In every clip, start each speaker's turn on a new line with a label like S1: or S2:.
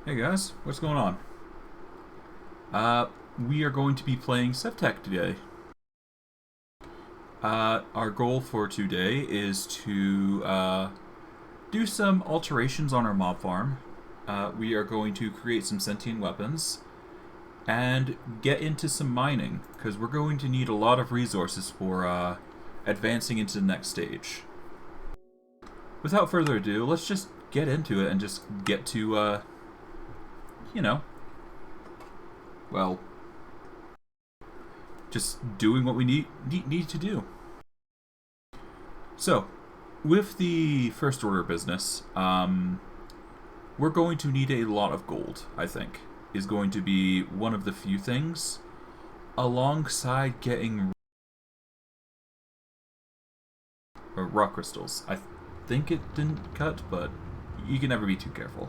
S1: Hey guys, what's going on? We are going to be playing Sevtech today. Our goal for today is to do some alterations on our mob farm. We are going to create some sentient weapons and get into some mining, because we're going to need a lot of resources for advancing into the next stage. Without further ado, let's just get into it and just get to, you know, well, just doing what we need to do. So, with the first order of business, we're going to need a lot of gold, I think, is going to be one of the few things, alongside getting rock crystals. I think it didn't cut, but you can never be too careful.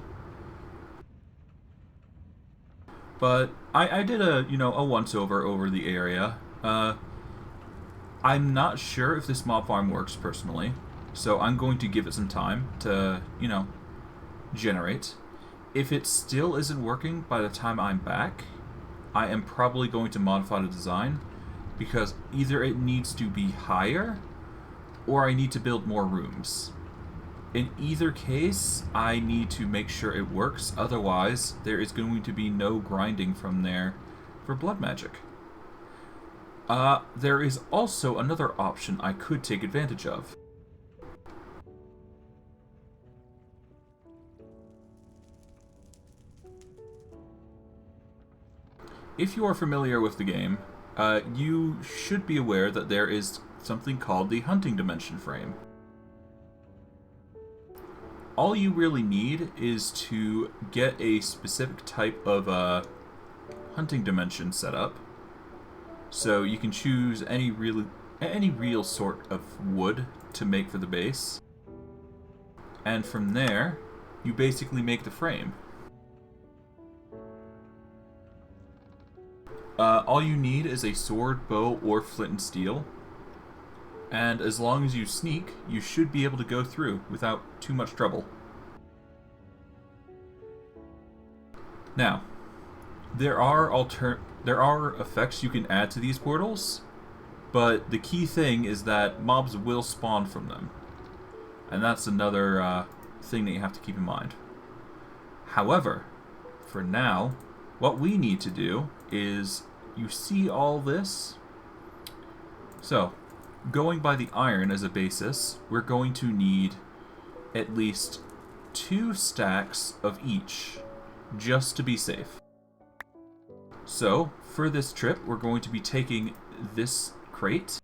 S1: But I did a once over the area. I'm not sure if this mob farm works personally, so I'm going to give it some time to, generate. If it still isn't working by the time I'm back, I am probably going to modify the design, because either it needs to be higher, or I need to build more rooms. In either case, I need to make sure it works, otherwise there is going to be no grinding from there for blood magic. There is also another option I could take advantage of. If you are familiar with the game, you should be aware that there is something called the hunting dimension frame. All you really need is to get a specific type of hunting dimension set up. So you can choose any real sort of wood to make for the base. And from there, you basically make the frame. All you need is a sword, bow, or flint and steel. And as long as you sneak, you should be able to go through without too much trouble. Now, there are effects you can add to these portals, but the key thing is that mobs will spawn from them. And that's another thing that you have to keep in mind. However, for now, what we need to do is, you see all this? So, going by the iron as a basis, we're going to need at least 2 stacks of each, just to be safe. So, for this trip, we're going to be taking this crate.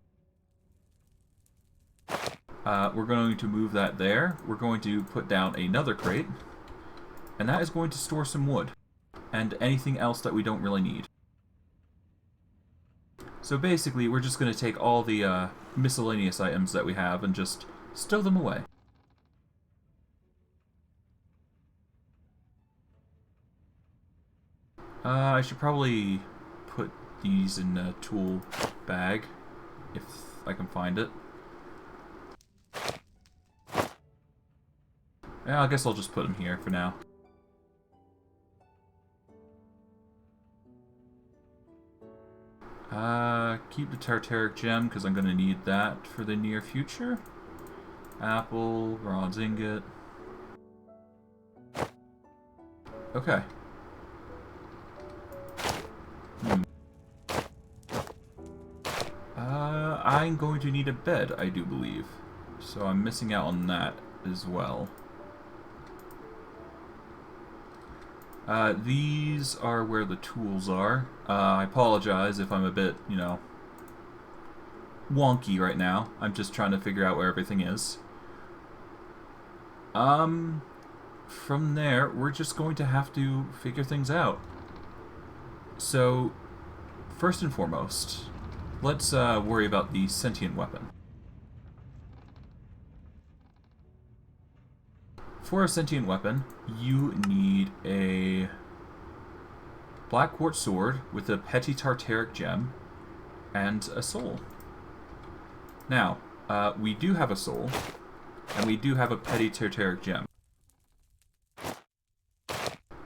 S1: We're going to move that there. We're going to put down another crate. And that is going to store some wood. And anything else that we don't really need. So basically, we're just going to take all the miscellaneous items that we have and just stow them away. I should probably put these in a tool bag, if I can find it. Yeah, I guess I'll just put them here for now. Keep the Terteric Gem, because I'm going to need that for the near future. Apple, bronze ingot. Okay. I'm going to need a bed, I do believe. So I'm missing out on that as well. These are where the tools are. I apologize if I'm a bit, wonky right now. I'm just trying to figure out where everything is. From there, we're just going to have to figure things out. So, first and foremost, let's worry about the Sentient Weapon. For a Sentient Weapon, you need a black quartz sword with a petty Terteric Gem and a soul. Now, we do have a soul, and we do have a petty Terteric Gem.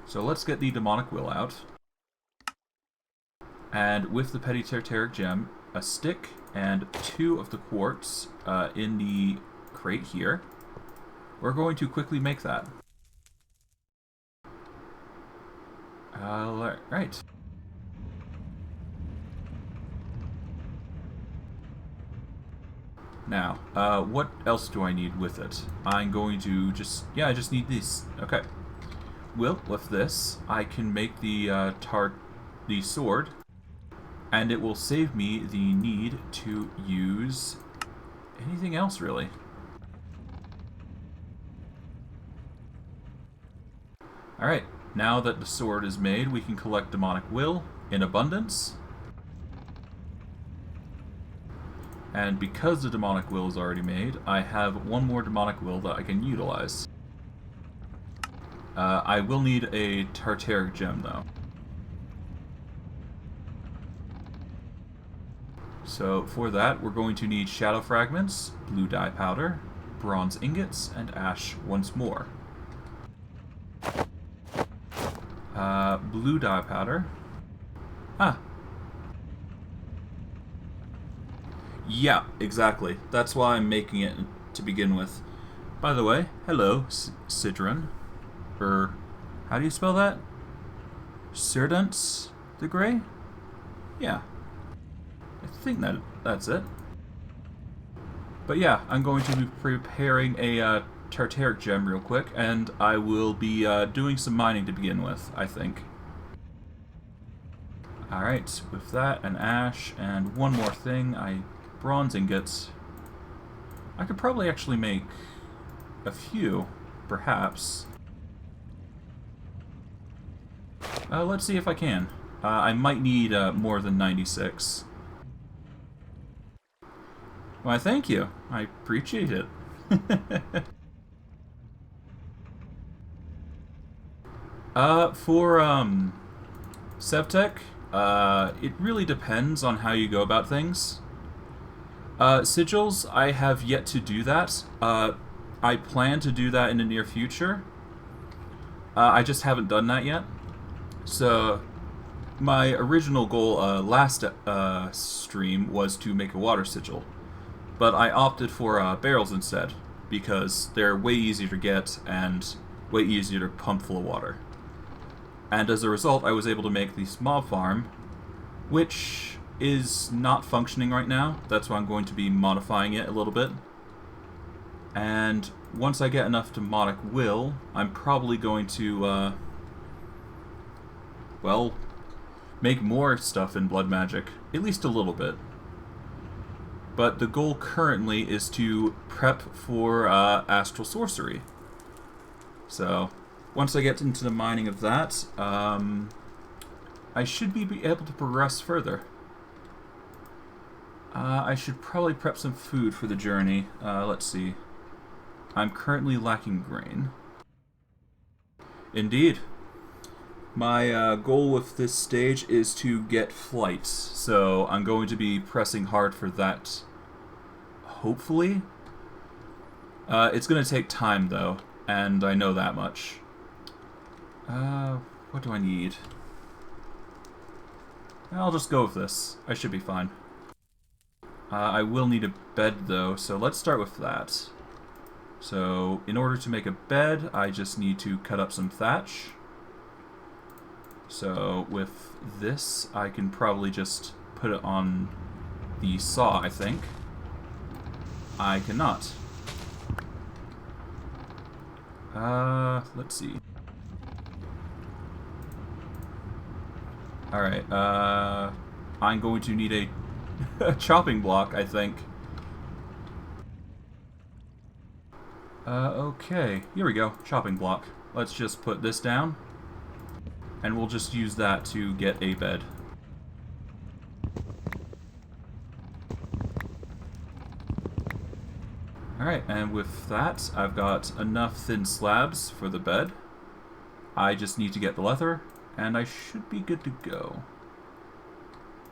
S1: So let's get the Demonic Will out. And with the Petty Terteric Gem, a stick and 2 of the Quartz in the crate here, we're going to quickly make that. Alright. Now, what else do I need with it? I'm going to I just need these. Okay. Well, with this, I can make the sword, and it will save me the need to use anything else, really. Alright, now that the sword is made, we can collect Demonic Will in abundance. And because the Demonic Will is already made, I have 1 more Demonic Will that I can utilize. I will need a Terteric Gem, though. So for that, we're going to need Shadow Fragments, Blue Dye Powder, Bronze Ingots, and Ash once more. Blue Dye Powder. Yeah, exactly. That's why I'm making it to begin with. By the way, hello, Sidron. How do you spell that? Seared the Grey? Yeah. I think that's it. But yeah, I'm going to be preparing a Terteric Gem real quick, and I will be doing some mining to begin with, I think. Alright, with that, an ash, and one more thing, bronze ingots. I could probably actually make a few, perhaps. Let's see if I can. I might need more than 96. Why, thank you. I appreciate it. For Sevtech, it really depends on how you go about things. Sigils, I have yet to do that. I plan to do that in the near future. I just haven't done that yet. So, my original goal last stream was to make a water sigil. But I opted for barrels instead, because they're way easier to get and way easier to pump full of water. And as a result, I was able to make this mob farm, which is not functioning right now. That's why I'm going to be modifying it a little bit. And once I get enough Demonic Will, I'm probably going to, well, make more stuff in Blood Magic. At least a little bit. But the goal currently is to prep for Astral Sorcery. So, once I get into the mining of that, I should be able to progress further. I should probably prep some food for the journey. Let's see. I'm currently lacking grain. Indeed. My goal with this stage is to get flight, so I'm going to be pressing hard for that, hopefully. It's going to take time, though, and I know that much. What do I need? I'll just go with this. I should be fine. I will need a bed, though, so let's start with that. So, in order to make a bed, I just need to cut up some thatch. So, with this, I can probably just put it on the saw, I think. I cannot. Let's see. Alright, I'm going to need a chopping block, I think. Okay, here we go, chopping block. Let's just put this down, and we'll just use that to get a bed. Alright, and with that, I've got enough thin slabs for the bed. I just need to get the leather, and I should be good to go.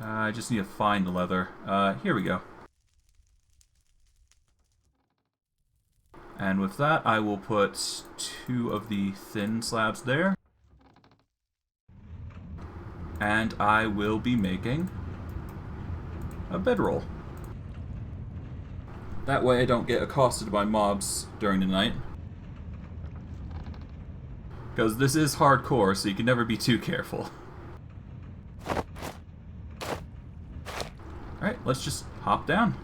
S1: I just need to find the leather. Here we go. And with that, I will put 2 of the thin slabs there. and I will be making a bedroll. That way I don't get accosted by mobs during the night. Because this is hardcore, so you can never be too careful. Alright, let's just hop down.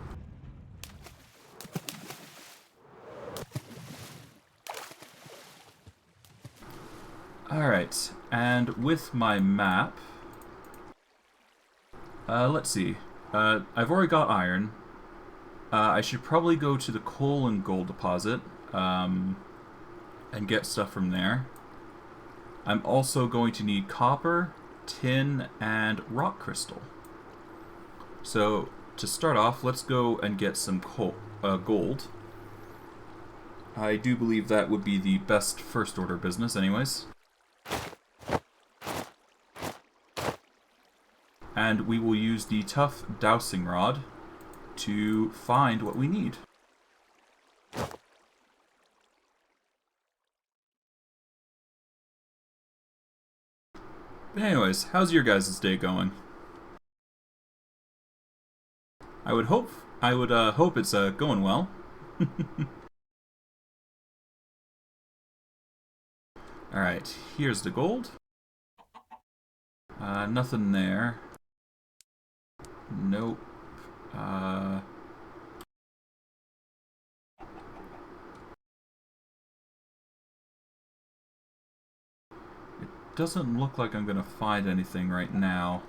S1: Alright, and with my map... let's see. I've already got iron. I should probably go to the coal and gold deposit, and get stuff from there. I'm also going to need copper, tin, and rock crystal. So, to start off, let's go and get some gold. I do believe that would be the best first order business anyways. And we will use the tough dowsing rod to find what we need. But anyways, how's your guys' day going? I would hope it's going well. Alright, here's the gold. Nothing there. Nope. It doesn't look like I'm gonna find anything right now.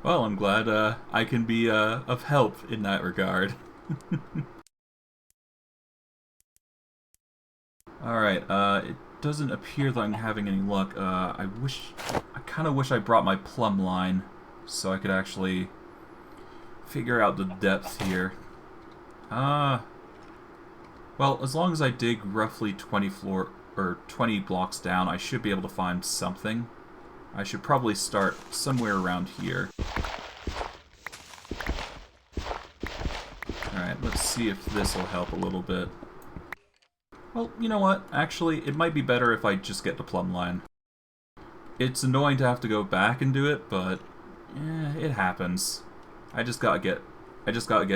S1: Well, I'm glad I can be of help in that regard. Alright, it doesn't appear that I'm having any luck. I kind of wish I brought my plumb line so I could actually figure out the depth here. Well, as long as I dig roughly 20 blocks down, I should be able to find something. I should probably start somewhere around here. Alright, let's see if this will help a little bit. Well, you know what? Actually, it might be better if I just get the plumb line. It's annoying to have to go back and do it, but it happens. I just gotta get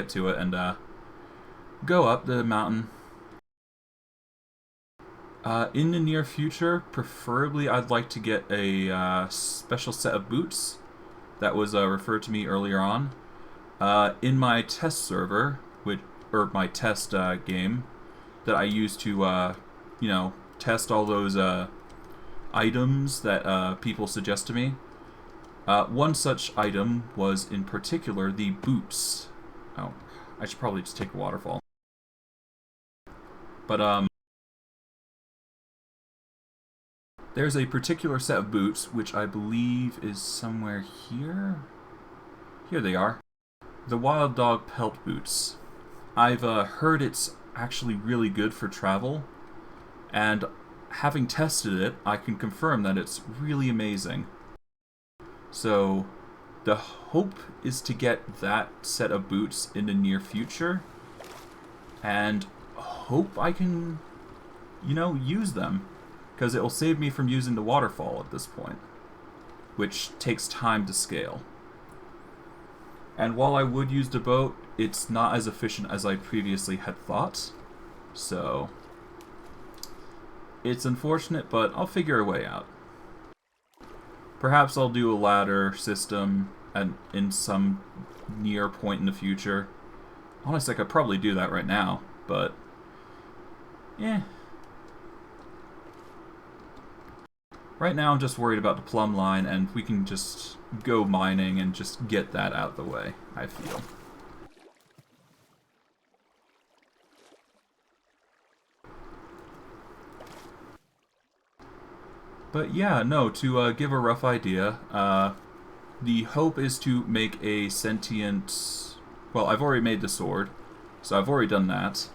S1: to it and go up the mountain. In the near future, preferably I'd like to get a special set of boots that was referred to me earlier on. In my test server, or my test game that I use to, you know, test all those items that people suggest to me. One such item was in particular the boots. Oh, I should probably just take a waterfall. But there's a particular set of boots, which I believe is somewhere here. Here they are. The Wild Dog Pelt boots. I've heard it's actually really good for travel, and having tested it, I can confirm that it's really amazing. So, the hope is to get that set of boots in the near future, and hope I can, you know, use them. Because it will save me from using the waterfall at this point, which takes time to scale. And while I would use the boat, it's not as efficient as I previously had thought. So, it's unfortunate, but I'll figure a way out. Perhaps I'll do a ladder system in some near point in the future. Honestly, I could probably do that right now, but yeah. Right now I'm just worried about the plumb line, and we can just go mining and just get that out of the way, I feel. But yeah, no, to give a rough idea, the hope is to make a sentient... Well, I've already made the sword, so I've already done that.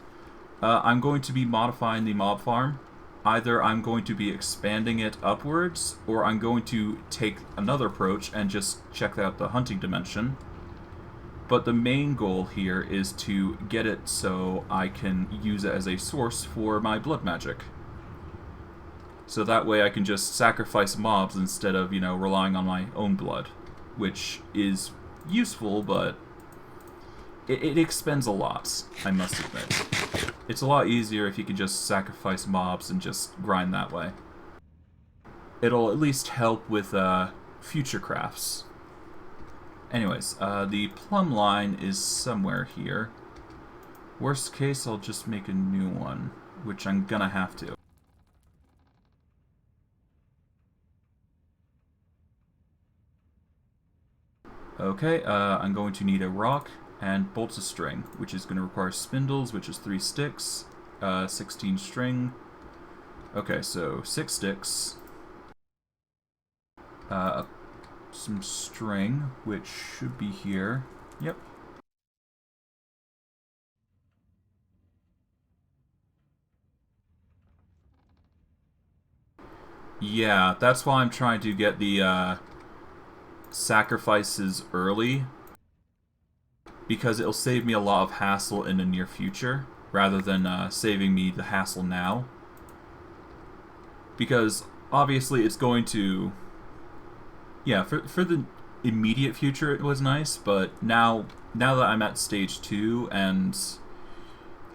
S1: I'm going to be modifying the mob farm. Either I'm going to be expanding it upwards, or I'm going to take another approach and just check out the hunting dimension. But the main goal here is to get it so I can use it as a source for my blood magic. So that way I can just sacrifice mobs instead of, relying on my own blood. Which is useful, but it expends a lot, I must admit. It's a lot easier if you can just sacrifice mobs and just grind that way. It'll at least help with future crafts. Anyways, the plumb line is somewhere here. Worst case, I'll just make a new one, which I'm gonna have to. Okay, I'm going to need a rock and bolts of string, which is going to require spindles, which is 3 sticks, 16 string. Okay, so 6 sticks. Some string, which should be here. Yep. Yeah, that's why I'm trying to get the sacrifices early, because it'll save me a lot of hassle in the near future, rather than saving me the hassle now. Because obviously it's going to... Yeah, for the immediate future it was nice, but now that I'm at stage 2 and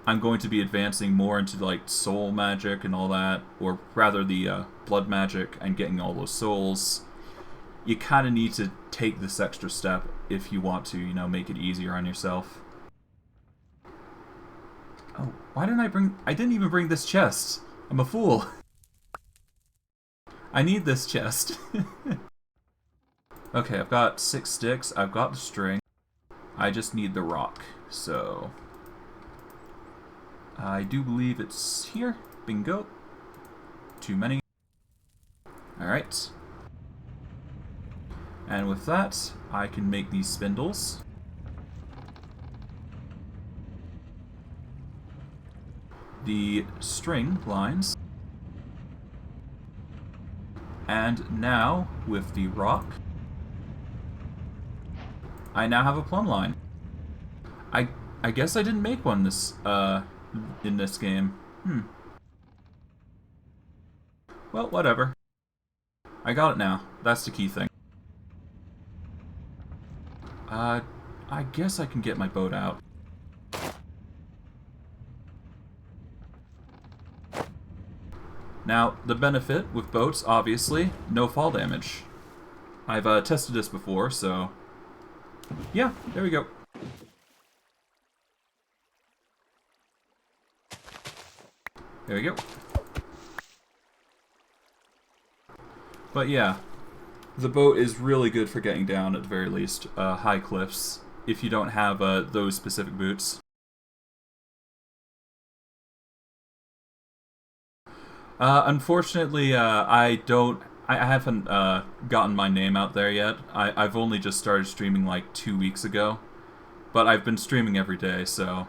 S1: I'm going to be advancing more into like soul magic and all that, or rather the blood magic and getting all those souls, you kind of need to take this extra step if you want to, make it easier on yourself. Oh, why didn't I didn't even bring this chest. I'm a fool. I need this chest. Okay, I've got 6 sticks, I've got the string. I just need the rock, so... I do believe it's here. Bingo. Too many. Alright. And with that, I can make these spindles. The string lines. And now, with the rock, I now have a plumb line. I guess I didn't make one this in this game. Well, whatever. I got it now. That's the key thing. I guess I can get my boat out. Now, the benefit with boats, obviously, no fall damage. I've tested this before, so... Yeah, there we go. There we go. But yeah, the boat is really good for getting down, at the very least, high cliffs, if you don't have those specific boots. Unfortunately, I haven't gotten my name out there yet. I've only just started streaming like 2 weeks ago, but I've been streaming every day, so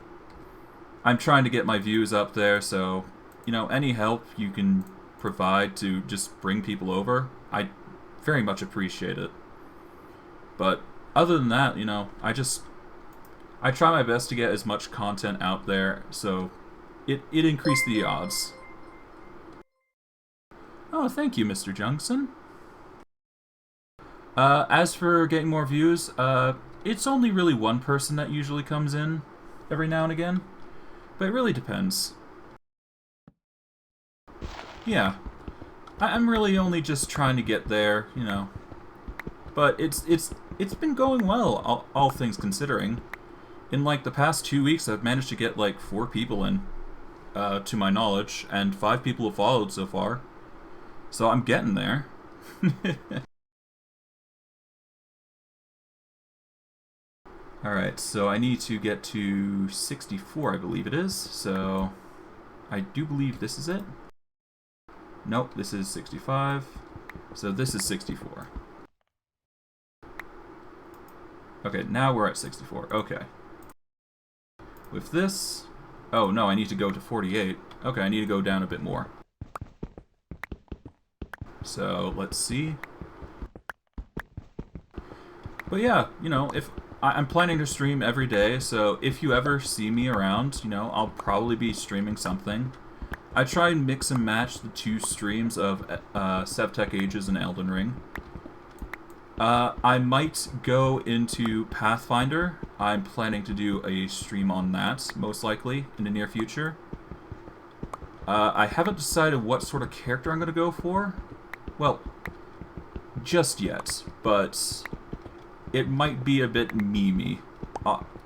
S1: I'm trying to get my views up there, so, any help you can provide to just bring people over, I very much appreciate it. But other than that, I try my best to get as much content out there, so it increased the odds. Oh, thank you, Mr. Jungson. As for getting more views, it's only really one person that usually comes in every now and again, but it really depends. Yeah, I'm really only just trying to get there, But it's been going well, all things considering. In like the past 2 weeks, I've managed to get like 4 people in, to my knowledge, and 5 people have followed so far. So I'm getting there. Alright, so I need to get to 64, I believe it is. So I do believe this is it. Nope, this is 65. So this is 64. Okay, now we're at 64. Okay. With this... Oh, no, I need to go to 48. Okay, I need to go down a bit more. So, let's see. But yeah, if I'm planning to stream every day, so if you ever see me around, you know, I'll probably be streaming something. I try and mix and match the 2 streams of Sevtech Ages and Elden Ring. I might go into Pathfinder. I'm planning to do a stream on that, most likely, in the near future. I haven't decided what sort of character I'm going to go for. Well, just yet, but it might be a bit memey,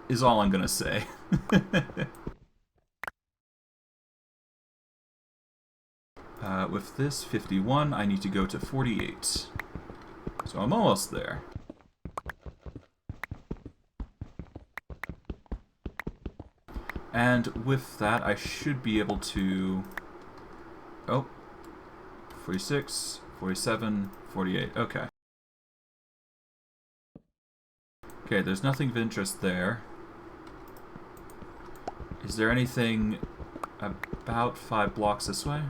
S1: is all I'm going to say. With this 51, I need to go to 48. So I'm almost there. And with that, I should be able to... Oh. 46, 47, 48. Okay. Okay, there's nothing of interest there. Is there anything about 5 blocks this way?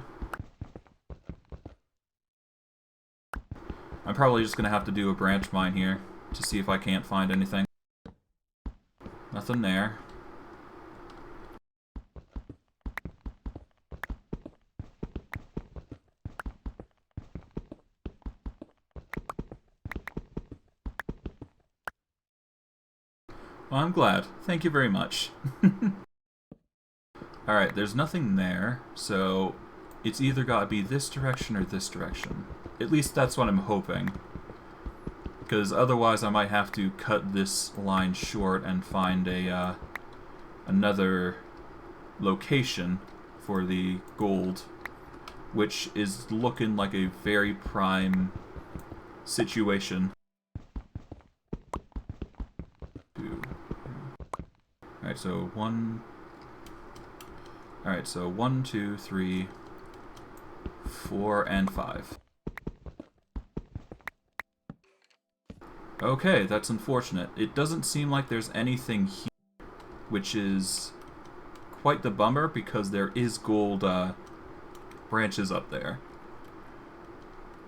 S1: I'm probably just going to have to do a branch mine here to see if I can't find anything. Nothing there. Well, I'm glad. Thank you very much. Alright, there's nothing there, so it's either got to be this direction or this direction. At least that's what I'm hoping. Because otherwise I might have to cut this line short and find a another location for the gold, which is looking like a very prime situation. Alright, so 1... Alright, so 1, 2, 3, 4, and 5. Okay, that's unfortunate. It doesn't seem like there's anything here, which is quite the bummer because there is gold branches up there.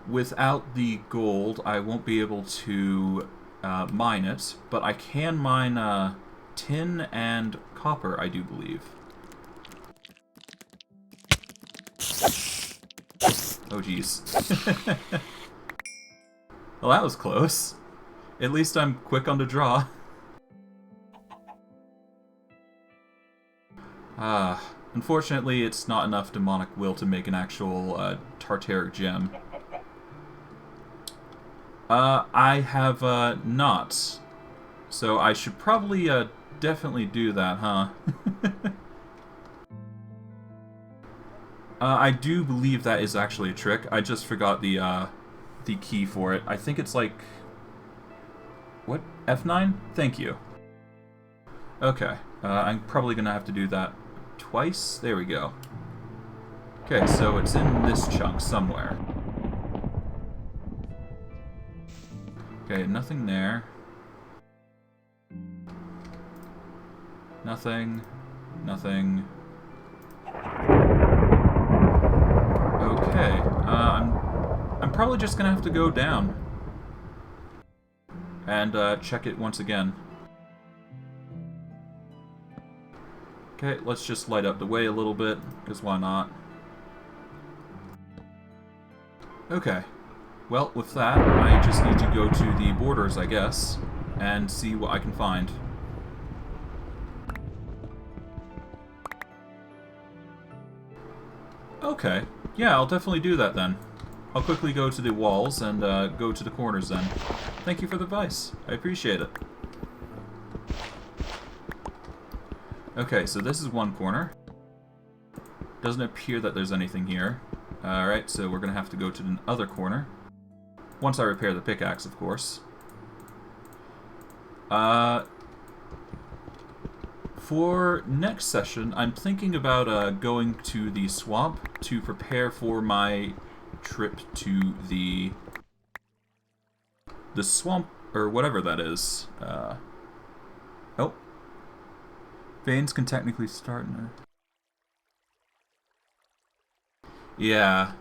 S1: Without the gold, I won't be able to mine it, but I can mine tin and copper, I do believe. Oh, jeez. Well, that was close. At least I'm quick on the draw. Unfortunately, it's not enough demonic will to make an actual Terteric Gem. I have not. So I should probably definitely do that, huh? I do believe that is actually a trick. I just forgot the key for it. I think it's like... What? F9? Thank you. Okay. I'm probably going to have to do that twice. There we go. Okay, so it's in this chunk somewhere. Okay, nothing there. Nothing. Nothing. Okay. I'm probably just going to have to go down and check it once again. Okay, let's just light up the way a little bit, because why not? Okay, well, with that, I just need to go to the borders, I guess, and see what I can find. Okay, yeah, I'll definitely do that then. I'll quickly go to the walls and go to the corners then. Thank you for the advice. I appreciate it. Okay, so this is one corner. Doesn't appear that there's anything here. Alright, so we're going to have to go to the other corner. Once I repair the pickaxe, of course. For next session, I'm thinking about going to the swamp to prepare for my trip to the swamp, or whatever that is. Oh. Veins can technically start in there. Yeah.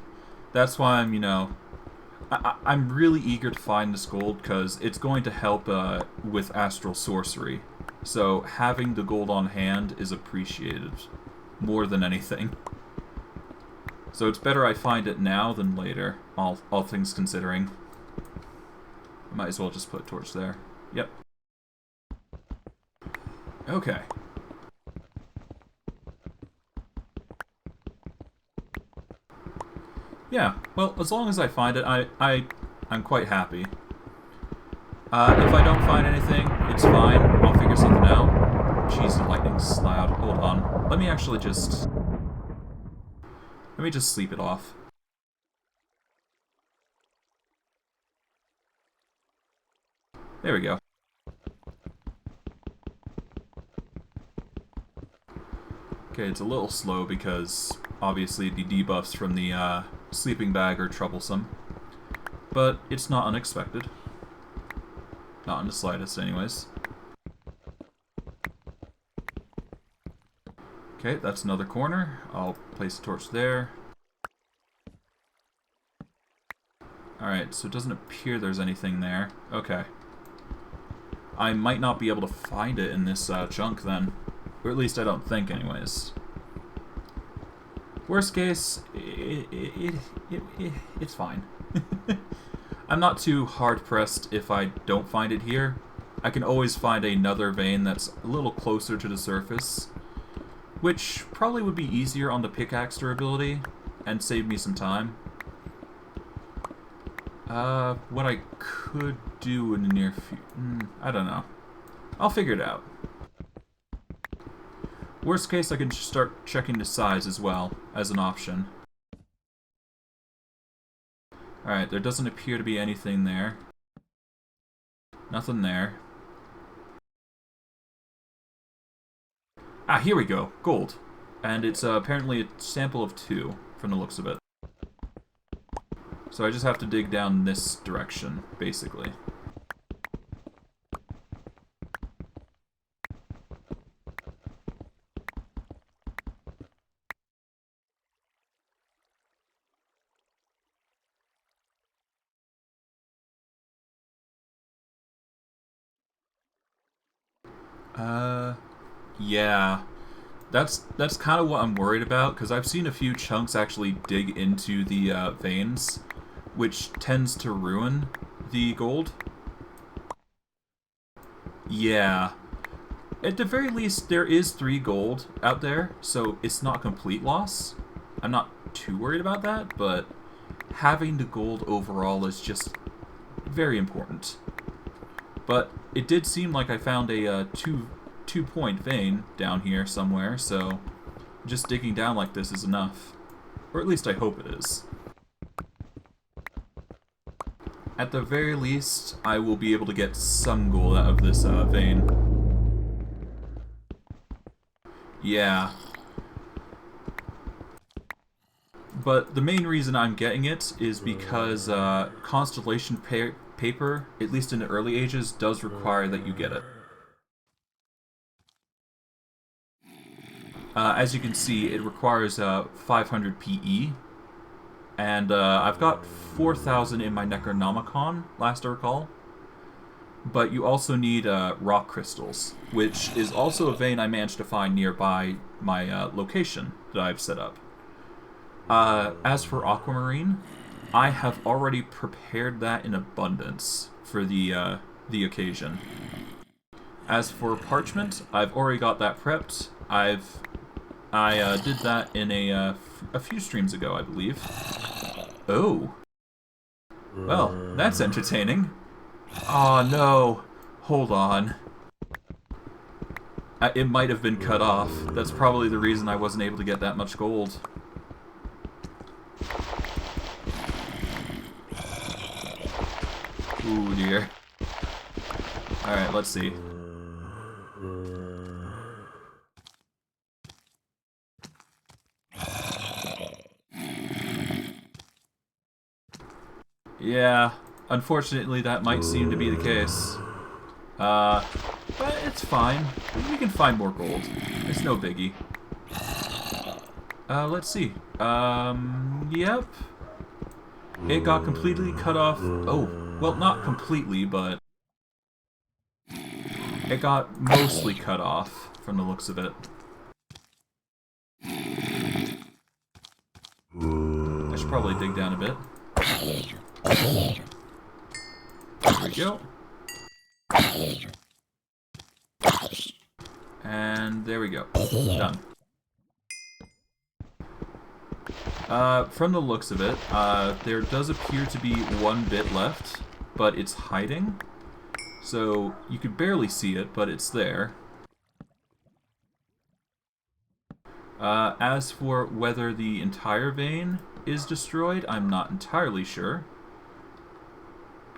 S1: That's why I'm, you know, I'm really eager to find this gold because it's going to help with Astral Sorcery. So having the gold on hand is appreciated more than anything. So it's better I find it now than later, all things considering. I might as well just put a torch there. Yep. Okay. Yeah, well, as long as I find it, I'm quite happy. If I don't find anything, it's fine. I'll figure something out. Jeez, the lightning's loud. Hold on. Let me just sleep it off. There we go. Okay, it's a little slow because obviously the debuffs from the sleeping bag are troublesome. But it's not unexpected. Not in the slightest, anyways. Okay, that's another corner. I'll place a torch there. Alright, so it doesn't appear there's anything there. Okay. I might not be able to find it in this chunk then. Or at least I don't think, anyways. Worst case, it's fine. I'm not too hard-pressed if I don't find it here. I can always find another vein that's a little closer to the surface, which probably would be easier on the pickaxe durability and save me some time. What I could do in the near future... I don't know. I'll figure it out. Worst case, I can just start checking the size as well, as an option. Alright, there doesn't appear to be anything there. Nothing there. Ah, here we go. Gold. And it's apparently a sample of 2, from the looks of it. So I just have to dig down this direction, basically. Yeah. That's kind of what I'm worried about, because I've seen a few chunks actually dig into the veins, which tends to ruin the gold. Yeah. At the very least, there is 3 gold out there, so it's not complete loss. I'm not too worried about that, but having the gold overall is just very important. But it did seem like I found a two-point vein down here somewhere, so just digging down like this is enough. Or at least I hope it is. At the very least, I will be able to get some gold out of this vein. Yeah. But the main reason I'm getting it is because Constellation paper, at least in the early ages, does require that you get it. As you can see, it requires 500 PE, and I've got 4,000 in my Necronomicon, last I recall. But you also need rock crystals, which is also a vein I managed to find nearby my location that I've set up. As for Aquamarine, I have already prepared that in abundance for the occasion. As for Parchment, I've already got that prepped. I did that in a few streams ago, I believe. Oh. Well, that's entertaining. Oh no. Hold on. It might have been cut off. That's probably the reason I wasn't able to get that much gold. Ooh dear. Alright, let's see. Yeah, unfortunately that might seem to be the case. But it's fine. We can find more gold. It's no biggie. Let's see. Yep. It got completely cut off. Oh, well, not completely, but it got mostly cut off from the looks of it. I should probably dig down a bit. There we go. And there we go. Done. From the looks of it, there does appear to be one bit left, but it's hiding. So you could barely see it, but it's there. As for whether the entire vein is destroyed, I'm not entirely sure.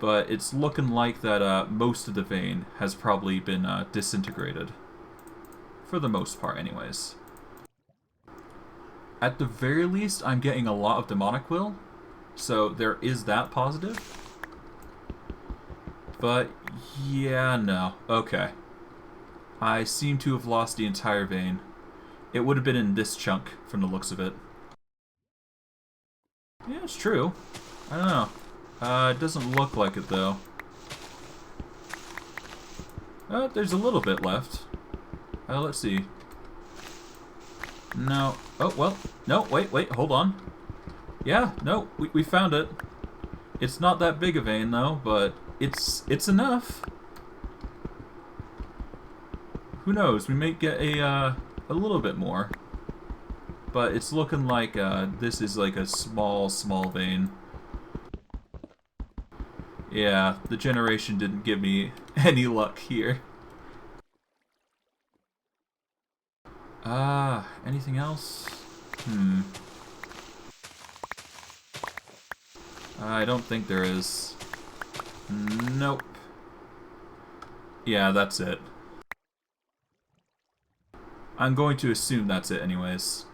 S1: But it's looking like that most of the vein has probably been disintegrated. For the most part, anyways. At the very least, I'm getting a lot of demonic will, so there is that positive. But, yeah, no. Okay. I seem to have lost the entire vein. It would have been in this chunk, from the looks of it. Yeah, it's true. I don't know. It doesn't look like it, though. There's a little bit left. Let's see. No. Oh, well. No, wait, hold on. Yeah, no, we found it. It's not that big a vein, though, but it's enough. Who knows? We may get a little bit more. But it's looking like this is like a small vein. Yeah, the generation didn't give me any luck here. Anything else? I don't think there is. Nope. Yeah, that's it. I'm going to assume that's it anyways.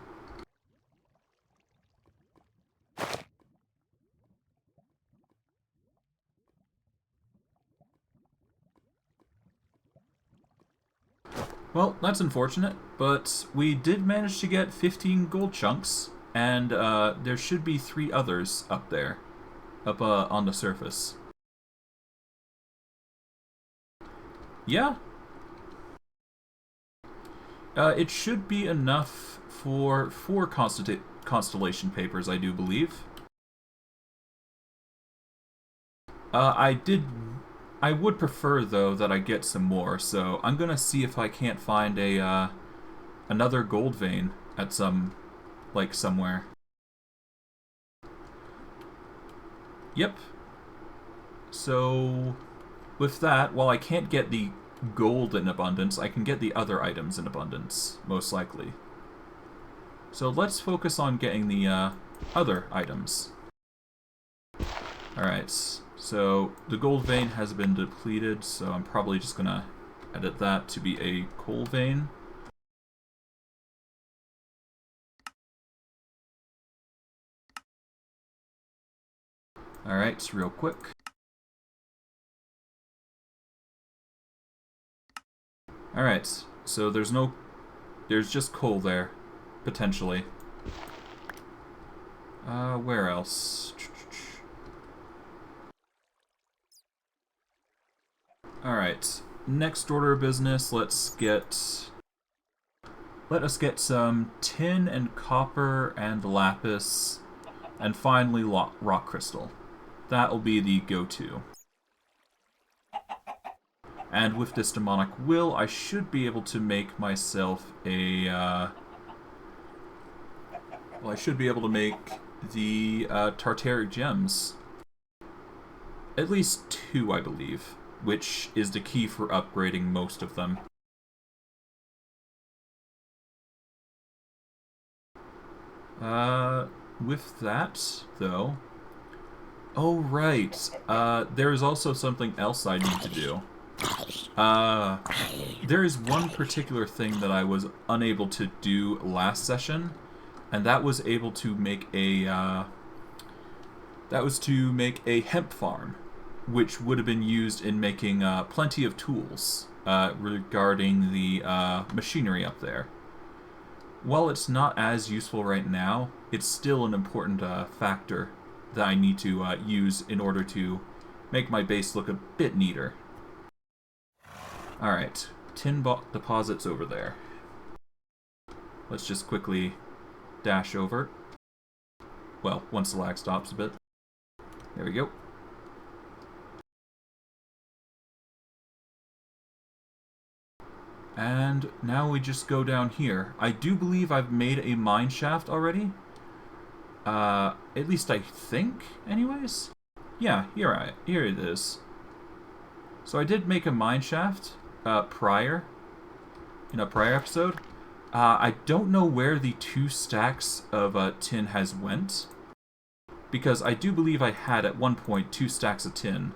S1: Well, that's unfortunate, but we did manage to get 15 gold chunks, and there should be 3 others up there, up on the surface. Yeah. It should be enough for 4 constellation papers, I do believe. I would prefer, though, that I get some more, so I'm gonna see if I can't find a, another gold vein at somewhere. Yep. So, with that, while I can't get the gold in abundance, I can get the other items in abundance, most likely. So let's focus on getting the, other items. Alright. So, the gold vein has been depleted, so I'm probably just gonna edit that to be a coal vein. Alright, real quick. Alright, so there's just coal there, potentially. Where else? Alright, next order of business, let us get some tin and copper and lapis, and finally rock crystal. That'll be the go-to. And with this demonic will, I should be able to make myself a, well, I should be able to make the Terteric Gems. At least 2, I believe, which is the key for upgrading most of them. With that, though... Oh, right. There's also something else I need to do. There is one particular thing that I was unable to do last session, and that was able to make a, hemp farm, which would have been used in making, plenty of tools, regarding the, machinery up there. While it's not as useful right now, it's still an important, factor that I need to use in order to make my base look a bit neater. Alright, tin deposits over there. Let's just quickly dash over. Well, once the lag stops a bit. There we go. And now we just go down here. I do believe I've made a mine shaft already. At least I think, anyways. Yeah, here it is. So I did make a mine shaft prior, in a prior episode. I don't know where the 2 stacks of tin has went, because I do believe I had at one point 2 stacks of tin.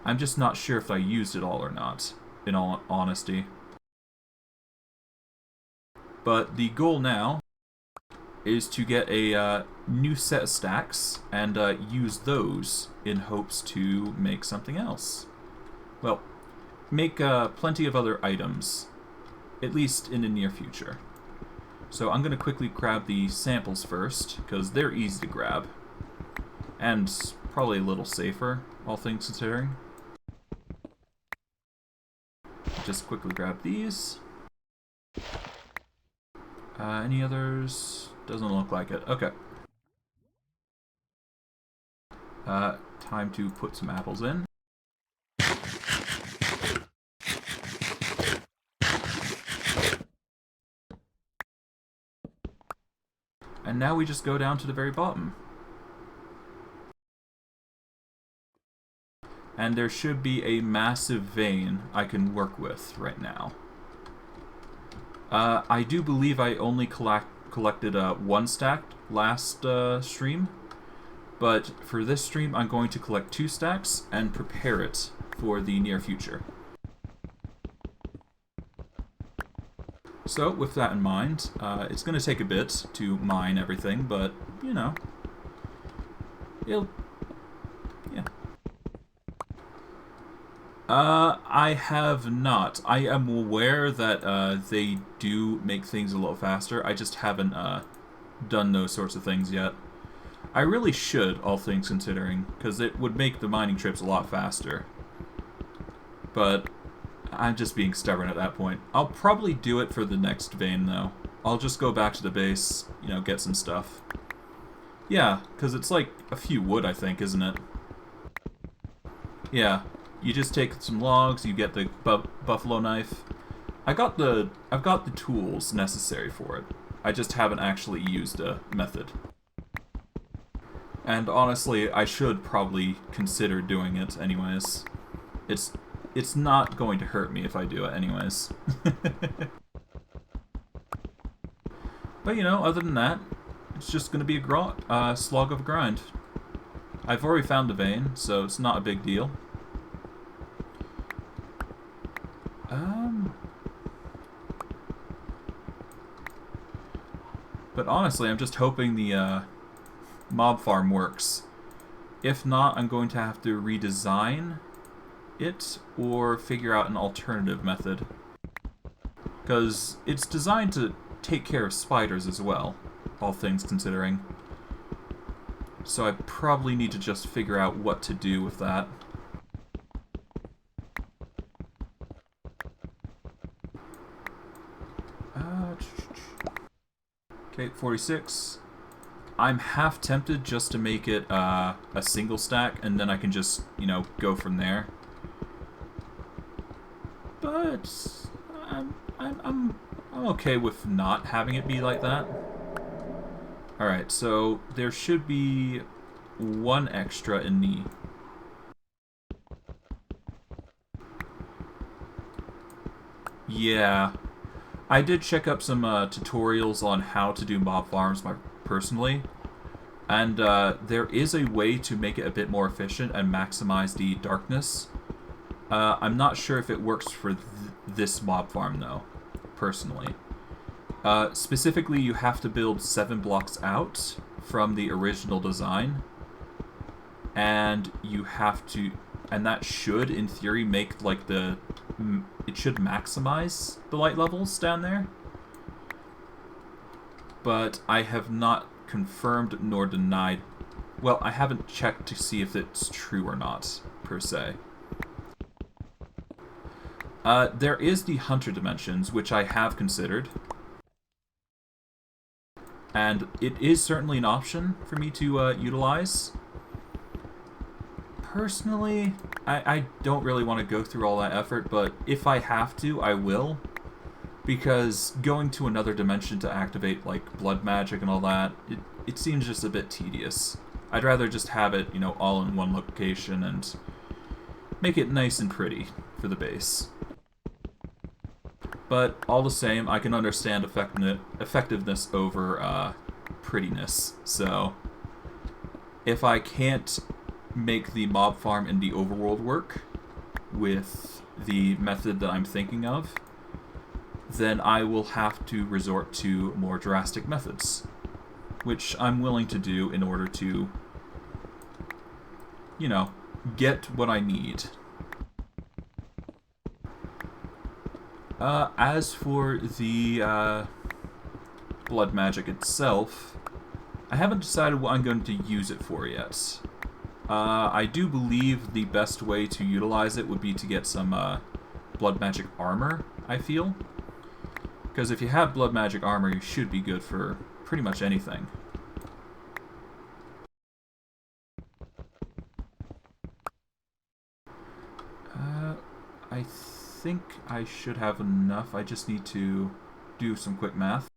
S1: I'm just not sure if I used it all or not, in all honesty. But the goal now is to get a new set of stacks and use those in hopes to make something else. Well, make plenty of other items, at least in the near future. So I'm going to quickly grab the samples first, because they're easy to grab. And probably a little safer, all things considering. Just quickly grab these. Any others? Doesn't look like it. Okay. Time to put some apples in. And now we just go down to the very bottom. And there should be a massive vein I can work with right now. I do believe I only collected 1 stack last stream, but for this stream I'm going to collect 2 stacks and prepare it for the near future. So with that in mind, it's going to take a bit to mine everything, but you know, yeah. I have not. I am aware that they do make things a little faster. I just haven't done those sorts of things yet. I really should, all things considering, because it would make the mining trips a lot faster. But I'm just being stubborn at that point. I'll probably do it for the next vein, though. I'll just go back to the base, you know, get some stuff. Yeah, because it's like a few wood, I think, isn't it? Yeah. You just take some logs, you get the buffalo knife. I've got the tools necessary for it. I just haven't actually used a method. And honestly, I should probably consider doing it anyways. It's not going to hurt me if I do it anyways. But you know, other than that, it's just going to be a slog of a grind. I've already found the vein, so it's not a big deal. But honestly, I'm just hoping the mob farm works. If not, I'm going to have to redesign it or figure out an alternative method. Because it's designed to take care of spiders as well, all things considering. So I probably need to just figure out what to do with that. Okay, 46. I'm half tempted just to make it a single stack, and then I can just, you know, go from there. But I'm okay with not having it be like that. All right, so there should be 1 extra in the. Yeah. I did check up some tutorials on how to do mob farms personally, and there is a way to make it a bit more efficient and maximize the darkness. I'm not sure if it works for this mob farm though, personally. Specifically, you have to build 7 blocks out from the original design, and you have to, and that should, in theory, make like it should maximize the light levels down there. But I have not confirmed nor denied Well, I haven't checked to see if it's true or not, per se. There is the Hunter Dimensions, which I have considered. And it is certainly an option for me to utilize. Personally, I don't really want to go through all that effort, but if I have to, I will. Because going to another dimension to activate, like, blood magic and all that, it seems just a bit tedious. I'd rather just have it, you know, all in one location and make it nice and pretty for the base. But all the same, I can understand effectiveness over prettiness. So if I can't make the mob farm in the overworld work with the method that I'm thinking of, then I will have to resort to more drastic methods, which I'm willing to do in order to, you know, get what I need. As for the blood magic itself, I haven't decided what I'm going to use it for yet. I do believe the best way to utilize it would be to get some blood magic armor, I feel. Because if you have blood magic armor, you should be good for pretty much anything. I think I should have enough. I just need to do some quick math.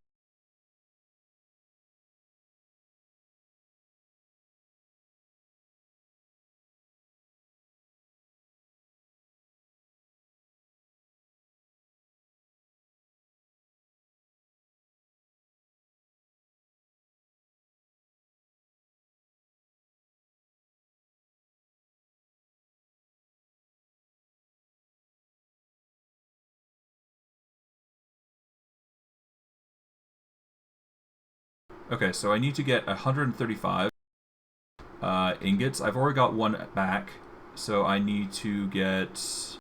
S1: Okay, so I need to get 135 ingots. I've already got one back, so I need to get...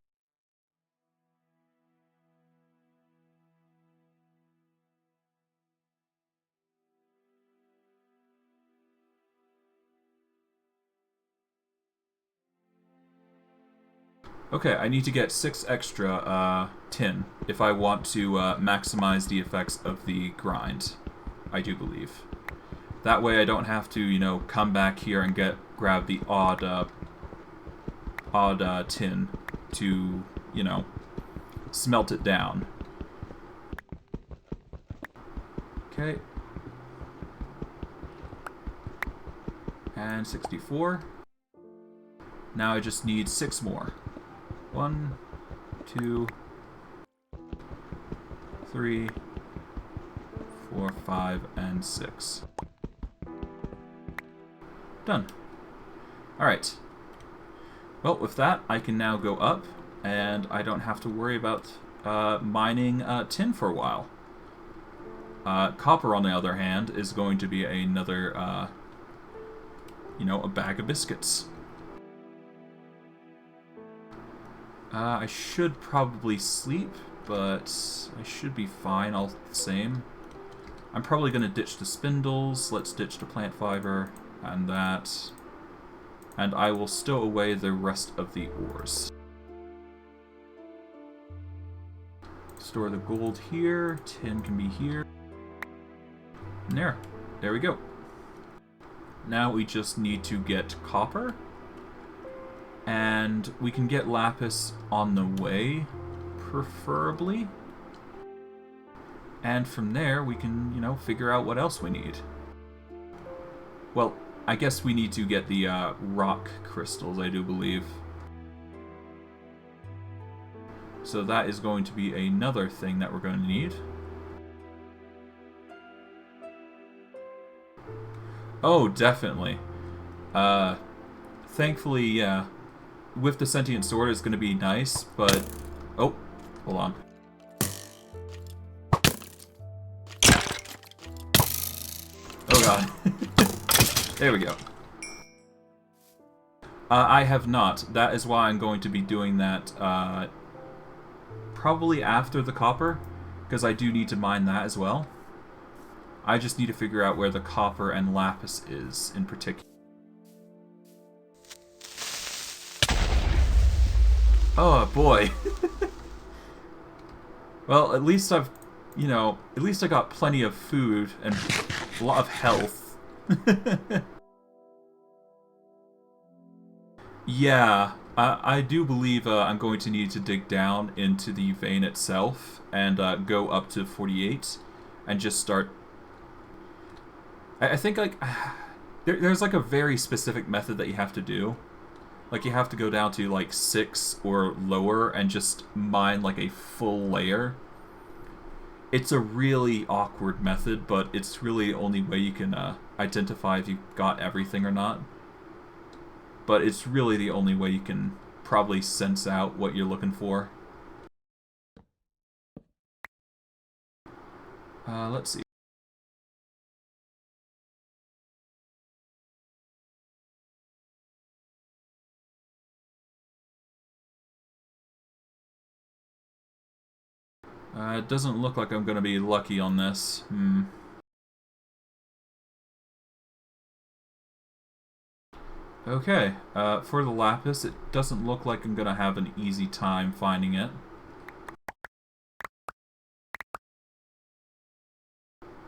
S1: Okay, I need to get 6 extra tin if I want to maximize the effects of the grind, I do believe. That way I don't have to, you know, come back here and grab the odd tin to, you know, smelt it down. Okay. And 64. Now I just need 6 more. 1, 2, 3, 4, 5, and 6. Done. Alright. Well, with that, I can now go up, and I don't have to worry about mining tin for a while. Copper, on the other hand, is going to be another, you know, a bag of biscuits. I should probably sleep, but I should be fine all the same. I'm probably going to ditch the spindles, let's ditch the plant fiber, and that. And I will stow away the rest of the ores. Store the gold here, tin can be here. And there we go. Now we just need to get copper. And we can get Lapis on the way, preferably. And from there, we can, you know, figure out what else we need. Well, I guess we need to get the rock crystals, I do believe. So that is going to be another thing that we're going to need. Oh, definitely. Thankfully, yeah. With the Sentient Sword, it's going to be nice, but... Oh, hold on. Oh god. There we go. I have not. That is why I'm going to be doing that probably after the copper, because I do need to mine that as well. I just need to figure out where the copper and lapis is in particular. Oh boy. Well, at least I've, at least I got plenty of food and a lot of health. Yeah, I do believe I'm going to need to dig down into the vein itself and go up to 48 and just start. I think like there's like a very specific method that you have to do. Like you have to go down to like 6 or lower and just mine like a full layer. It's a really awkward method, but it's really the only way you can identify if you've got everything or not. But it's really the only way you can probably sense out what you're looking for. Let's see. It doesn't look like I'm going to be lucky on this. Okay, for the Lapis, it doesn't look like I'm going to have an easy time finding it.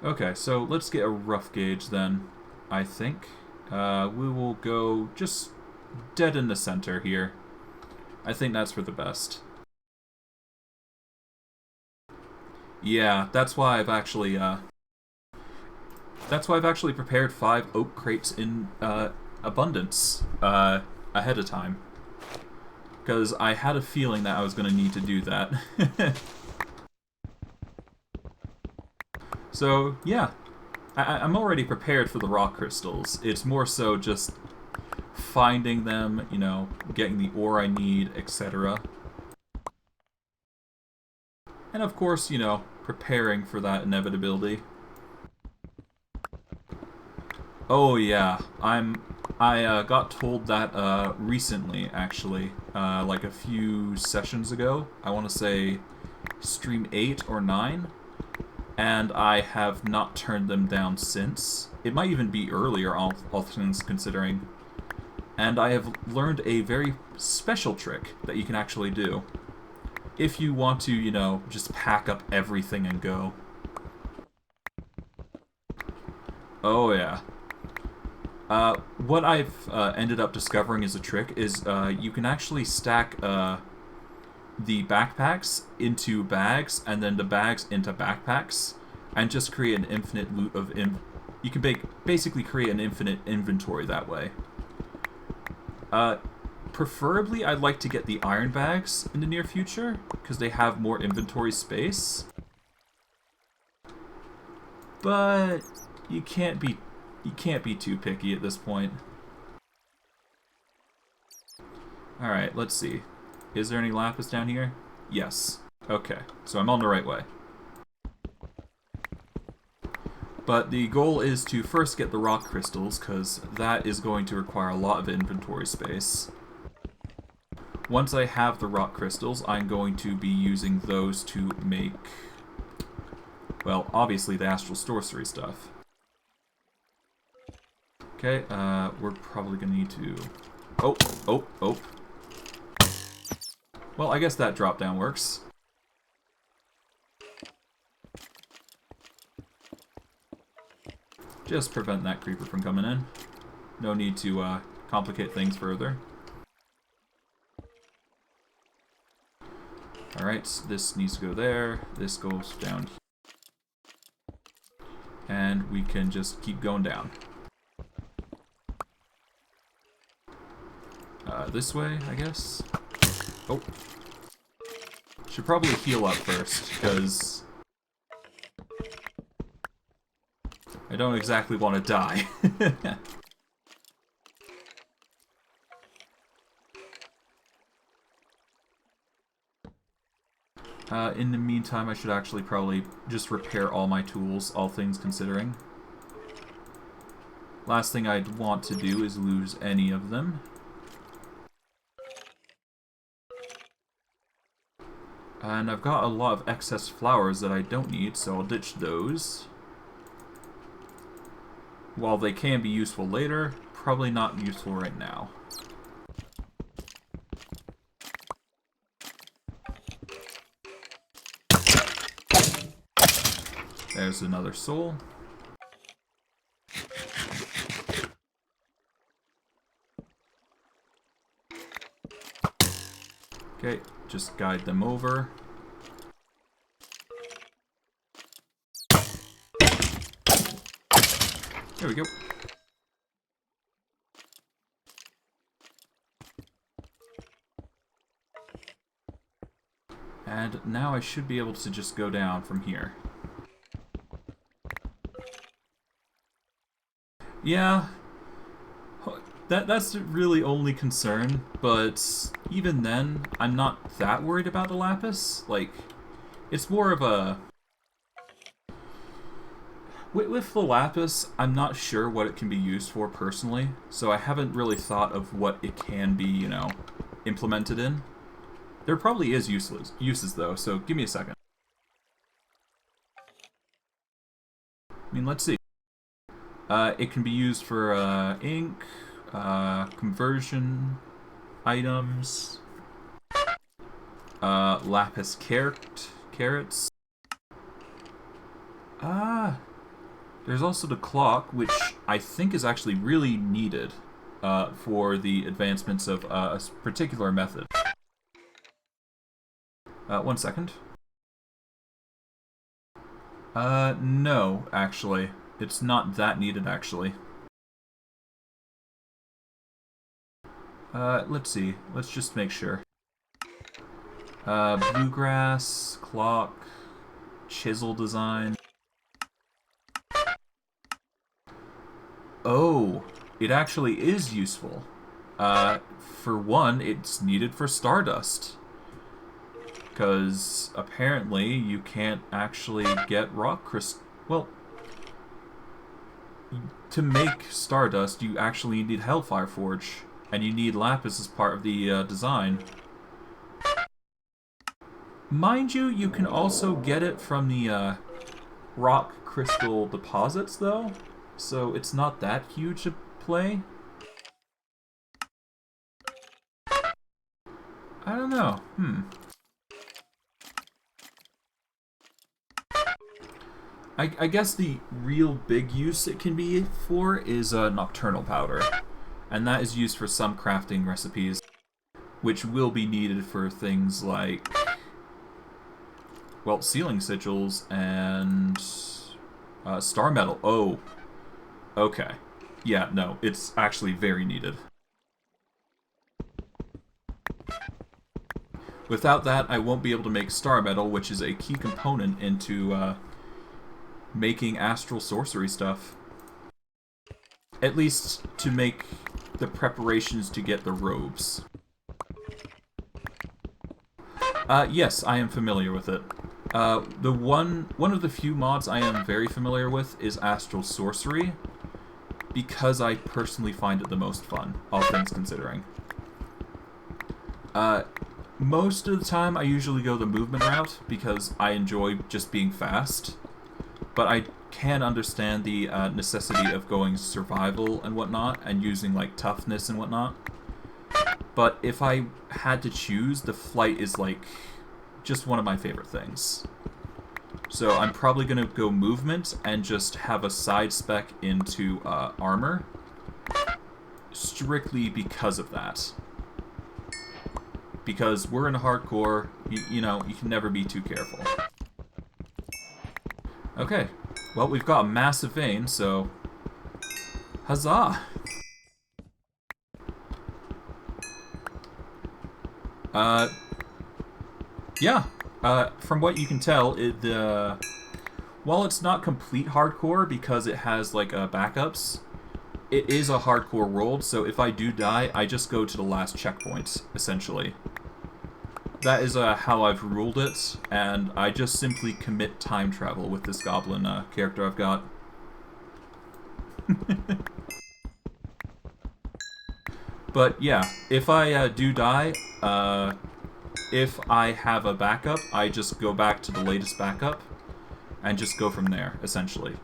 S1: Okay, so let's get a rough gauge then, I think. We will go just dead in the center here. I think that's for the best. Yeah, that's why I've actually prepared 5 oak crates in abundance ahead of time, because I had a feeling that I was going to need to do that. So yeah, I'm already prepared for the rock crystals. It's more so just finding them, getting the ore I need, etc. And of course, preparing for that inevitability. Oh yeah, I got told that recently, actually, like a few sessions ago. I want to say stream 8 or 9, and I have not turned them down since. It might even be earlier, all things considering. And I have learned a very special trick that you can actually do if you want to, just pack up everything and go. Oh yeah. What I've ended up discovering as a trick is you can actually stack the backpacks into bags and then the bags into backpacks and just create an infinite loot of you can basically create an infinite inventory that way. Preferably I'd like to get the iron bags in the near future because they have more inventory space, but you can't be too picky at this point. Alright, let's see. Is there any Lapis down here? Yes. Okay, so I'm on the right way. But the goal is to first get the rock crystals, because that is going to require a lot of inventory space. Once I have the rock crystals, I'm going to be using those to make, well, obviously the Astral Sorcery stuff. Okay, we're probably going to need to... Oh. Well, I guess that drop down works. Just prevent that creeper from coming in. No need to complicate things further. Alright, this needs to go there. This goes down here. And we can just keep going down. This way, I guess? Oh. Should probably heal up first, because I don't exactly want to die. In the meantime, I should actually probably just repair all my tools, all things considering. Last thing I'd want to do is lose any of them. And I've got a lot of excess flowers that I don't need, so I'll ditch those. While they can be useful later, probably not useful right now. There's another soul. Okay, just guide them over. There we go. And now I should be able to just go down from here. Yeah, that's the really only concern, but even then, I'm not that worried about the Lapis. Like, it's more of a... With the Lapis, I'm not sure what it can be used for personally, so I haven't really thought of what it can be, you know, implemented in. There probably is uses though, so give me a second. I mean, let's see. It can be used for ink, conversion items, lapis carrots. There's also the clock, which I think is actually really needed for the advancements of a particular method. 1 second. No, actually. It's not that needed, actually. Let's see. Let's just make sure. Bluegrass, clock, chisel design. Oh, it actually is useful. For one, it's needed for Stardust. Because apparently you can't actually get rock crystal. Well, to make Stardust, you actually need Hellfire Forge, and you need Lapis as part of the design. Mind you, you can also get it from the rock crystal deposits, though, so it's not that huge a play. I don't know. I guess the real big use it can be for is Nocturnal Powder, and that is used for some crafting recipes, which will be needed for things like, well, sealing sigils and star metal. Oh, okay. Yeah, no, it's actually very needed. Without that, I won't be able to make star metal, which is a key component into making Astral Sorcery stuff. At least to make the preparations to get the robes. Yes, I am familiar with it. The one of the few mods I am very familiar with is Astral Sorcery, because I personally find it the most fun, all things considering. Most of the time I usually go the movement route, because I enjoy just being fast. But I can understand the necessity of going survival and whatnot, and using like toughness and whatnot. But if I had to choose, the flight is like just one of my favorite things. So I'm probably going to go movement and just have a side spec into armor, strictly because of that. Because we're in a hardcore, you know, you can never be too careful. Okay, well, we've got a massive vein, so huzzah! Yeah, from what you can tell, while it's not complete hardcore because it has, like, backups, it is a hardcore world, so if I do die, I just go to the last checkpoint, essentially. That is how I've ruled it, and I just simply commit time travel with this Goblin character I've got. But yeah, if I do die, if I have a backup, I just go back to the latest backup, and just go from there, essentially.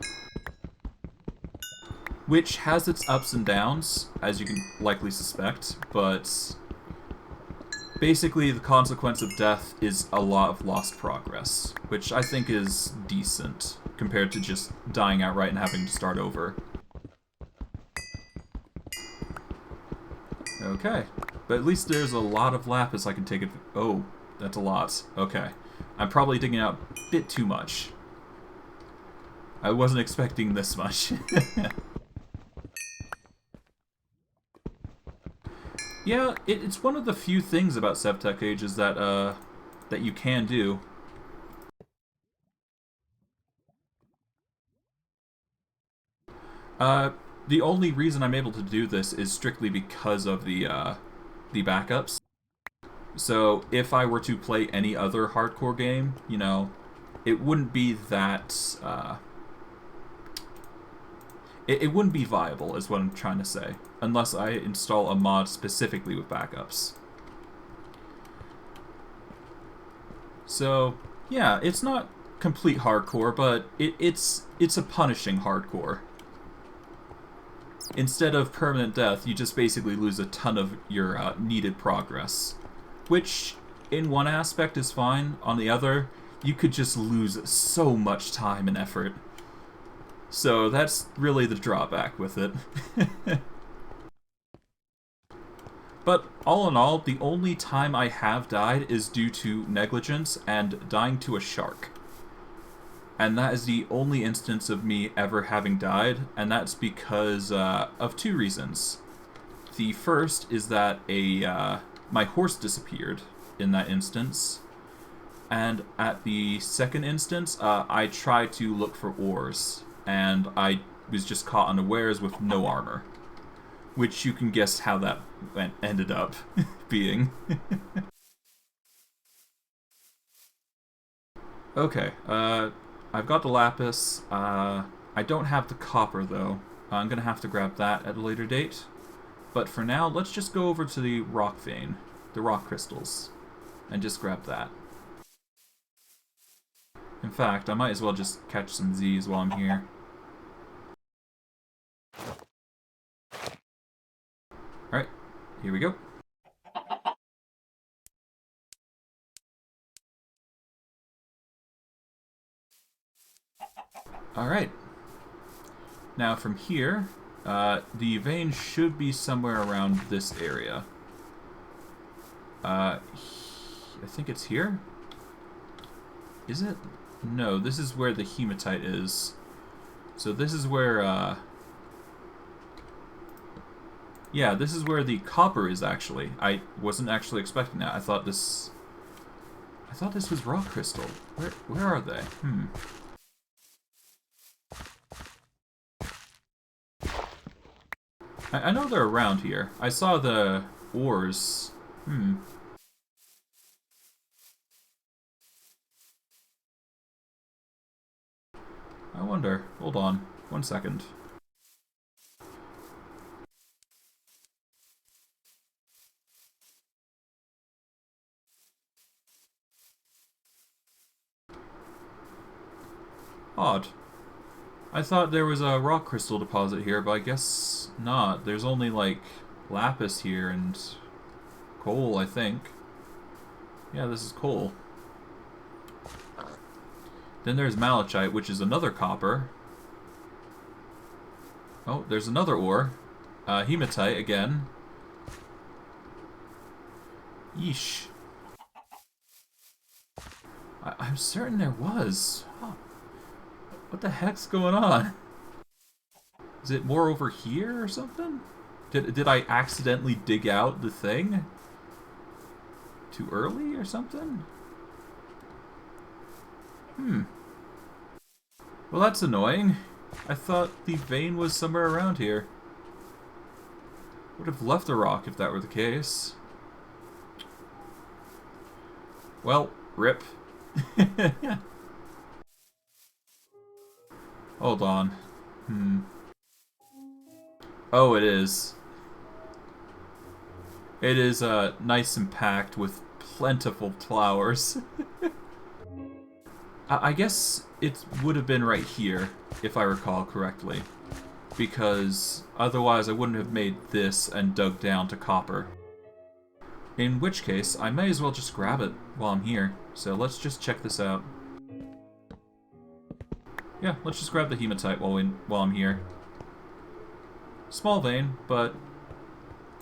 S1: Which has its ups and downs, as you can likely suspect, but Basically, the consequence of death is a lot of lost progress, which I think is decent compared to just dying outright and having to start over. Okay, but at least there's a lot of Lapis I can take it. Oh, that's a lot. Okay, I'm probably digging out a bit too much. I wasn't expecting this much. Yeah, it's one of the few things about Sevtech Ages that that you can do. The only reason I'm able to do this is strictly because of the backups. So if I were to play any other hardcore game, you know, it wouldn't be that it wouldn't be viable, is what I'm trying to say, unless I install a mod specifically with backups. So, yeah, it's not complete hardcore, but it's a punishing hardcore. Instead of permanent death, you just basically lose a ton of your needed progress. Which, in one aspect, is fine. On the other, you could just lose so much time and effort. So that's really the drawback with it. But all in all, the only time I have died is due to negligence and dying to a shark. And that is the only instance of me ever having died, and that's because of two reasons. The first is that my horse disappeared in that instance, and at the second instance, I tried to look for ores, and I was just caught unawares with no armor. Which you can guess how that ended up being. Okay, I've got the Lapis. I don't have the copper, though. I'm going to have to grab that at a later date. But for now, let's just go over to the rock vein, the rock crystals, and just grab that. In fact, I might as well just catch some Z's while I'm here. Alright, here we go. Alright. Now from here, the vein should be somewhere around this area. I think it's here? Is it? No, this is where the hematite is. So this is where, yeah, this is where the copper is, actually. I wasn't actually expecting that. I thought this was rock crystal. Where are they? I know they're around here. I saw the ores. I wonder. Hold on. 1 second. Odd. I thought there was a rock crystal deposit here, but I guess not. There's only, like, Lapis here and coal, I think. Yeah, this is coal. Then there's malachite, which is another copper. Oh, there's another ore. Hematite again. Yeesh. I'm certain there was. Huh. What the heck's going on? Is it more over here or something? Did I accidentally dig out the thing? Too early or something? Well, that's annoying. I thought the vein was somewhere around here. Would have left a rock if that were the case. Well, rip. Hold on. Oh, it is. It is nice and packed with plentiful flowers. I guess it would have been right here, if I recall correctly. Because otherwise I wouldn't have made this and dug down to copper. In which case, I may as well just grab it while I'm here. So let's just check this out. Yeah, let's just grab the hematite while I'm here. Small vein, but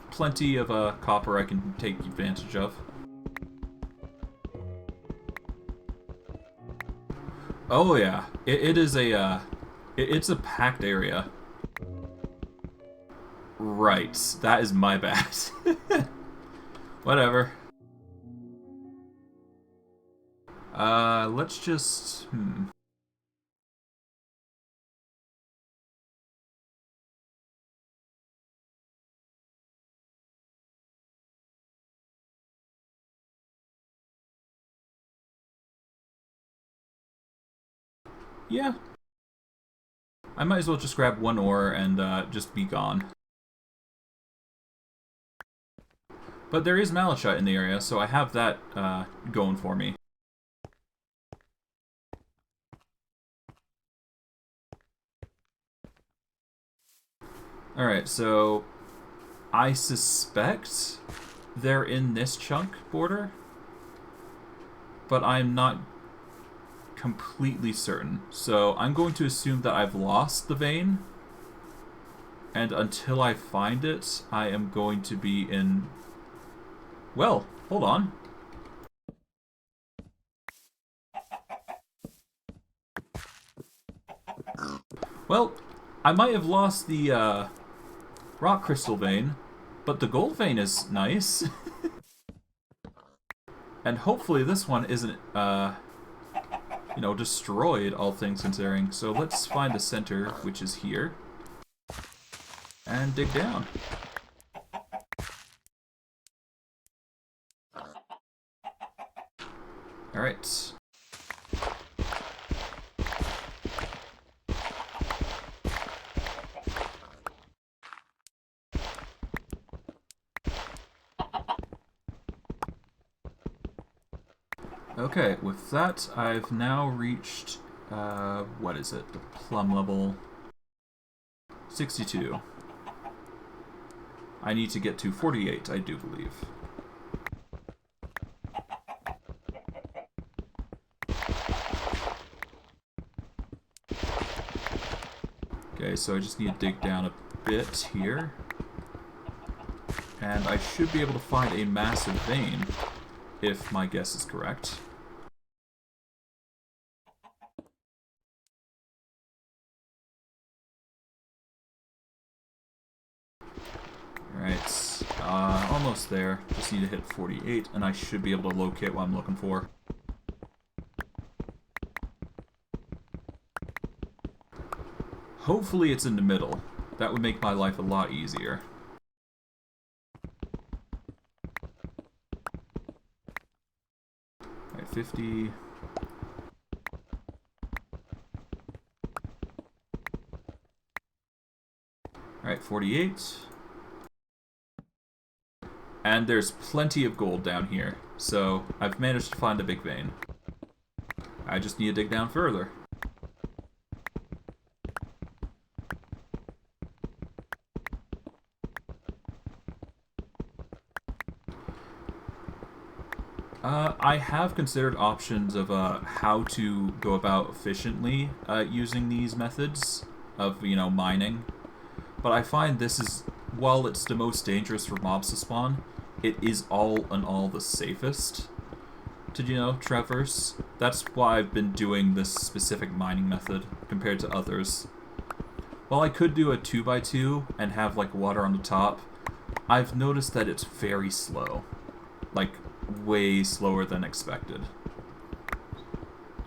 S1: plenty of copper I can take advantage of. Oh yeah, it is a it's a packed area. Right, that is my bad. Whatever. Let's just Yeah. I might as well just grab one ore and just be gone. But there is malachite in the area, so I have that going for me. Alright, so I suspect they're in this chunk border, but I'm not completely certain. So I'm going to assume that I've lost the vein, and until I find it, I am going to be in... Well, hold on. Well, I might have lost the rock crystal vein, but the gold vein is nice. And hopefully this one isn't, you know, destroyed, all things considering. So let's find the center, which is here, and dig down. Alright. Okay, with that, I've now reached, what is it? The plum level 62. I need to get to 48, I do believe. Okay, so I just need to dig down a bit here. And I should be able to find a massive vein, if my guess is correct. Alright, almost there. Just need to hit 48, and I should be able to locate what I'm looking for. Hopefully it's in the middle. That would make my life a lot easier. Alright, 50... Alright, 48. And there's plenty of gold down here, so I've managed to find a big vein. I just need to dig down further. I have considered options of how to go about efficiently using these methods of, you know, mining. But I find this is, while it's the most dangerous for mobs to spawn, it is all in all the safest to, you know, traverse. That's why I've been doing this specific mining method compared to others. While I could do a 2x2 and have, like, water on the top, I've noticed that it's very slow. Like, way slower than expected.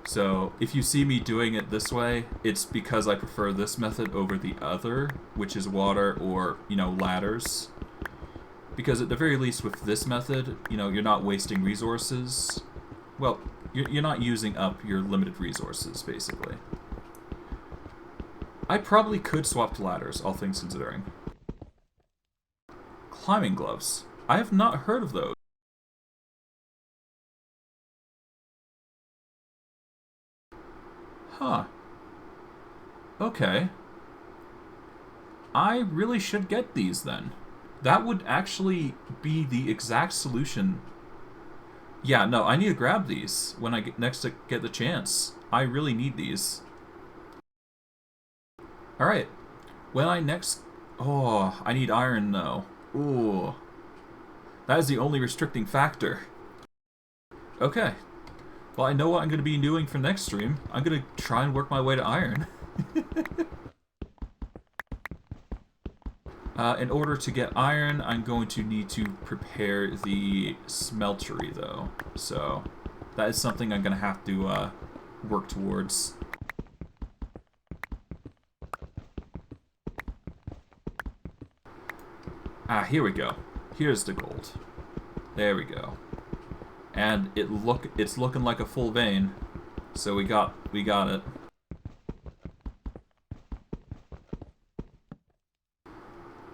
S1: So, if you see me doing it this way, it's because I prefer this method over the other, which is water or, you know, ladders. Because at the very least with this method, you know, you're not wasting resources. Well, you're not using up your limited resources, basically. I probably could swap to ladders, all things considering. Climbing gloves. I have not heard of those. Huh. Okay. I really should get these then. That would actually be the exact solution. Yeah, no, I need to grab these when I get the chance. I really need these. Alright. When I next... Oh, I need iron, though. Ooh. That is the only restricting factor. Okay. Well, I know what I'm going to be doing for next stream. I'm going to try and work my way to iron. In order to get iron, I'm going to need to prepare the smeltery, though. So, that is something I'm going to have to work towards. Ah, here we go. Here's the gold. There we go. And it's looking like a full vein. So we got it.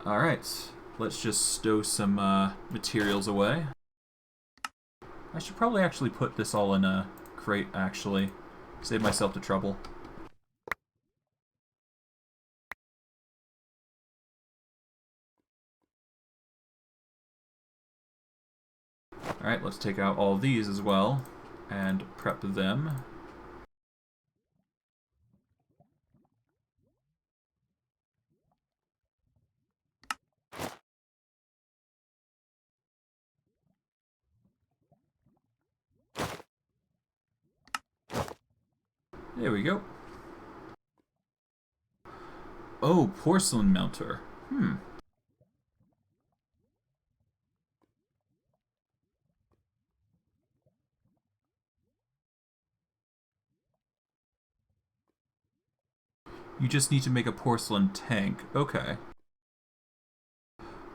S1: Alright, let's just stow some materials away. I should probably actually put this all in a crate, actually. Save myself the trouble. Alright, let's take out all of these as well, and prep them. There we go. Oh, Porcelain Melter. You just need to make a porcelain tank. Okay.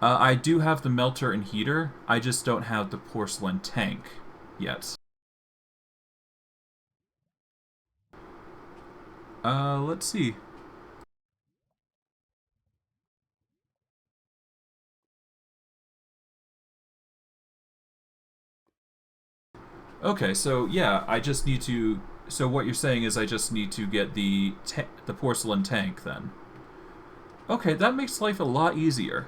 S1: I do have the melter and heater. I just don't have the porcelain tank yet. Let's see. Okay, so yeah, I just need to... So what you're saying is I just need to get the porcelain tank, then. Okay, that makes life a lot easier.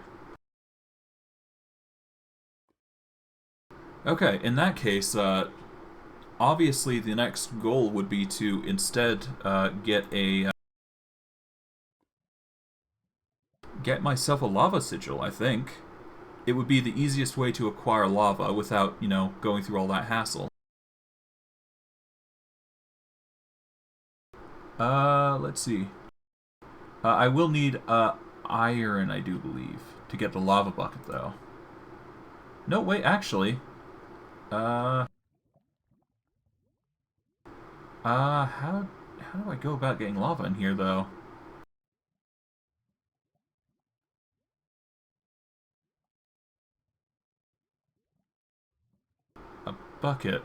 S1: Okay, in that case, obviously the next goal would be to instead get myself a lava sigil, I think. It would be the easiest way to acquire lava without, you know, going through all that hassle. Let's see. I will need, iron, I do believe, to get the lava bucket, though. No, wait, actually. How do I go about getting lava in here, though? A bucket,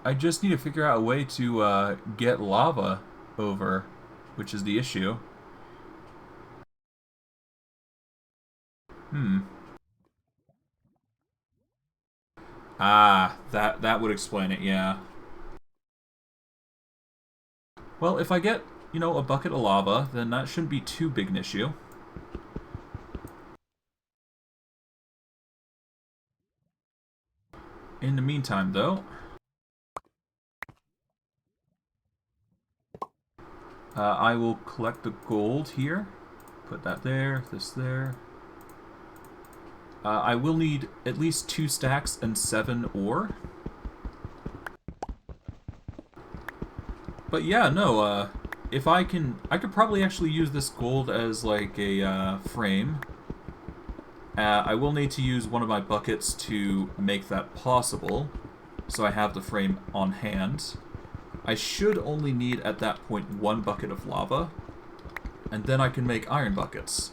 S1: I just need to figure out a way to, get lava over, which is the issue. Ah, that would explain it, yeah. Well, if I get, you know, a bucket of lava, then that shouldn't be too big an issue. In the meantime, though, I will collect the gold here. Put that there, this there. I will need at least 2 stacks and 7 ore. But yeah, no, if I could probably actually use this gold as like a frame. I will need to use one of my buckets to make that possible, so I have the frame on hand. I should only need, at that point, 1 bucket of lava, and then I can make iron buckets,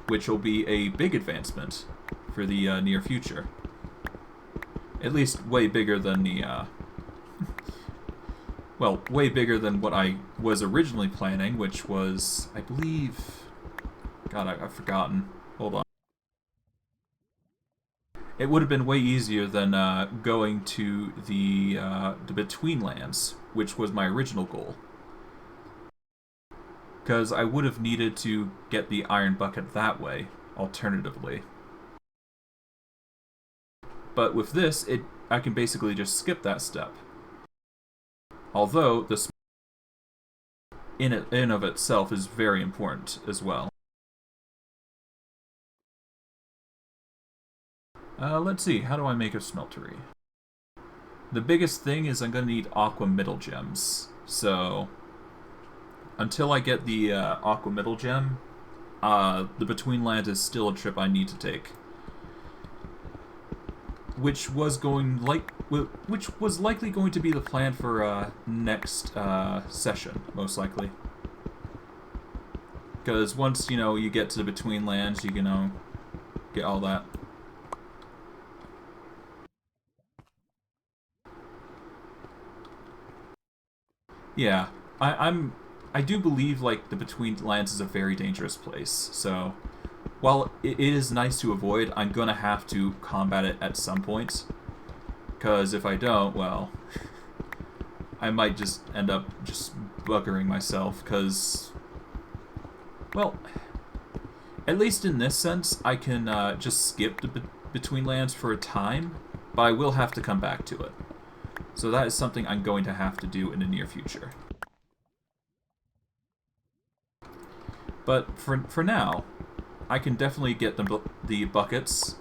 S1: which will be a big advancement for the near future. At least way bigger than the, well, way bigger than what I was originally planning, which was, I believe... God, I've forgotten. Hold on. it would have been way easier than going to the Between Lands, which was my original goal. Because I would have needed to get the iron bucket that way, alternatively. But with this, I can basically just skip that step. Although the in of itself is very important as well. Let's see, how do I make a smeltery? The biggest thing is I'm going to need aqua middle gems. So, until I get the aqua middle gem, the Between Lands is still a trip I need to take. Which was likely going to be the plan for next session, most likely. Because once, you get to the Between Lands, you can, get all that. Yeah, I do believe, like, the Between Lands is a very dangerous place, so while it is nice to avoid, I'm gonna have to combat it at some point. Because if I don't, well, I might just end up just buggering myself, because, well, at least in this sense, I can just skip the Between Lands for a time, but I will have to come back to it. So that is something I'm going to have to do in the near future. But for now, I can definitely get the buckets,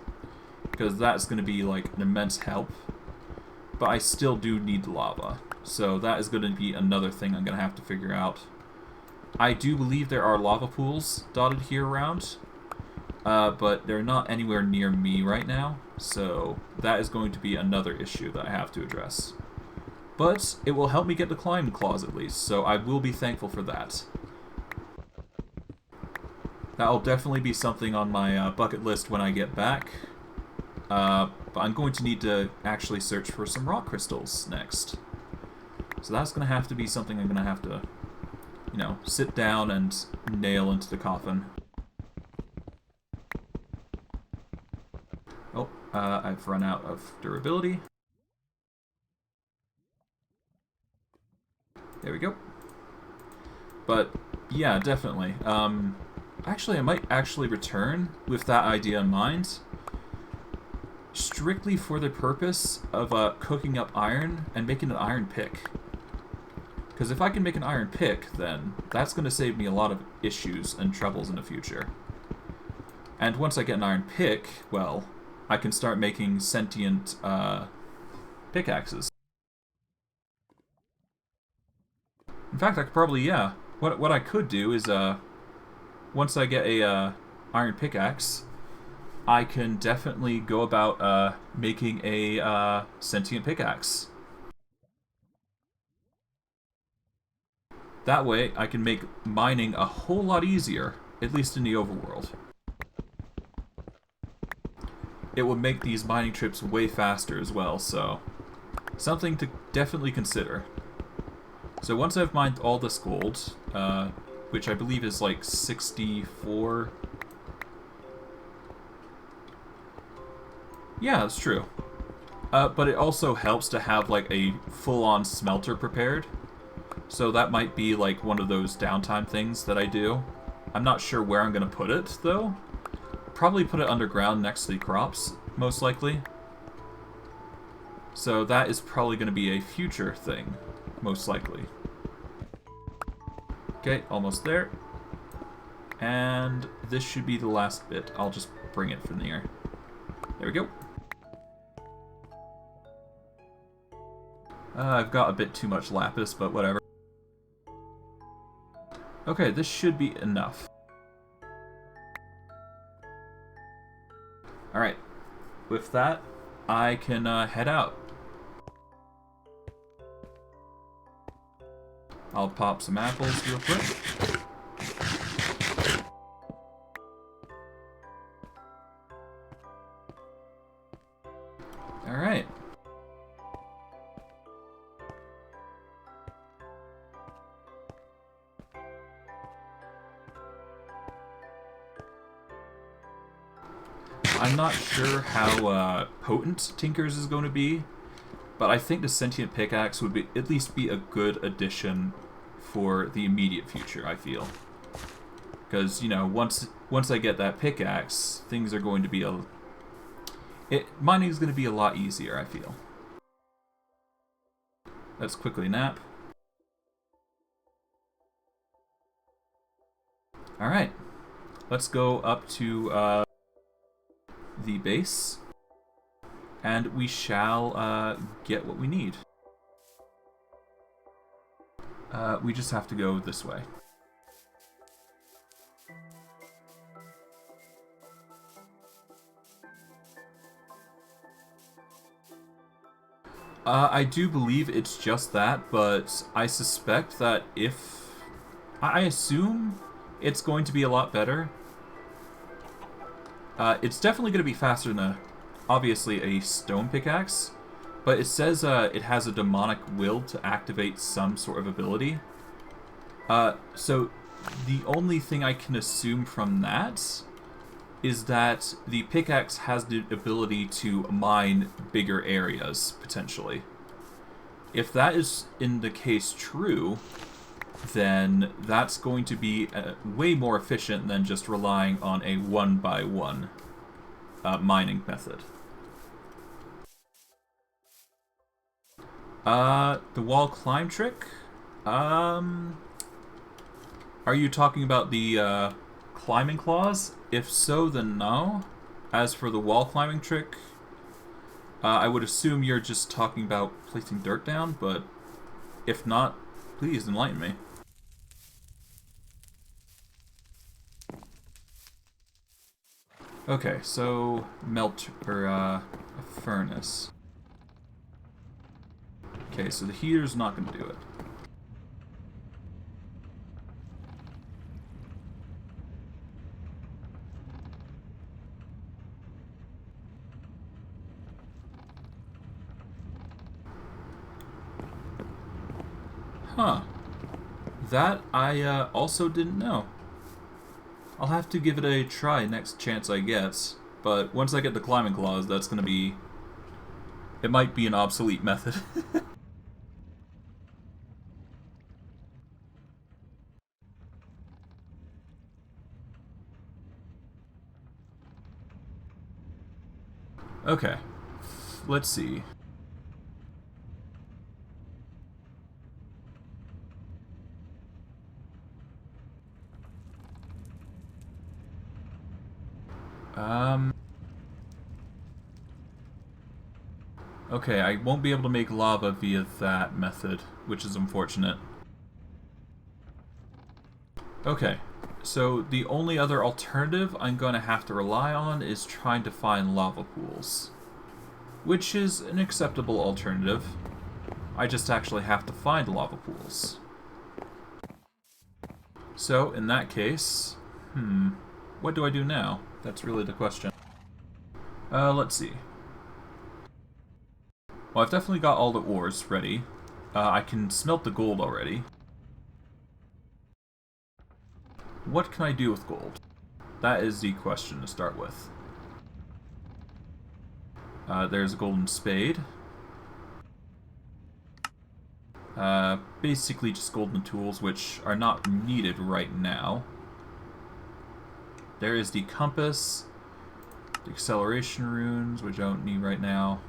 S1: because that's going to be like an immense help. But I still do need the lava, so that is going to be another thing I'm going to have to figure out. I do believe there are lava pools dotted here around, but they're not anywhere near me right now, so that is going to be another issue that I have to address. But it will help me get the Climb Claws at least, so I will be thankful for that. That'll definitely be something on my bucket list when I get back. But I'm going to need to actually search for some rock crystals next. So that's going to have to be something I'm going to have to, sit down and nail into the coffin. Oh, I've run out of durability. There we go. But, yeah, definitely. Actually, I might actually return with that idea in mind, strictly for the purpose of cooking up iron and making an iron pick. Because if I can make an iron pick, then that's going to save me a lot of issues and troubles in the future. And once I get an iron pick, well, I can start making sentient pickaxes. In fact, I could probably, yeah. What I could do is, once I get a iron pickaxe, I can definitely go about making a sentient pickaxe. That way, I can make mining a whole lot easier, at least in the overworld. It would make these mining trips way faster as well, so something to definitely consider. So once I've mined all this gold, which I believe is like 64... Yeah, that's true. But it also helps to have like a full-on smelter prepared. So that might be like one of those downtime things that I do. I'm not sure where I'm going to put it, though. Probably put it underground next to the crops, most likely. So that is probably going to be a future thing, most likely. Okay, almost there. And this should be the last bit. I'll just bring it from there. There we go. I've got a bit too much lapis, but whatever. Okay, this should be enough. Alright, with that, I can head out. I'll pop some apples real quick. Alright. I'm not sure how potent Tinker's is going to be, but I think the Sentient Pickaxe would at least be a good addition for the immediate future, I feel. Because, you know, once I get that pickaxe, things are going to be mining is going to be a lot easier, I feel. Let's quickly nap. Alright. Let's go up to the base. And we shall get what we need. We just have to go this way. I do believe it's just that, but I suspect that I assume it's going to be a lot better. It's definitely going to be faster than obviously a stone pickaxe, but it says it has a demonic will to activate some sort of ability. So the only thing I can assume from that is that the pickaxe has the ability to mine bigger areas, potentially. If that is in the case true, then that's going to be way more efficient than just relying on a one-by-one mining method. The wall climb trick? Are you talking about the climbing claws? If so, then no. As for the wall climbing trick, I would assume you're just talking about placing dirt down, but if not, please enlighten me. Okay, so a furnace. Okay, so the heater's not going to do it. Huh. That I also didn't know. I'll have to give it a try next chance I get, but once I get the climbing claws, that's gonna be... It might be an obsolete method. Okay. Let's see. Okay, I won't be able to make lava via that method, which is unfortunate. Okay, so the only other alternative I'm going to have to rely on is trying to find lava pools, which is an acceptable alternative. I just actually have to find lava pools. So, in that case, what do I do now? That's really the question. Let's see. Well, I've definitely got all the ores ready. I can smelt the gold already. What can I do with gold? That is the question to start with. There's a golden spade. Basically just golden tools, which are not needed right now. There is the compass, the acceleration runes, which I don't need right now.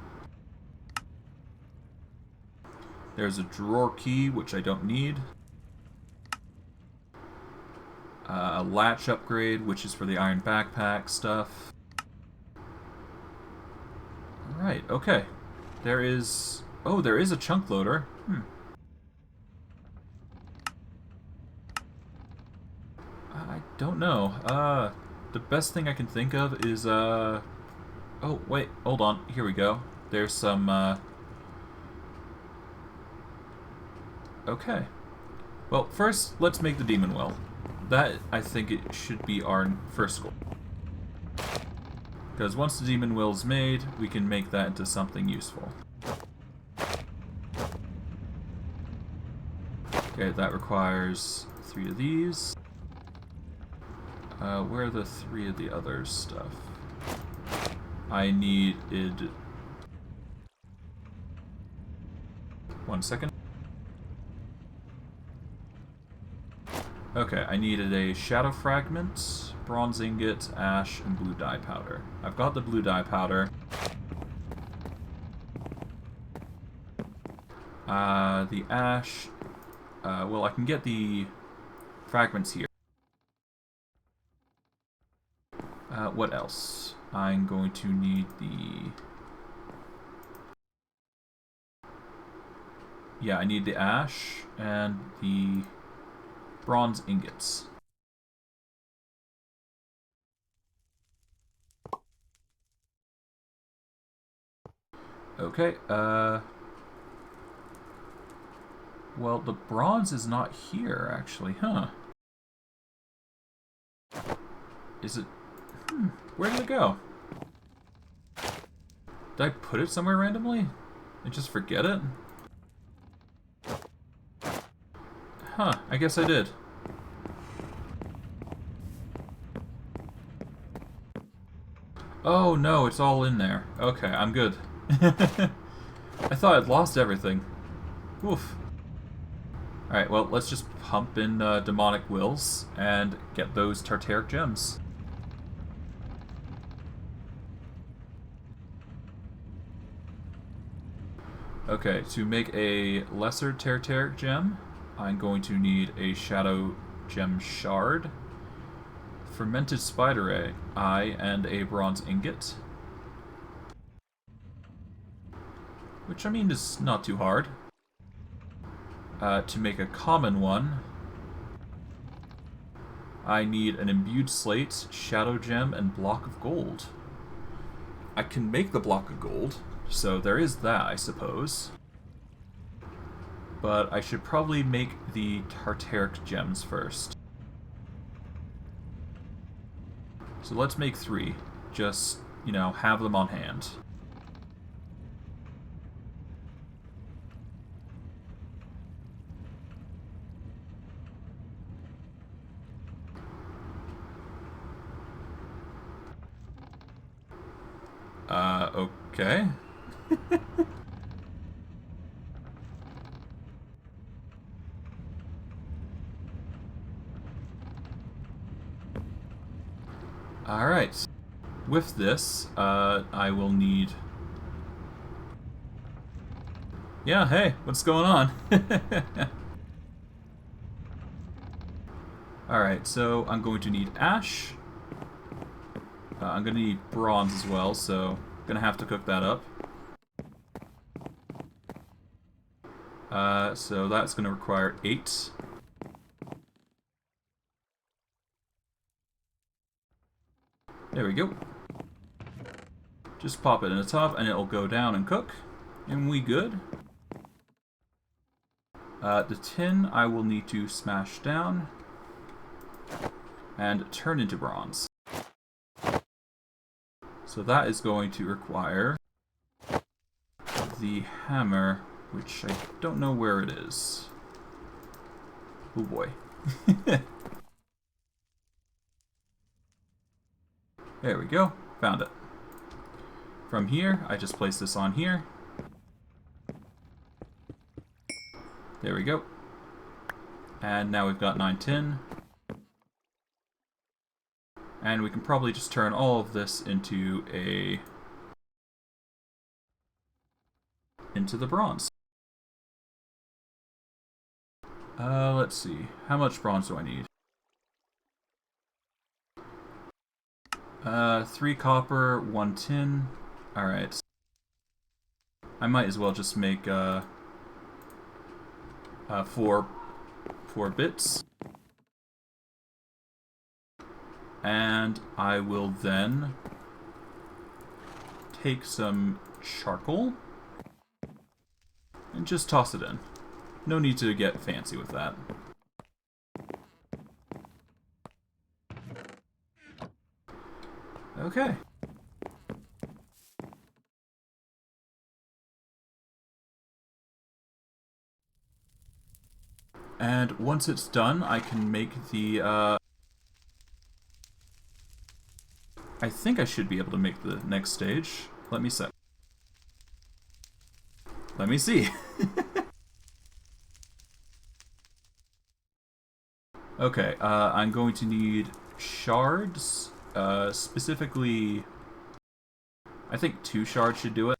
S1: There's a drawer key, which I don't need. A latch upgrade, which is for the iron backpack stuff. Alright, okay. There is... Oh, there is a chunk loader. I don't know. The best thing I can think of is, Oh, wait, hold on. Here we go. There's some, Okay. Well, first, let's make the demon well. That, I think, it should be our first goal. Because once the demon will is made, we can make that into something useful. Okay, that requires 3 of these. Where are the 3 of the other stuff? I needed... One second. Okay, I needed a Shadow Fragment, Bronze Ingot, Ash, and Blue Dye Powder. I've got the Blue Dye Powder. The Ash... well, I can get the fragments here. What else? I'm going to need the... Yeah, I need the Ash and the Bronze Ingots. Okay, well, the bronze is not here, actually, huh? Is it... where did it go? Did I put it somewhere randomly? And just forget it? Huh, I guess I did. Oh no, it's all in there. Okay, I'm good. I thought I'd lost everything. Oof. Alright, well, let's just pump in Demonic Wills and get those Terteric Gems. Okay, to make a lesser Terteric Gem, I'm going to need a Shadow Gem Shard, Fermented Spider Eye, and a Bronze Ingot. Which, I mean, is not too hard. To make a common one, I need an Imbued Slate, Shadow Gem, and Block of Gold. I can make the Block of Gold, so there is that, I suppose. But I should probably make the Terteric Gems first. So let's make 3. Just, you know, have them on hand. Okay. Alright. With this, I will need... Yeah, hey, what's going on? Alright, so I'm going to need ash. I'm going to need bronze as well, so I'm going to have to cook that up. So that's going to require 8. There we go. Just pop it in the top and it'll go down and cook. And we good. The tin I will need to smash down and turn into bronze. So that is going to require the hammer, which I don't know where it is. Oh boy. There we go. Found it. From here, I just place this on here. There we go. And now we've got 9 tin. And we can probably just turn all of this into the bronze. Let's see. How much bronze do I need? 3 copper, 1 tin. Alright. I might as well just make 4 bits. And I will then take some charcoal and just toss it in. No need to get fancy with that. Okay. And once it's done, I can make the I think I should be able to make the next stage. Let me see. Let me see. Okay, I'm going to need shards. Specifically, I think 2 shards should do it.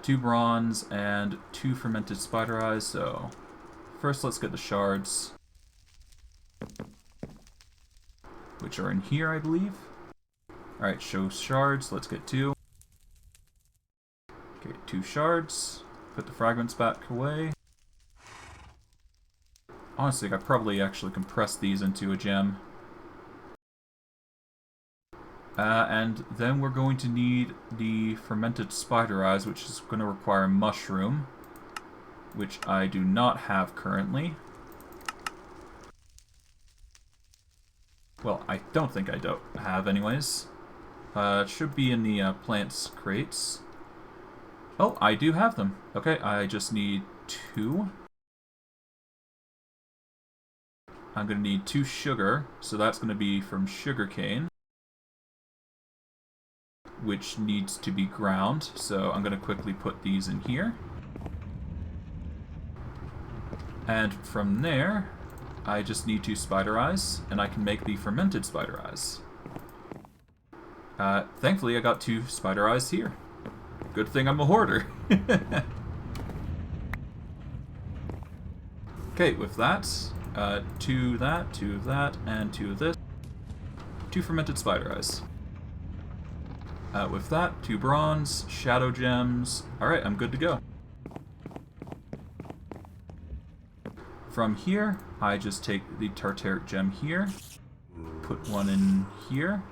S1: 2 bronze and 2 fermented spider eyes, so first let's get the shards, which are in here, I believe. Alright, show shards, let's get 2. Okay, 2 shards. Put the fragments back away. Honestly, I probably actually compressed these into a gem. And then we're going to need the fermented spider eyes, which is going to require mushroom, which I do not have currently. Well, I don't think I don't have anyways. It should be in the plants crates. Oh, I do have them. Okay, I just need 2. I'm going to need 2 sugar, so that's going to be from sugarcane, which needs to be ground, so I'm going to quickly put these in here. And from there, I just need 2 spider eyes, and I can make the fermented spider eyes. Thankfully, I got 2 spider eyes here. Good thing I'm a hoarder. Okay, with that, 2 that, 2 of that, and 2 of this. 2 fermented spider eyes. With that, 2 bronze, shadow gems. Alright, I'm good to go. From here, I just take the Terteric Gem here, put 1 in here,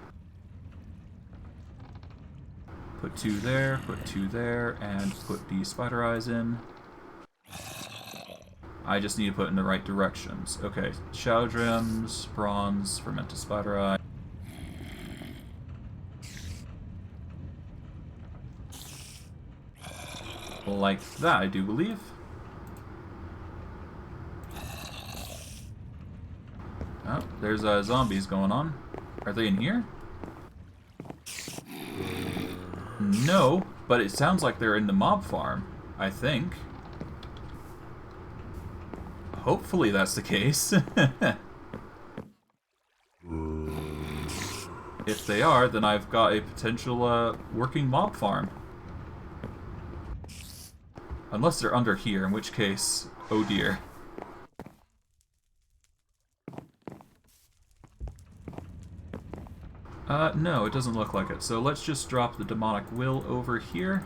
S1: put 2 there, put 2 there, and put the spider eyes in. I just need to put in the right directions. Okay, shadow gems, bronze, fermented spider eye. Like that, I do believe. Oh, there's zombies going on. Are they in here? No, but it sounds like they're in the mob farm, I think. Hopefully that's the case. If they are, then I've got a potential working mob farm. Unless they're under here, in which case, oh dear. No, it doesn't look like it. So let's just drop the demonic will over here.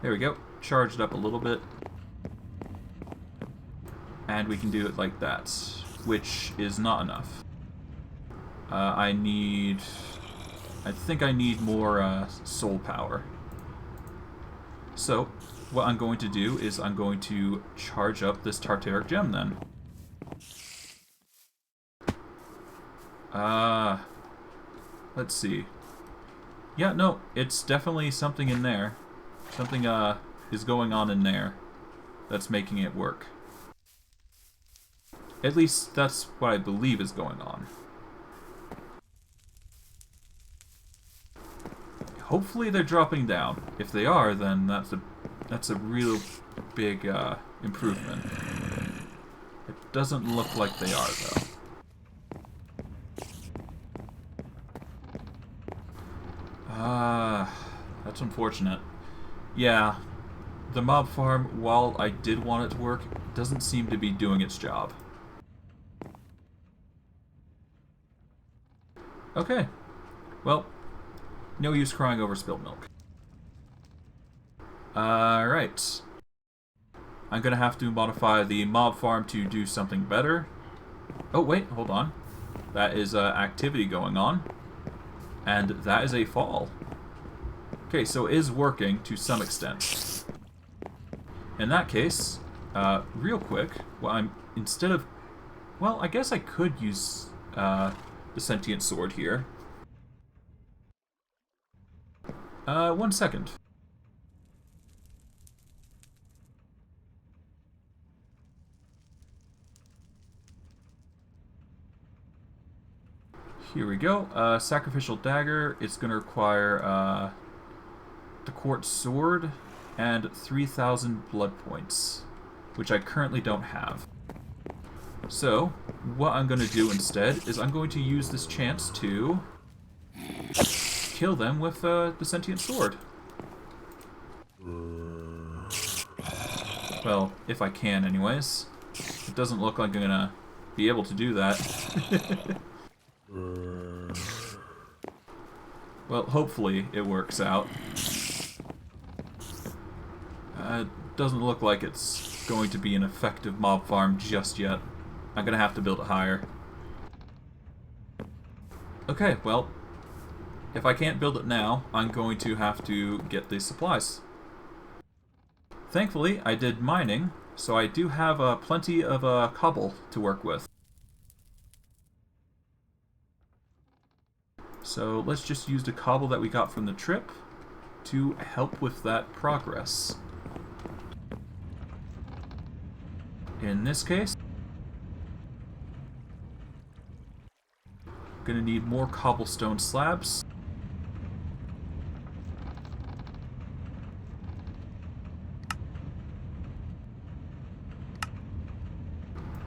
S1: There we go. Charged up a little bit. And we can do it like that, which is not enough. I think I need more soul power. So, what I'm going to do is I'm going to charge up this Terteric Gem then. Let's see. Yeah, no, it's definitely something in there. Something is going on in there that's making it work. At least that's what I believe is going on. Hopefully they're dropping down. If they are, then that's a real big improvement. It doesn't look like they are, though. That's unfortunate. Yeah, the mob farm, while I did want it to work, doesn't seem to be doing its job. Okay. Well, no use crying over spilled milk. Alright. I'm gonna have to modify the mob farm to do something better. Oh, wait, hold on. That is activity going on. And that is a fall. Okay, so it is working to some extent. In that case, real quick, well, instead of... Well, I guess I could use the sentient sword here. 1 second. Here we go. Sacrificial Dagger. It's going to require the Quartz Sword and 3,000 blood points, which I currently don't have. So, what I'm going to do instead is I'm going to use this chance to kill them with the Sentient Sword. Well, if I can anyways. It doesn't look like I'm going to be able to do that. Well, hopefully it works out. It doesn't look like it's going to be an effective mob farm just yet. I'm gonna have to build it higher. Okay, well, if I can't build it now, I'm going to have to get the supplies. Thankfully, I did mining, so I do have plenty of cobble to work with. So let's just use the cobble that we got from the trip to help with that progress. In this case, gonna need more cobblestone slabs.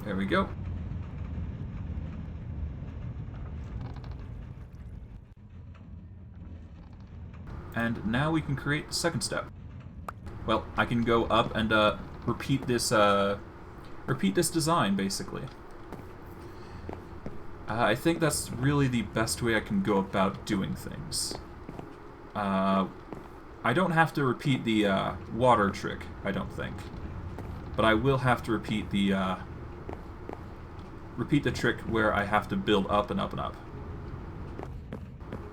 S1: There we go. And now we can create the second step. Well, I can go up and repeat this design, basically. I think that's really the best way I can go about doing things. I don't have to repeat the water trick, I don't think. But I will have to repeat the trick where I have to build up and up and up.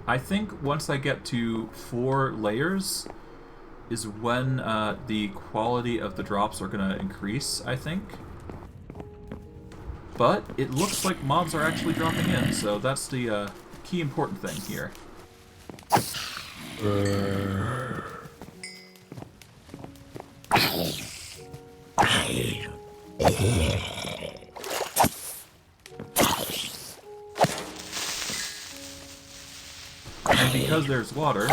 S1: I think once I get to 4 layers is when the quality of the drops are going to increase, I think. But it looks like mobs are actually dropping in, so that's the key important thing here. And because there's water,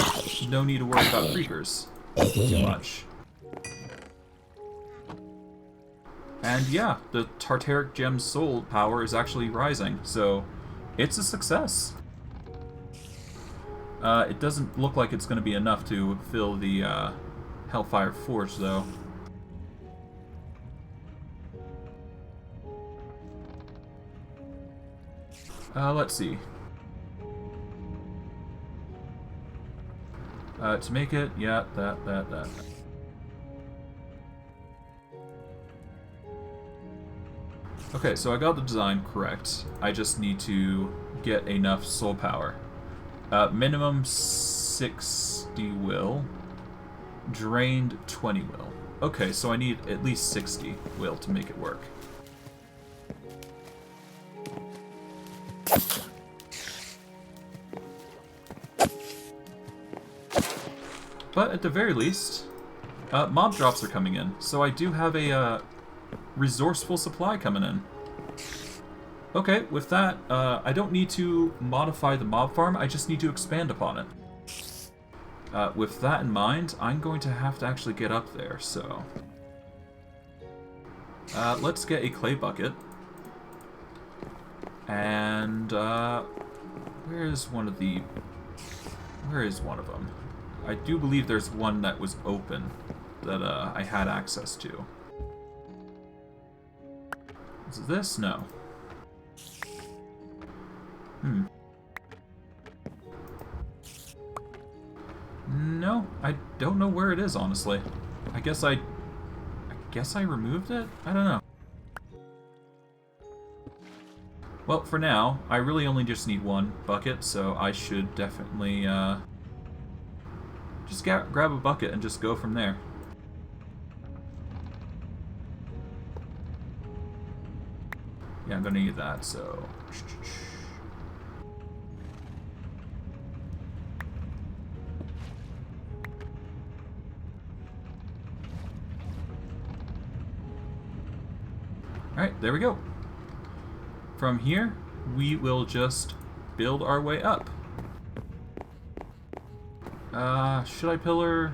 S1: no need to worry about creepers too much. And yeah, the Terteric Gem soul power is actually rising, so it's a success. It doesn't look like it's going to be enough to fill the Hellfire Forge, though. Let's see. To make it, yeah, that. Okay, so I got the design correct. I just need to get enough soul power. Minimum 60 will. Drained 20 will. Okay, so I need at least 60 will to make it work. But at the very least, mob drops are coming in, so I do have a resourceful supply coming in. Okay, with that, I don't need to modify the mob farm, I just need to expand upon it. With that in mind, I'm going to have to actually get up there, so... let's get a clay bucket. And, where is one of them? I do believe there's one that was open that I had access to. Is it this? No. No, I don't know where it is, honestly. I guess I removed it? I don't know. Well, for now, I really only just need one bucket, so I should definitely just grab a bucket and just go from there. Yeah, I'm gonna need that, so... Alright, there we go. From here, we will just build our way up. Should I pillar?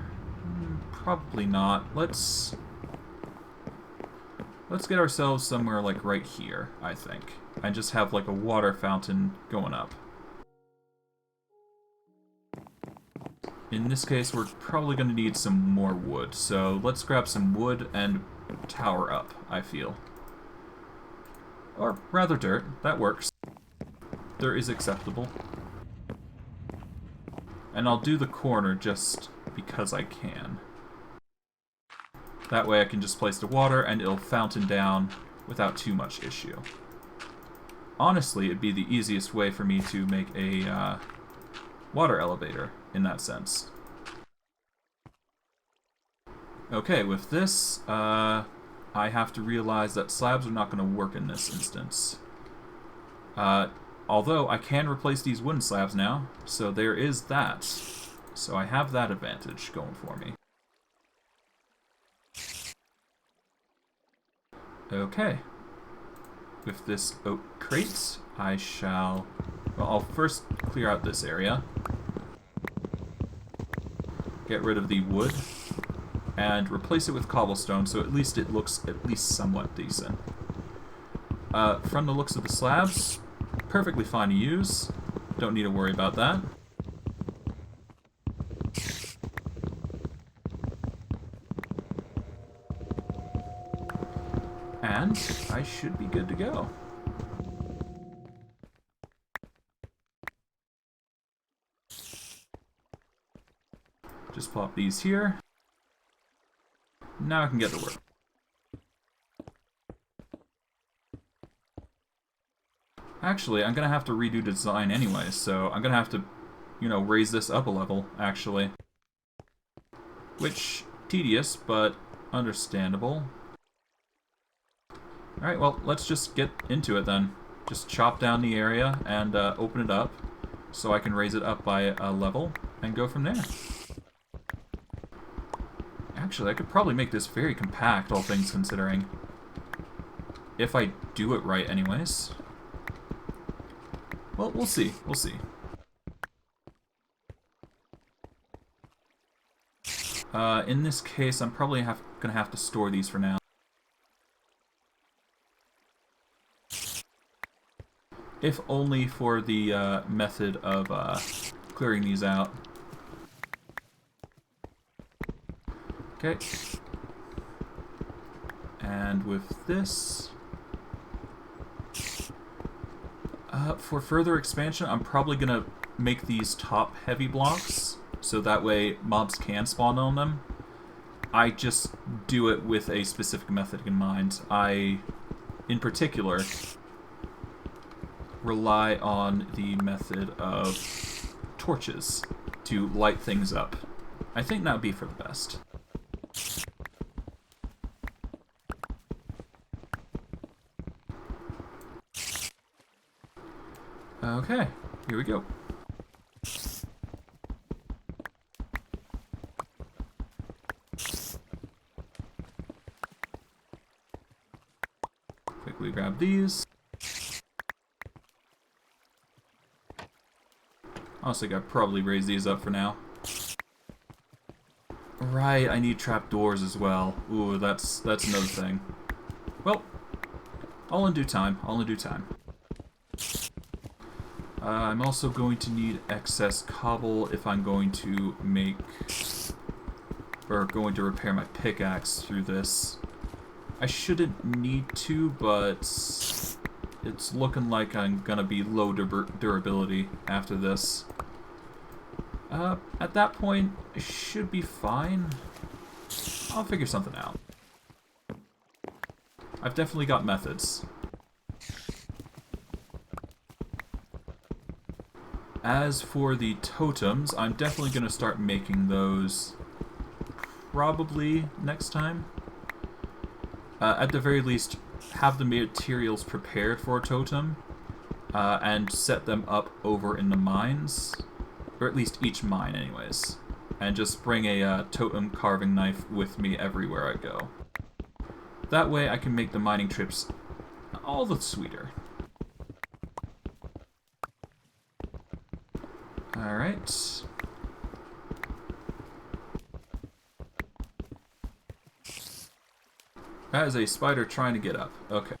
S1: Probably not. Let's get ourselves somewhere like right here, I think. And just have like a water fountain going up. In this case, we're probably going to need some more wood. So let's grab some wood and tower up, I feel. Or rather dirt. That works. Dirt is acceptable. And I'll do the corner just because I can. That way I can just place the water and it'll fountain down without too much issue. Honestly, it'd be the easiest way for me to make a water elevator in that sense. Okay, with this, I have to realize that slabs are not going to work in this instance. Although I can replace these wooden slabs now, so there is that. So I have that advantage going for me. Okay. With this oak crate, I shall... Well, I'll first clear out this area. Get rid of the wood. And replace it with cobblestone, so at least it looks at least somewhat decent. From the looks of the slabs, perfectly fine to use. Don't need to worry about that. And I should be good to go. Just plop these here. Now I can get to work. Actually, I'm going to have to redo the design anyway, so I'm going to have to, you know, raise this up a level, actually. Which, tedious, but understandable. Alright, well, let's just get into it then. Just chop down the area and open it up so I can raise it up by a level and go from there. Actually, I could probably make this very compact, all things considering. If I do it right anyways. Well, we'll see. We'll see. In this case, I'm probably gonna have to store these for now. If only for the method of clearing these out. Okay. And with this... for further expansion, I'm probably going to make these top heavy blocks, so that way mobs can spawn on them. I just do it with a specific method in mind. I, in particular, rely on the method of torches to light things up. I think that would be for the best. Okay, here we go. Quickly grab these. Honestly, I'd probably raise these up for now. Right, I need trapdoors as well. Ooh, that's another thing. Well, all in due time. All in due time. I'm also going to need excess cobble if I'm going to make... or going to repair my pickaxe through this. I shouldn't need to, but it's looking like I'm gonna be low durability after this. At that point, it should be fine. I'll figure something out. I've definitely got methods. As for the totems, I'm definitely going to start making those probably next time. At the very least, have the materials prepared for a totem and set them up over in the mines, or at least each mine anyways, and just bring a totem carving knife with me everywhere I go. That way I can make the mining trips all the sweeter. Alright. That is a spider trying to get up. Okay.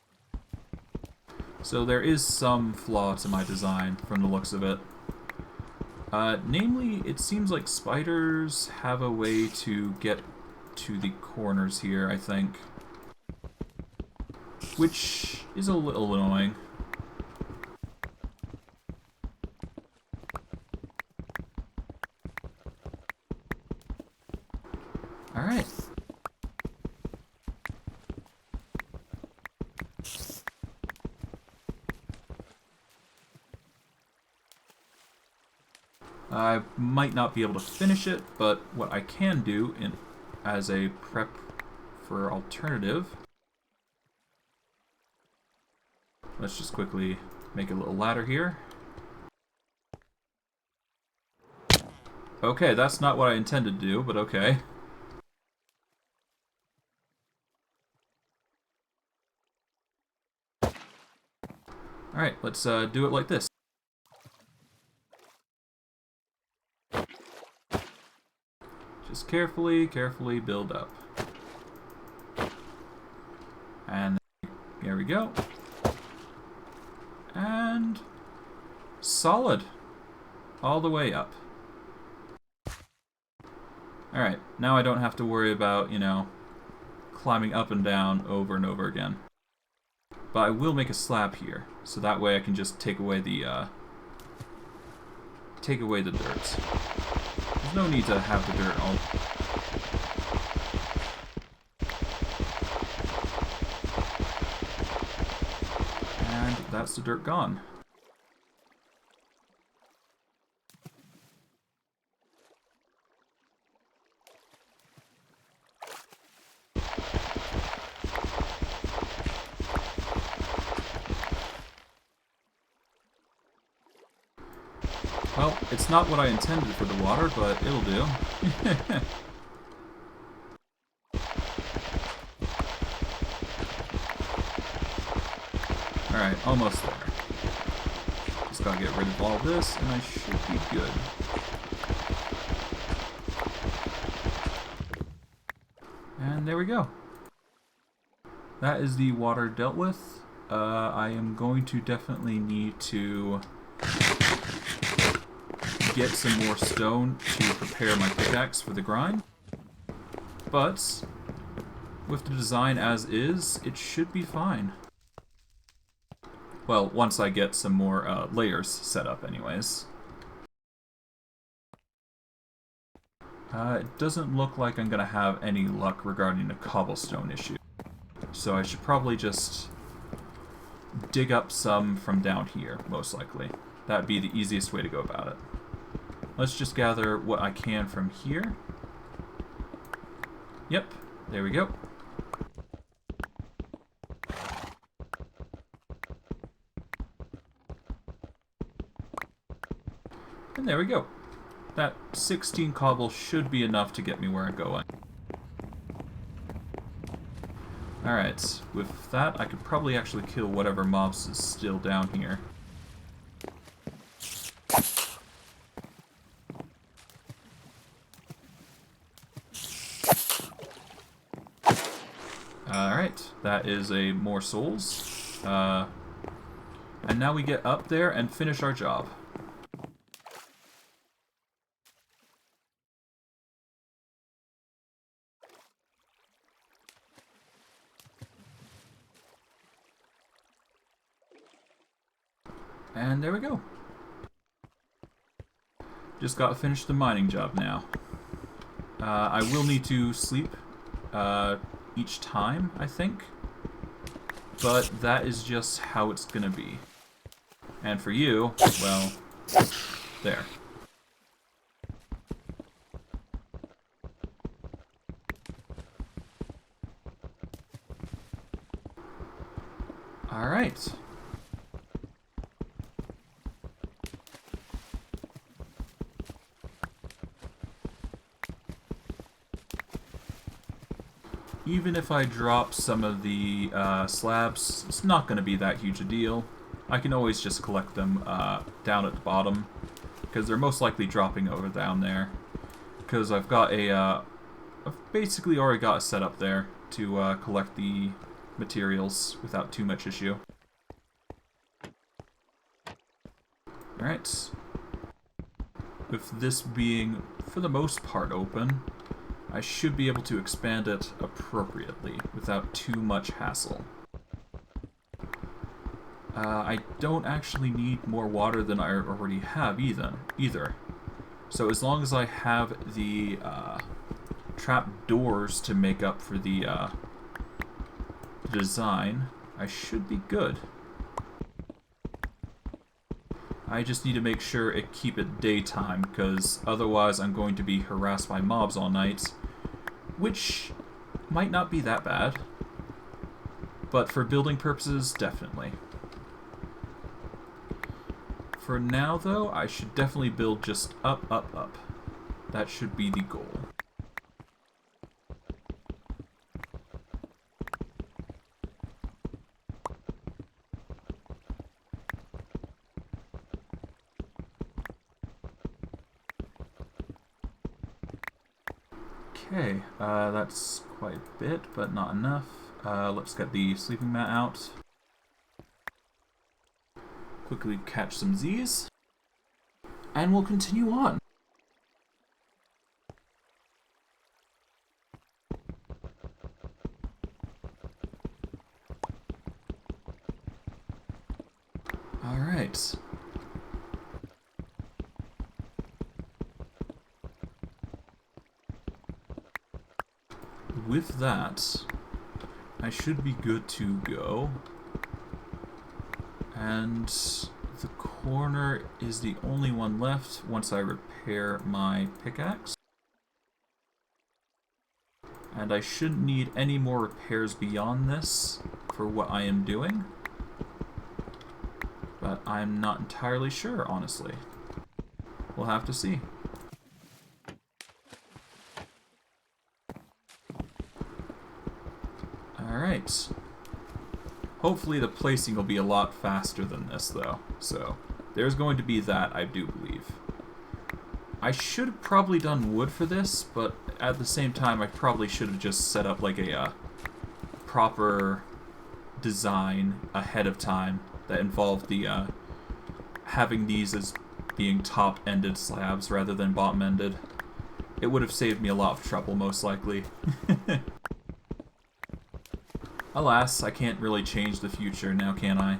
S1: So there is some flaw to my design from the looks of it. Namely, it seems like spiders have a way to get to the corners here, I think. Which is a little annoying. Alright. I might not be able to finish it, but what I can do as a prep for alternative, let's just quickly make a little ladder here. Okay, that's not what I intended to do, but okay. Alright, let's do it like this. Just carefully build up. And there we go. And solid. All the way up. Alright, now I don't have to worry about, you know, climbing up and down over and over again. But I will make a slab here, so that way I can just take away the dirt. There's no need to have the dirt all. And that's the dirt gone. Well, it's not what I intended for the water, but it'll do. Alright, almost there. Just gotta get rid of all this, and I should be good. And there we go. That is the water dealt with. I am going to definitely need to get some more stone to prepare my pickaxe for the grind. But with the design as is, it should be fine. Well, once I get some more layers set up anyways. It doesn't look like I'm going to have any luck regarding the cobblestone issue. So I should probably just dig up some from down here, most likely. That'd be the easiest way to go about it. Let's just gather what I can from here. Yep, there we go. And there we go. That 16 cobble should be enough to get me where I'm going. Alright, with that I could probably actually kill whatever mobs is still down here. Alright, that is a more souls. And now we get up there and finish our job. And there we go. Just got to finish the mining job now. I will need to sleep each time, I think. But that is just how it's gonna be. And for you, well, there. Alright. Even if I drop some of the slabs, it's not going to be that huge a deal. I can always just collect them down at the bottom because they're most likely dropping over down there. Because I've got I've basically already got a setup there to collect the materials without too much issue. Alright. With this being, for the most part, open, I should be able to expand it appropriately without too much hassle. I don't actually need more water than I already have either. So as long as I have the trap doors to make up for the design, I should be good. I just need to make sure it keep it daytime, because otherwise I'm going to be harassed by mobs all night, which might not be that bad, but for building purposes, definitely. For now, though, I should definitely build just up, up, up. That should be the goal. Okay, that's quite a bit, but not enough. Let's get the sleeping mat out. Quickly catch some Z's. And we'll continue on. Alright. With that, I should be good to go. And the corner is the only one left once I repair my pickaxe. And I shouldn't need any more repairs beyond this for what I am doing. But I'm not entirely sure, honestly. We'll have to see. Alright. Hopefully the placing will be a lot faster than this, though. So, there's going to be that, I do believe. I should have probably done wood for this, but at the same time, I probably should have just set up like a proper design ahead of time that involved the having these as being top-ended slabs rather than bottom-ended. It would have saved me a lot of trouble, most likely. Alas, I can't really change the future now, can I?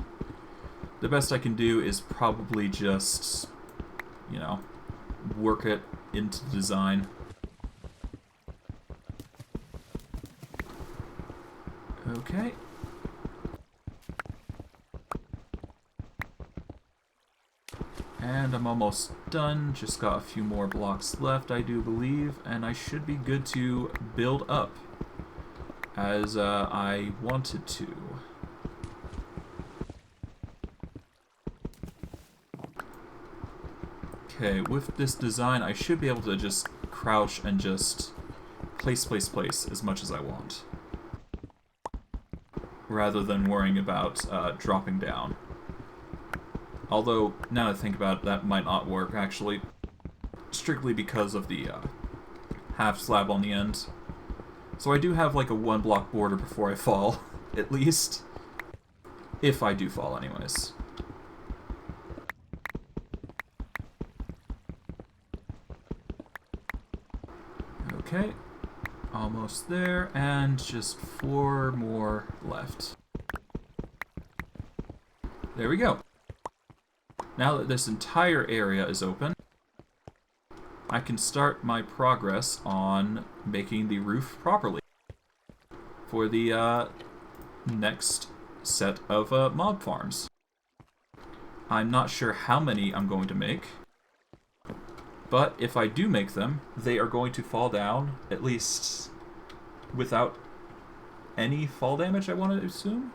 S1: The best I can do is probably just, you know, work it into the design. Okay. And I'm almost done. Just got a few more blocks left, I do believe, and I should be good to build up as I wanted to. Okay, with this design, I should be able to just crouch and just place as much as I want, rather than worrying about dropping down. Although, now that I think about it, that might not work, actually, strictly because of the half slab on the end. So I do have like a 1-block border before I fall, at least. If I do fall, anyways. Okay, almost there, and just 4 more left. There we go. Now that this entire area is open, I can start my progress on making the roof properly for the next set of mob farms. I'm not sure how many I'm going to make, but if I do make them, they are going to fall down, at least without any fall damage, I want to assume.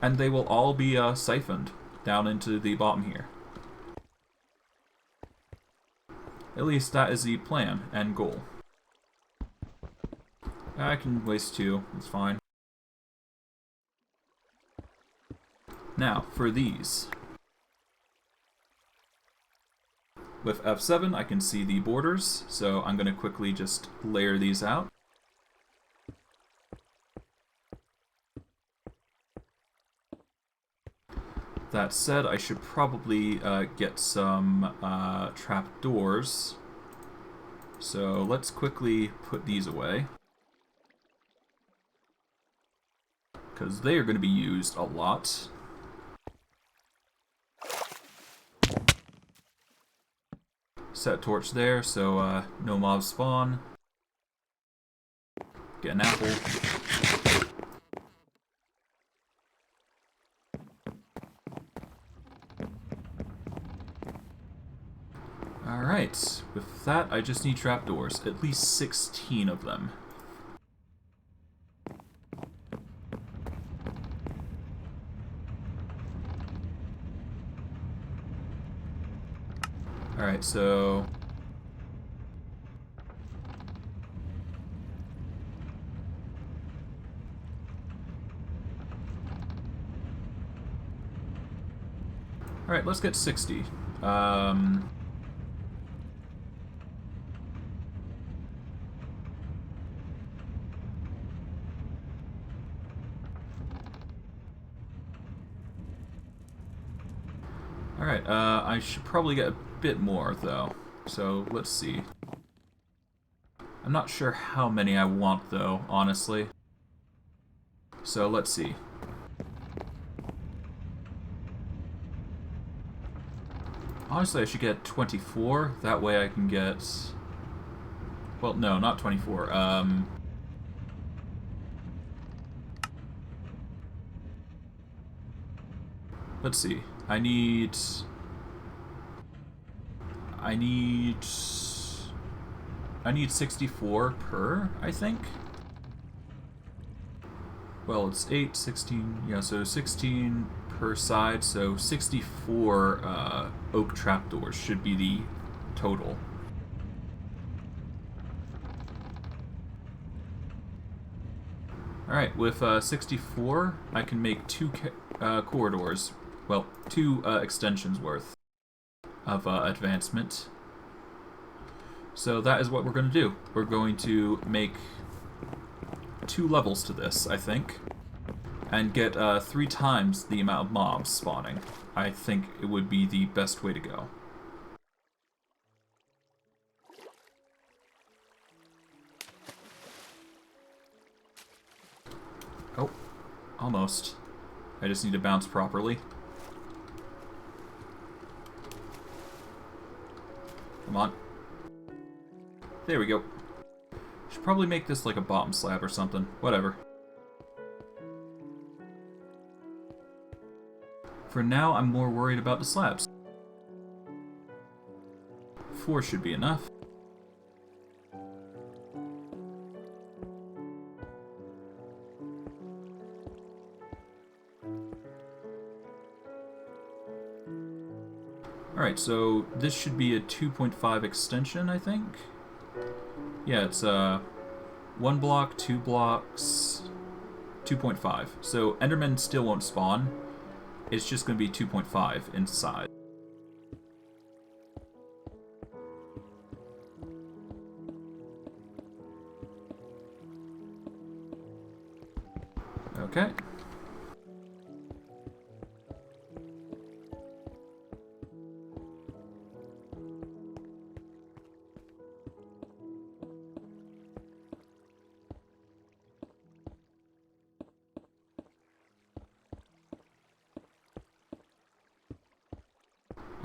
S1: And they will all be siphoned down into the bottom here. At least that is the plan and goal. I can waste 2, it's fine. Now, for these. With F7, I can see the borders, so I'm going to quickly just layer these out. That said, I should probably get some trapdoors. So let's quickly put these away, because they are going to be used a lot. Set torch there, so no mobs spawn. Get an apple. Alright, with that I just need trapdoors, at least 16 of them. Alright, so... Alright, let's get 60. Alright, I should probably get a bit more, though. So, let's see. I'm not sure how many I want, though, honestly. So, let's see. Honestly, I should get 24. That way I can get... Well, no, not 24. Let's see. I need 64 per, I think. Well, it's 8, 16, yeah, so 16 per side, so 64 oak trapdoors should be the total. Alright, with 64, I can make 2 corridors. Well, 2 extensions worth of advancement. So that is what we're going to do. We're going to make 2 levels to this, I think, and get 3 times the amount of mobs spawning. I think it would be the best way to go. Oh, almost. I just need to bounce properly. Come on. There we go. Should probably make this like a bottom slab or something. Whatever. For now, I'm more worried about the slabs. 4 should be enough. Alright, so this should be a 2.5 extension, I think? Yeah, it's 1 block, 2 blocks, 2.5. So Endermen still won't spawn. It's just going to be 2.5 inside. Okay.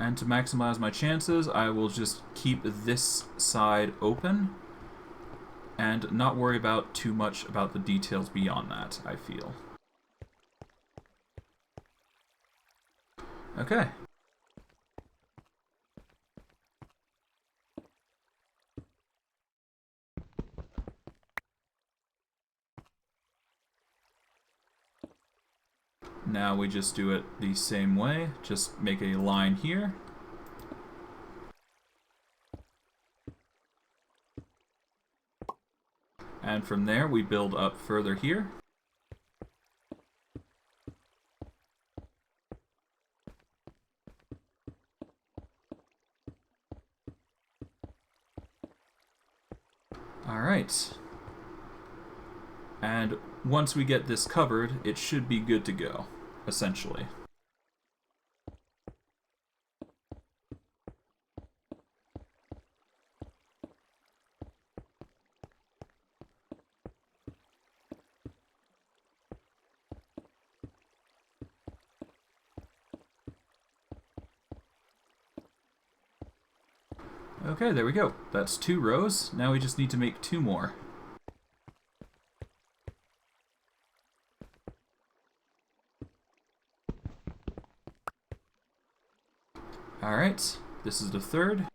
S1: And to maximize my chances, I will just keep this side open and not worry about too much about the details beyond that, I feel. Okay. Now we just do it the same way. Just make a line here. And from there we build up further here. Alright. And once we get this covered, it should be good to go, essentially. Okay, there we go. That's 2 rows. Now we just need to make 2 more. Alright, this is the 3rd.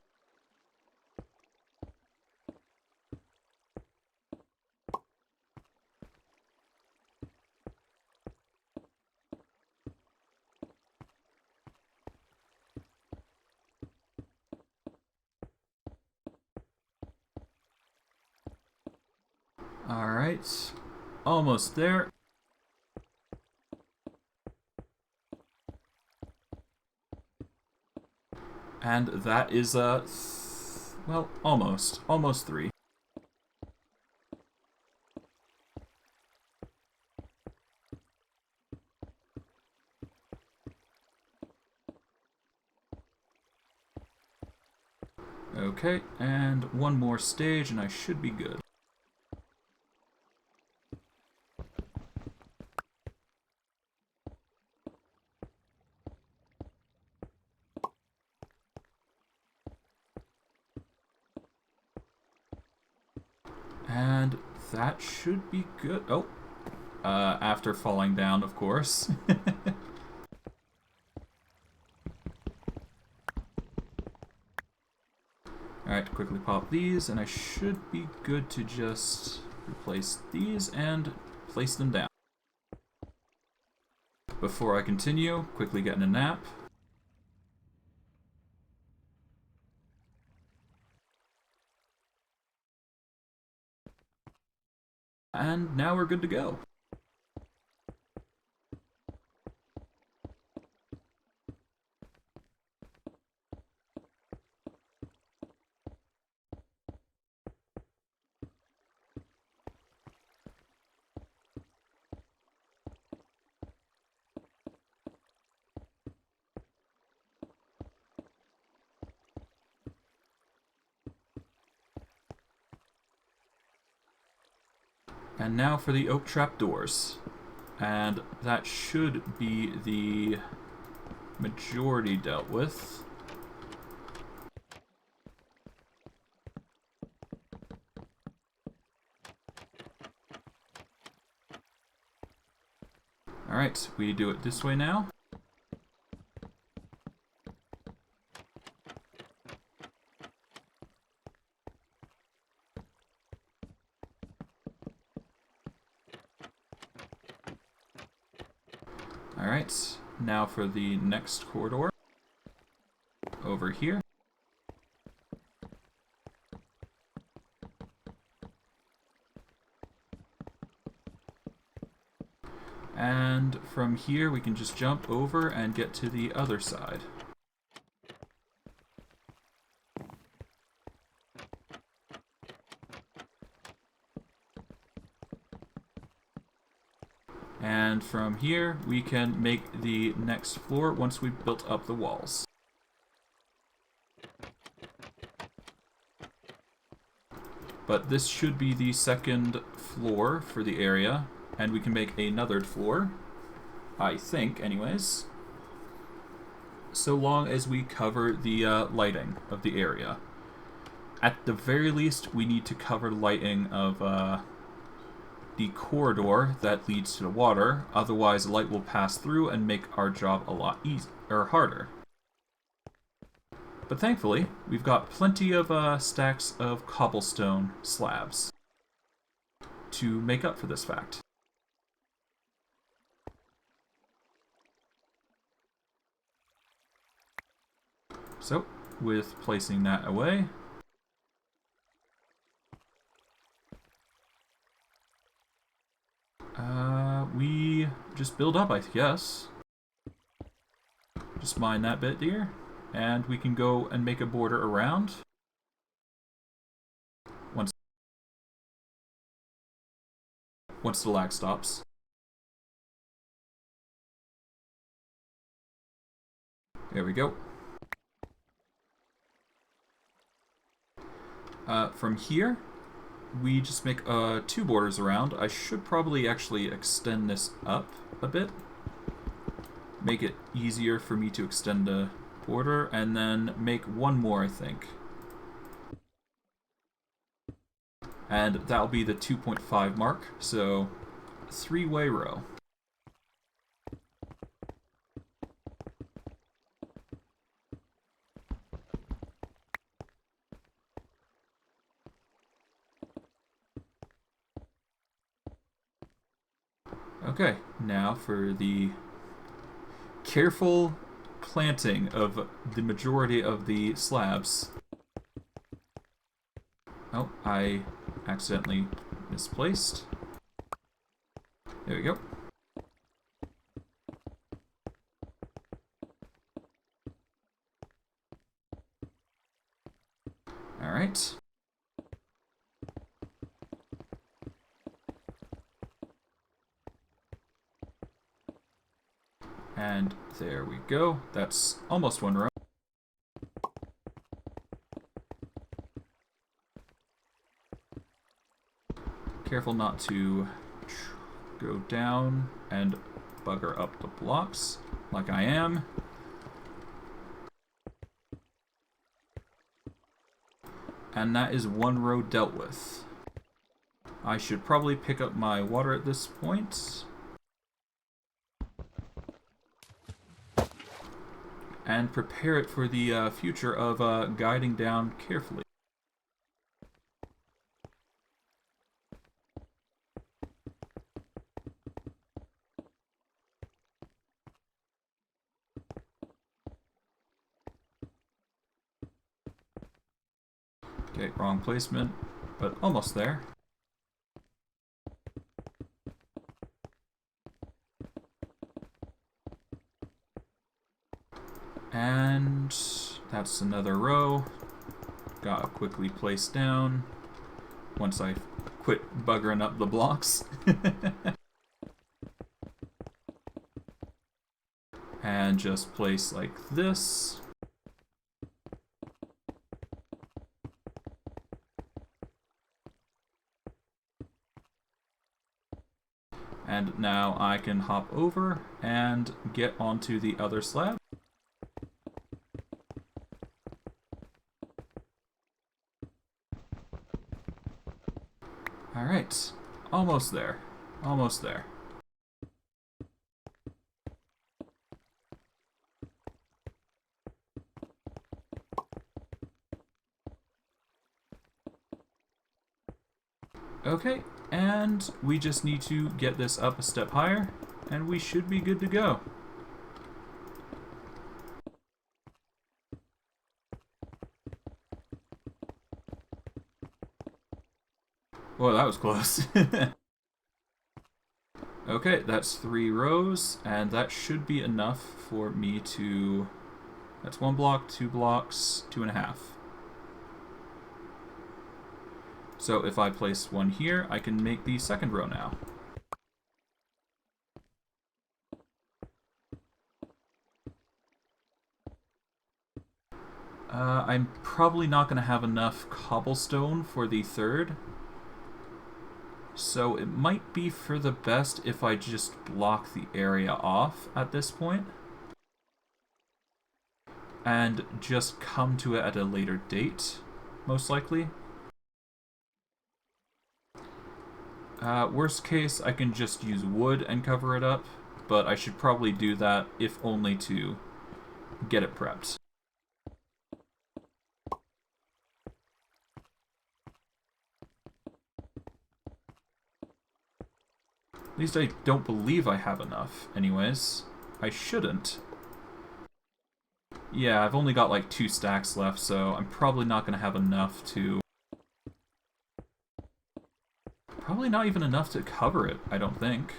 S1: Alright, almost there. And that is, well, almost 3. Okay, and 1 more stage and I should be good. And that should be good. Oh, after falling down, of course. Alright, quickly pop these, and I should be good to just replace these and place them down. Before I continue, quickly getting a nap. And now we're good to go. And now for the oak trap doors. And that should be the majority dealt with. Alright, we do it this way now. Alright, now for the next corridor. Over here. And from here we can just jump over and get to the other side. And from here, we can make the next floor once we've built up the walls. But this should be the second floor for the area, and we can make another floor, I think, anyways. So long as we cover the lighting of the area. At the very least, we need to cover lighting of the corridor that leads to the water, otherwise light will pass through and make our job a lot easier or harder. But thankfully, we've got plenty of stacks of cobblestone slabs to make up for this fact. So, with placing that away, we just build up, I guess. Just mine that bit here, and we can go and make a border around. once the lag stops. There we go. From here, we just make 2 borders around. I should probably actually extend this up a bit. Make it easier for me to extend a border, and then make 1 more, I think. And that'll be the 2.5 mark, so 3-way row. Okay, now for the careful planting of the majority of the slabs. Oh, I accidentally misplaced. There we go. Alright. And there we go. That's almost 1 row. Careful not to go down and bugger up the blocks like I am. And that is 1 row dealt with. I should probably pick up my water at this point. And prepare it for the future of guiding down carefully. Okay, wrong placement, but almost there. And that's another row. Gotta quickly place down once I quit buggering up the blocks. And just place like this. And now I can hop over and get onto the other slab. Alright, almost there. Almost there. Okay, and we just need to get this up a step higher, and we should be good to go. Well, that was close. Okay, that's 3 rows, and that should be enough for me to... That's 1 block, 2 blocks, 2.5. So if I place 1 here, I can make the 2nd row now. I'm probably not going to have enough cobblestone for the 3rd. So it might be for the best if I just block the area off at this point. And just come to it at a later date, most likely. Worst case, I can just use wood and cover it up, but I should probably do that if only to get it prepped. At least I don't believe I have enough, anyways. I shouldn't. Yeah, I've only got like 2 stacks left, so I'm probably not going to have enough to... Probably not even enough to cover it, I don't think.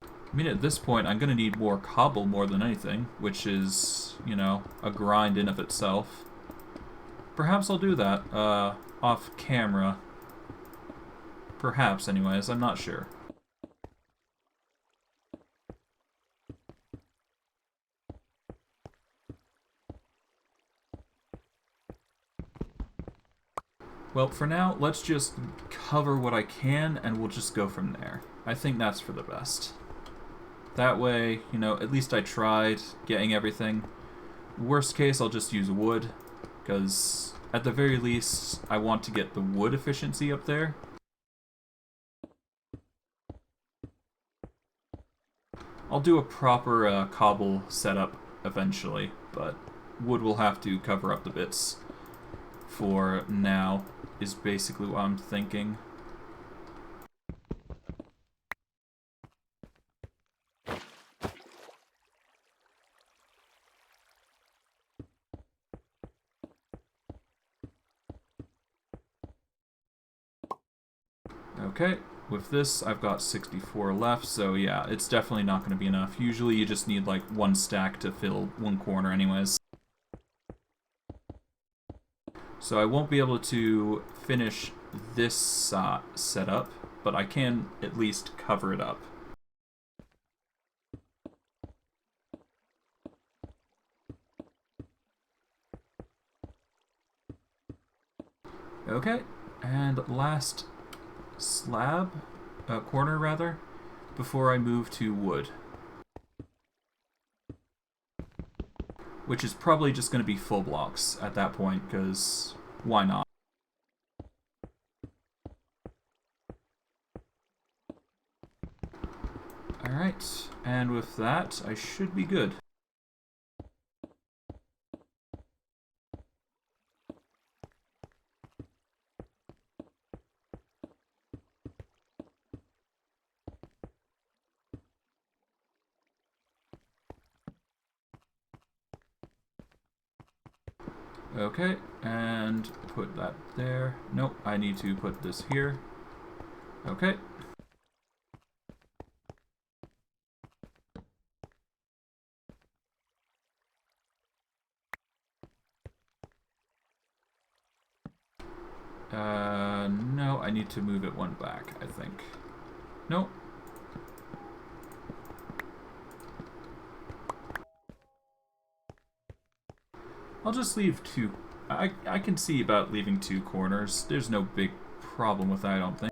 S1: I mean, at this point, I'm going to need more cobble more than anything, which is, you know, a grind in of itself. Perhaps I'll do that, off camera. Perhaps, anyways, I'm not sure. Well, for now, let's just cover what I can, and we'll just go from there. I think that's for the best. That way, you know, at least I tried getting everything. Worst case, I'll just use wood, because at the very least, I want to get the wood efficiency up there. I'll do a proper cobble setup eventually, but wood will have to cover up the bits for now, is basically what I'm thinking. Okay, with this I've got 64 left, so yeah, it's definitely not going to be enough. Usually you just need like one stack to fill one corner anyways. So I won't be able to finish this setup, but I can at least cover it up. Okay, and last slab, corner rather, before I move to wood. Which is probably just going to be full blocks at that point, because why not? Alright, and with that, I should be good. Okay, and put that there. Nope, I need to put this here. Okay. No, I need to move it one back, I think. Nope. I'll just leave two. I can see about leaving two corners. There's no big problem with that, I don't think.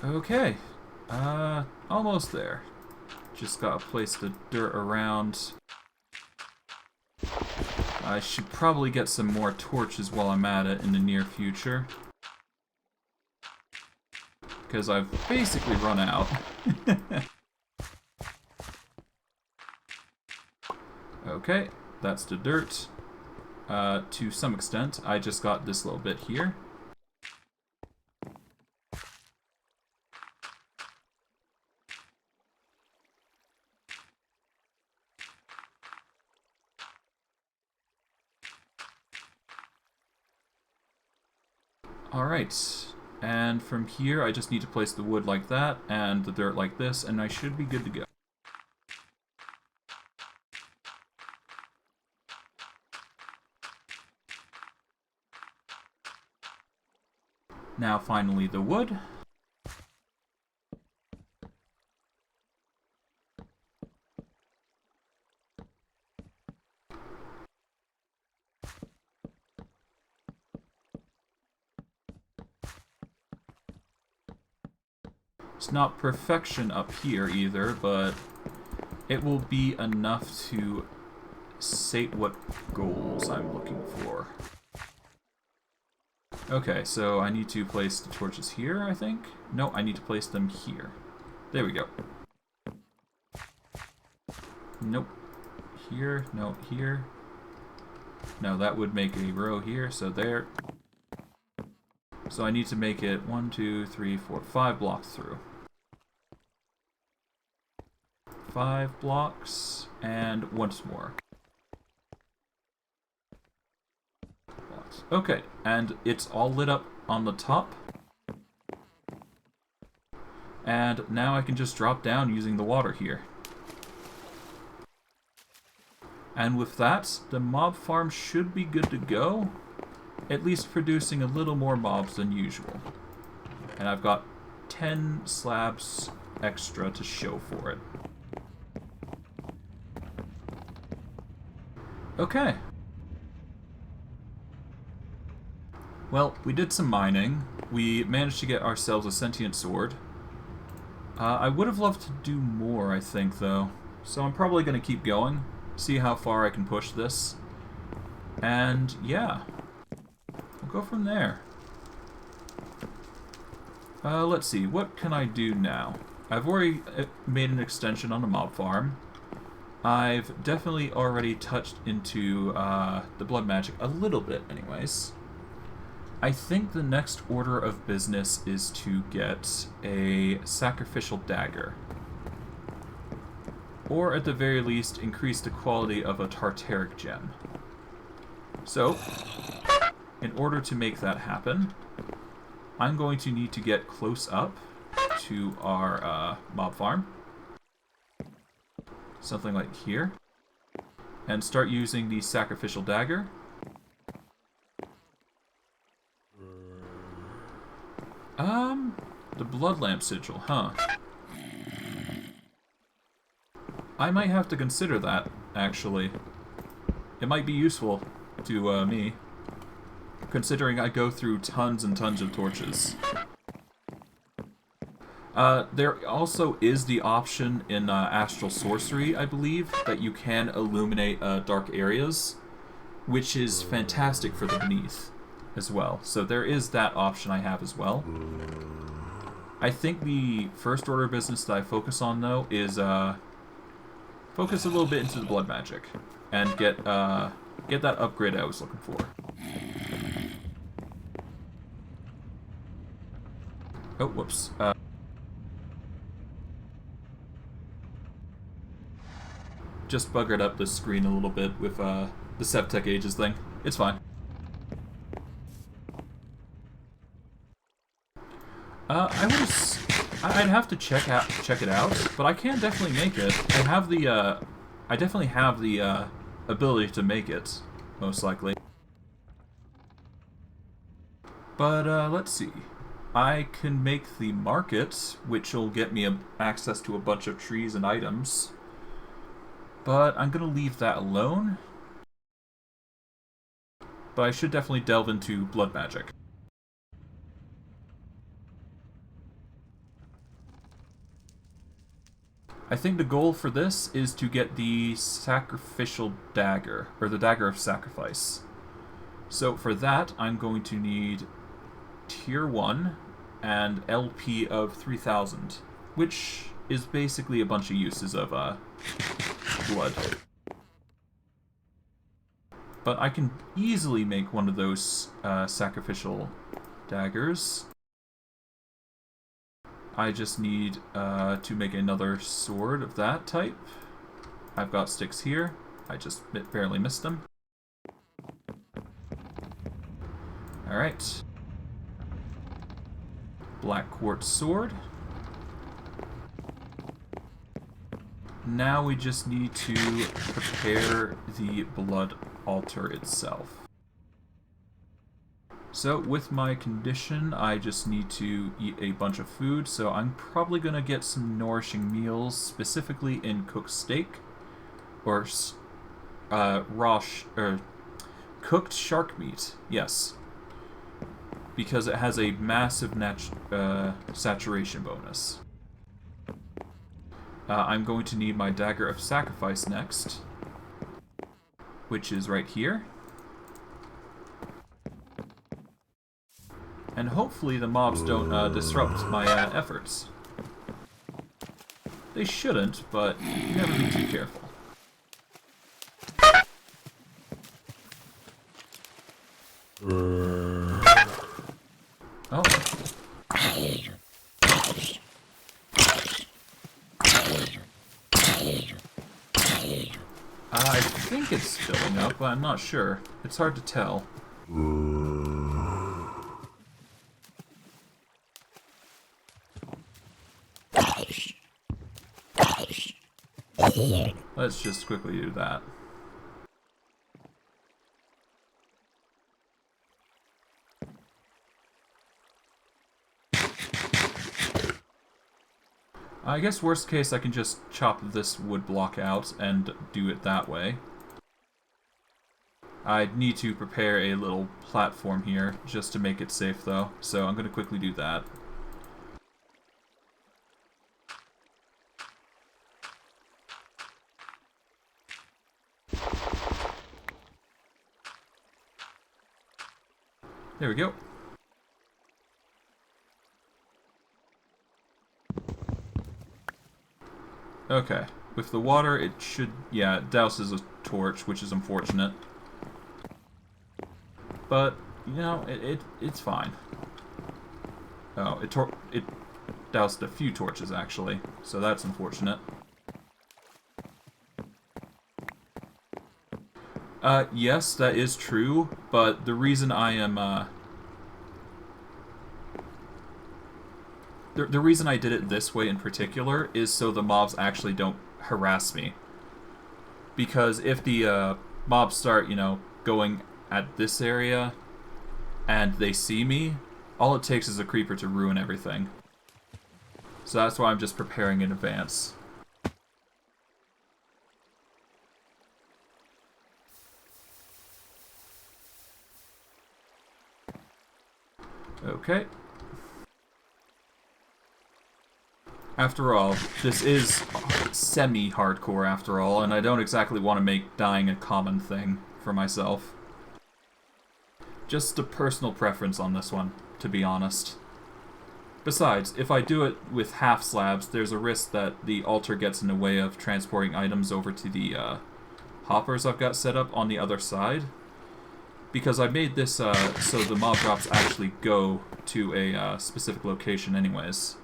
S1: Okay. Almost there. Just gotta place the dirt around. I should probably get some more torches while I'm at it in the near future. Because I've basically run out. Okay, that's the dirt. To some extent, I just got this little bit here. Alright, and from here I just need to place the wood like that, and the dirt like this, and I should be good to go. Now finally the wood. It's not perfection up here either, but it will be enough to sate what goals I'm looking for. Okay, so I need to place the torches here, I think? No, I need to place them here. There we go. Nope. Here, no, here. No, that would make a row here, so there. So I need to make it 1, 2, 3, 4, 5 blocks through. 5 blocks, and once more. Okay, and it's all lit up on the top. And now I can just drop down using the water here. And with that, the mob farm should be good to go. At least producing a little more mobs than usual. And I've got 10 slabs extra to show for it. Okay. Well, we did some mining. We managed to get ourselves a sentient sword. I would have loved to do more, I think, though. So I'm probably going to keep going, see how far I can push this. And, yeah. We'll go from there. Let's see, what can I do now? I've already made an extension on the mob farm. I've definitely already touched into the blood magic a little bit, anyways. I think the next order of business is to get a Sacrificial Dagger. Or, at the very least, increase the quality of a Terteric Gem. So, in order to make that happen, I'm going to need to get close up to our mob farm. Something like here. And start using the Sacrificial Dagger. The Blood Lamp Sigil, huh? I might have to consider that, actually. It might be useful to me, considering I go through tons and tons of torches. There also is the option in Astral Sorcery, I believe, that you can illuminate dark areas, which is fantastic for the beneath as well. So there is that option I have as well. I think the first order of business that I focus on, though, is focus a little bit into the blood magic and get that upgrade I was looking for. Oh, whoops. Just buggered up the screen a little bit with the Sevtech Ages thing. It's fine. I'd have to check it out, but I can definitely make it. I definitely have the ability to make it, most likely. But let's see. I can make the market, which will get me access to a bunch of trees and items. But I'm gonna leave that alone. But I should definitely delve into blood magic. I think the goal for this is to get the Sacrificial Dagger, or the Dagger of Sacrifice. So for that, I'm going to need Tier 1 and LP of 3000, which is basically a bunch of uses of blood. But I can easily make one of those Sacrificial Daggers. I just need to make another sword of that type. I've got sticks here. I just barely missed them. Alright. Black Quartz sword. Now we just need to prepare the blood altar itself. So with my condition, I just need to eat a bunch of food, so I'm probably going to get some nourishing meals, specifically in cooked steak, or cooked shark meat, yes, because it has a massive saturation bonus. I'm going to need my Dagger of Sacrifice next, which is right here. And hopefully the mobs don't disrupt my efforts. They shouldn't, but never be too careful. Oh. I think it's filling up, but I'm not sure. It's hard to tell. Let's just quickly do that. I guess worst case I can just chop this wood block out and do it that way. I need to prepare a little platform here just to make it safe though, so I'm going to quickly do that. There we go. Okay. With the water, it should... yeah, it douses a torch, which is unfortunate. But, you know, it's fine. Oh, it doused a few torches, actually. So that's unfortunate. Yes, that is true, but the reason I am, the reason I did it this way in particular is so the mobs actually don't harass me. Because if the, mobs start, you know, going at this area, and they see me, all it takes is a creeper to ruin everything. So that's why I'm just preparing in advance. Okay. After all, this is semi-hardcore after all, and I don't exactly want to make dying a common thing for myself. Just a personal preference on this one, to be honest. Besides, if I do it with half slabs, there's a risk that the altar gets in the way of transporting items over to the hoppers I've got set up on the other side. Because I made this so the mob drops actually go to a specific location anyways.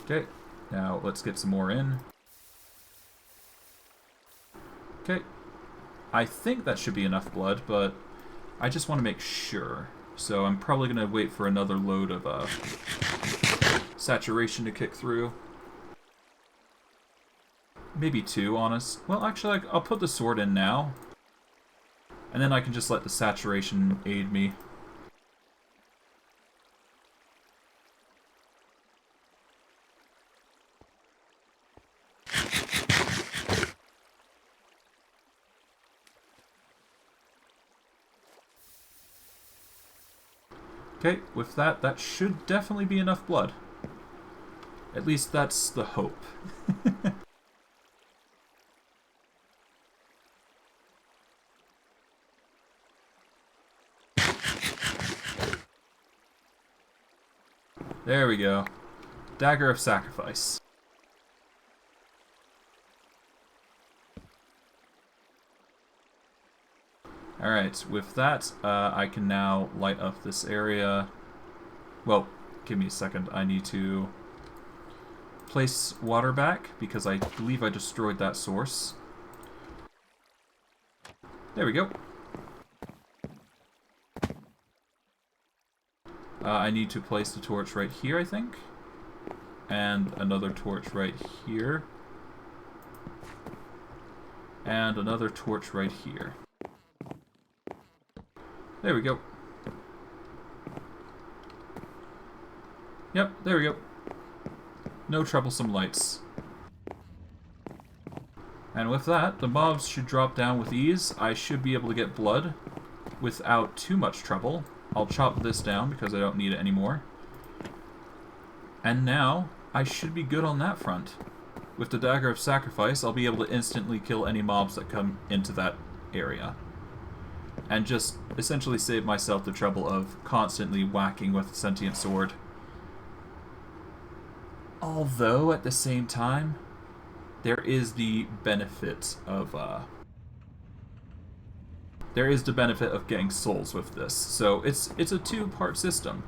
S1: Okay, now let's get some more in. Okay, I think that should be enough blood, but I just want to make sure. So I'm probably going to wait for another load of saturation to kick through. Maybe two, honest. Well, actually, I'll put the sword in now. And then I can just let the saturation aid me. Okay, with that, that should definitely be enough blood. At least that's the hope. There we go. Dagger of Sacrifice. Alright, with that, I can now light up this area. Well, give me a second. I need to place water back, because I believe I destroyed that source. There we go. I need to place the torch right here, I think. And another torch right here. And another torch right here. There we go. Yep, there we go. No troublesome lights. And with that, the mobs should drop down with ease. I should be able to get blood without too much trouble. I'll chop this down because I don't need it anymore. And now, I should be good on that front. With the Dagger of Sacrifice, I'll be able to instantly kill any mobs that come into that area. And just essentially save myself the trouble of constantly whacking with a sentient sword. Although, at the same time, there is the benefit of getting souls with this. So it's a two-part system.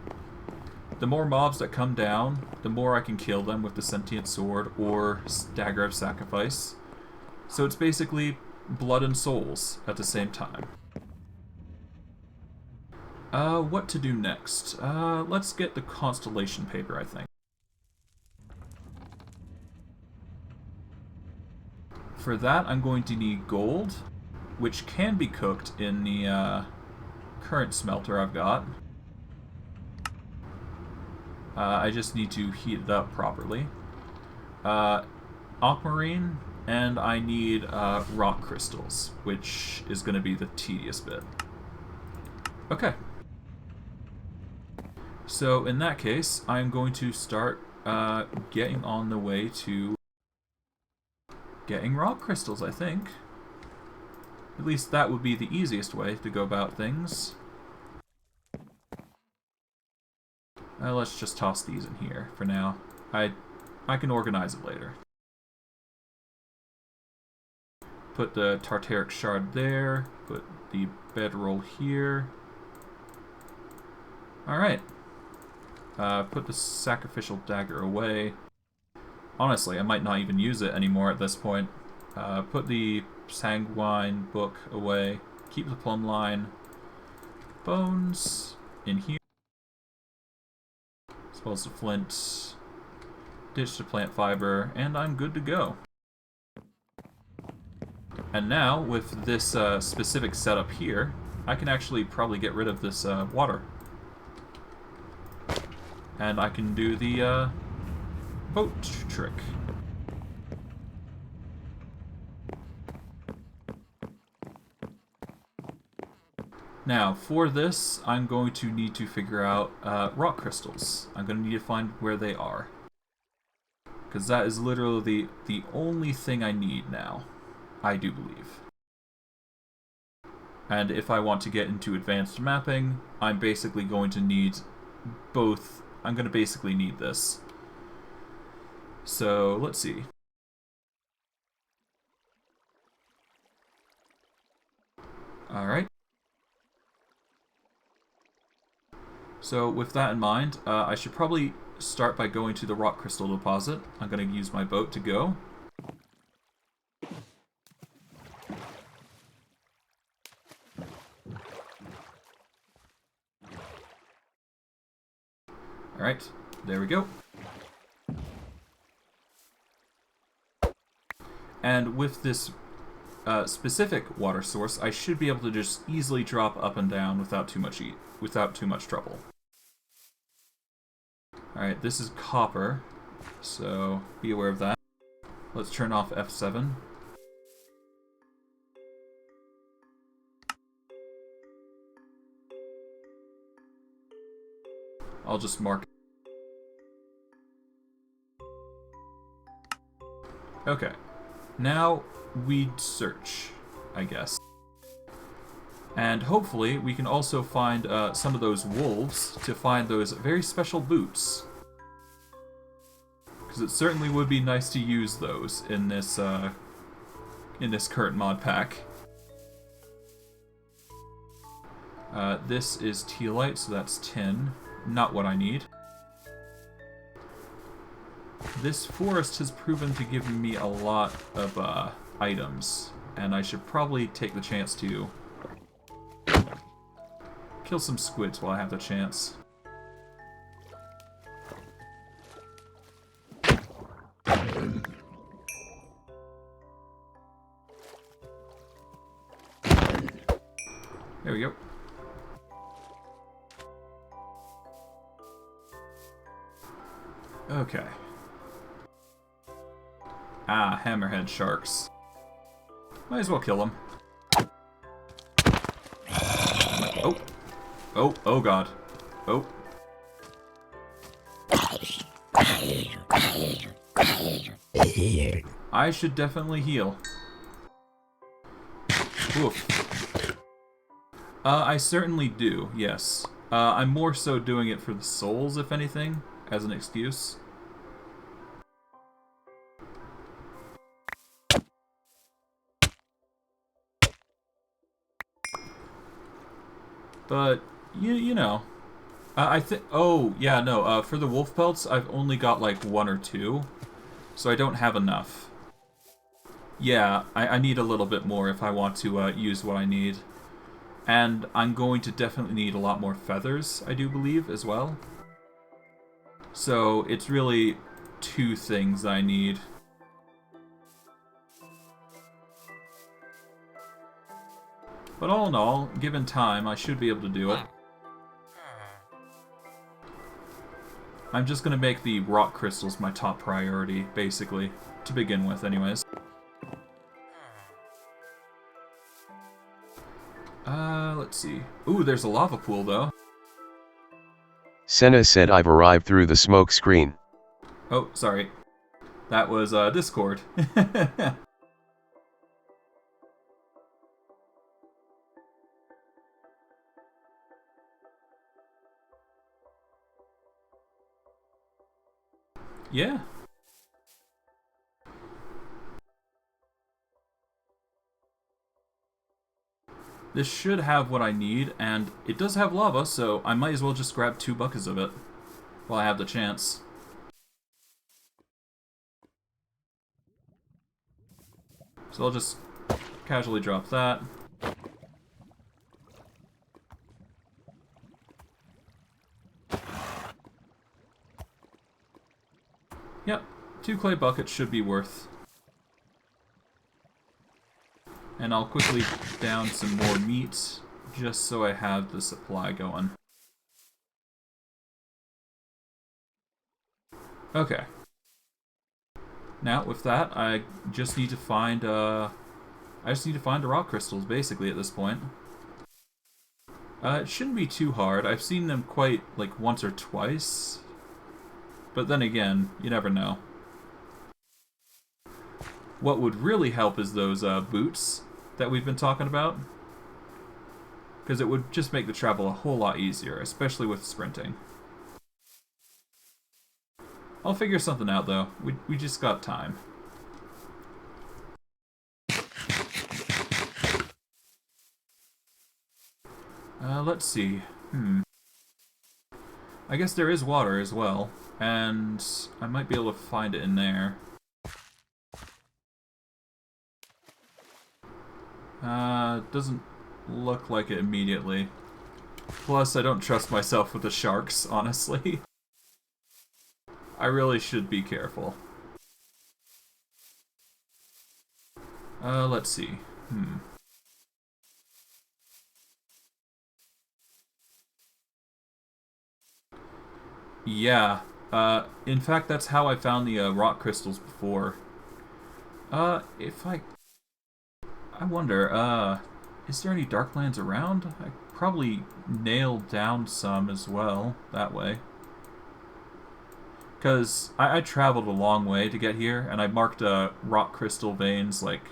S1: The more mobs that come down, the more I can kill them with the sentient sword or Dagger of Sacrifice. So it's basically blood and souls at the same time. What to do next? Let's get the constellation paper, I think. For that, I'm going to need gold, which can be cooked in the current smelter I've got. I just need to heat it up properly. Aquamarine, and I need rock crystals, which is going to be the tedious bit. Okay. So in that case, I'm going to start getting on the way to getting rock crystals, I think. At least that would be the easiest way to go about things. Let's just toss these in here for now. I can organize it later. Put the Terteric shard there. Put the bedroll here. Alright. Put the Sacrificial Dagger away. Honestly, I might not even use it anymore at this point. Put the Sanguine book away. Keep the plumb line. Bones in here. Suppose the flint. Ditch the plant fiber, and I'm good to go. And now, with this specific setup here, I can actually probably get rid of this water. And I can do the boat trick. Now, for this, I'm going to need to figure out rock crystals. I'm going to need to find where they are. Because that is literally the only thing I need now, I do believe. And if I want to get into advanced mapping, I'm basically going to need both. I'm going to basically need this. So, let's see. Alright. So, with that in mind, I should probably start by going to the rock crystal deposit. I'm going to use my boat to go. Alright, there we go. And with this specific water source, I should be able to just easily drop up and down without too much trouble. Alright, this is copper, so be aware of that. Let's turn off F7. I'll just mark. Okay. Now we search, I guess. And hopefully we can also find some of those wolves to find those very special boots. Because it certainly would be nice to use those in this current mod pack. This is tealite, so that's tin. Not what I need. This forest has proven to give me a lot of items, and I should probably take the chance to kill some squids while I have the chance. There we go. Okay. Ah, hammerhead sharks. Might as well kill them. Oh. Oh, oh god. Oh. I should definitely heal. Oof. I certainly do, yes. I'm more so doing it for the souls, if anything, as an excuse. But, you know. I think... Oh, yeah, no. For the wolf pelts, I've only got like 1 or 2. So I don't have enough. Yeah, I need a little bit more if I want to use what I need. And I'm going to definitely need a lot more feathers, I do believe, as well. So it's really 2 things I need. But all in all, given time, I should be able to do it. I'm just going to make the rock crystals my top priority, basically. To begin with, anyways. Let's see. Ooh, there's a lava pool, though.
S2: Senna said I've arrived through the smoke screen.
S1: Oh, sorry. That was, Discord. Yeah. This should have what I need, and it does have lava, so I might as well just grab 2 buckets of it while I have the chance. So I'll just casually drop that. Yep, 2 clay buckets should be worth. And I'll quickly down some more meat, just so I have the supply going. Okay. Now, with that, I just need to find, the rock crystals, basically, at this point. It shouldn't be too hard. I've seen them quite, like, once or twice. But then again, you never know. What would really help is those, boots that we've been talking about. Because it would just make the travel a whole lot easier, especially with sprinting. I'll figure something out, though. We just got time. Let's see. I guess there is water as well, and I might be able to find it in there. Doesn't look like it immediately. Plus, I don't trust myself with the sharks, honestly. I really should be careful. Let's see. Yeah. In fact, that's how I found the rock crystals before. If I wonder, is there any Darklands around? I probably nailed down some as well, that way. Because I traveled a long way to get here, and I marked rock crystal veins, like,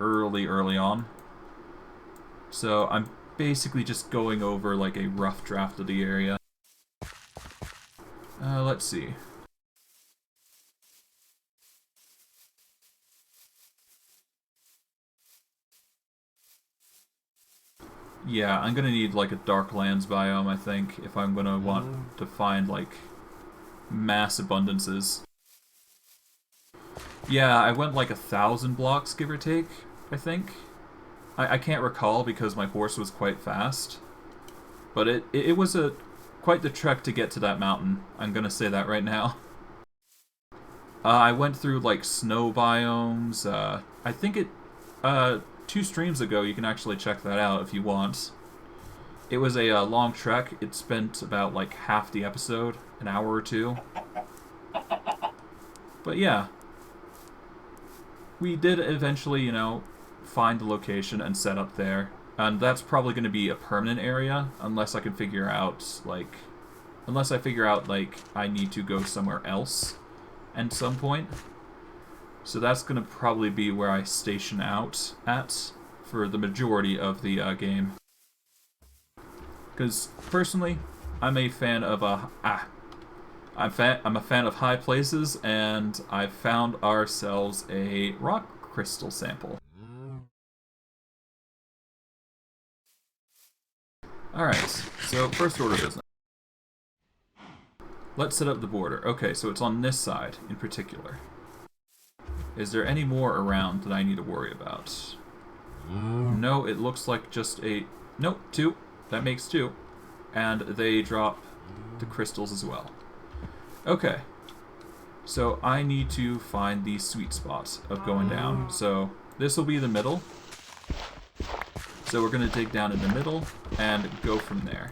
S1: early on. So I'm basically just going over, like, a rough draft of the area. Let's see. Yeah, I'm gonna need, like, a Darklands biome, I think, if I'm gonna want to find, like, mass abundances. Yeah, I went, like, 1,000 blocks, give or take, I think. I can't recall because my horse was quite fast. But it was quite the trek to get to that mountain. I'm gonna say that right now. I went through, like, snow biomes. I think 2 streams ago, you can actually check that out if you want. It was a long trek. It spent about, like, half the episode, an hour or two. But yeah. We did eventually, you know, find the location and set up there. And that's probably going to be a permanent area, unless I can figure out, like... Unless I figure out, like, I need to go somewhere else at some point. So that's going to probably be where I station out at for the majority of the game. Because, personally, I'm a fan of, I'm a fan of high places, and I found ourselves a rock crystal sample. Alright, so first order of business. Let's set up the border. Okay, so it's on this side in particular. Is there any more around that I need to worry about? No, it looks like just a... Nope, 2. That makes 2. And they drop the crystals as well. Okay. So I need to find the sweet spot of going down. So this will be the middle. So we're going to dig down in the middle and go from there.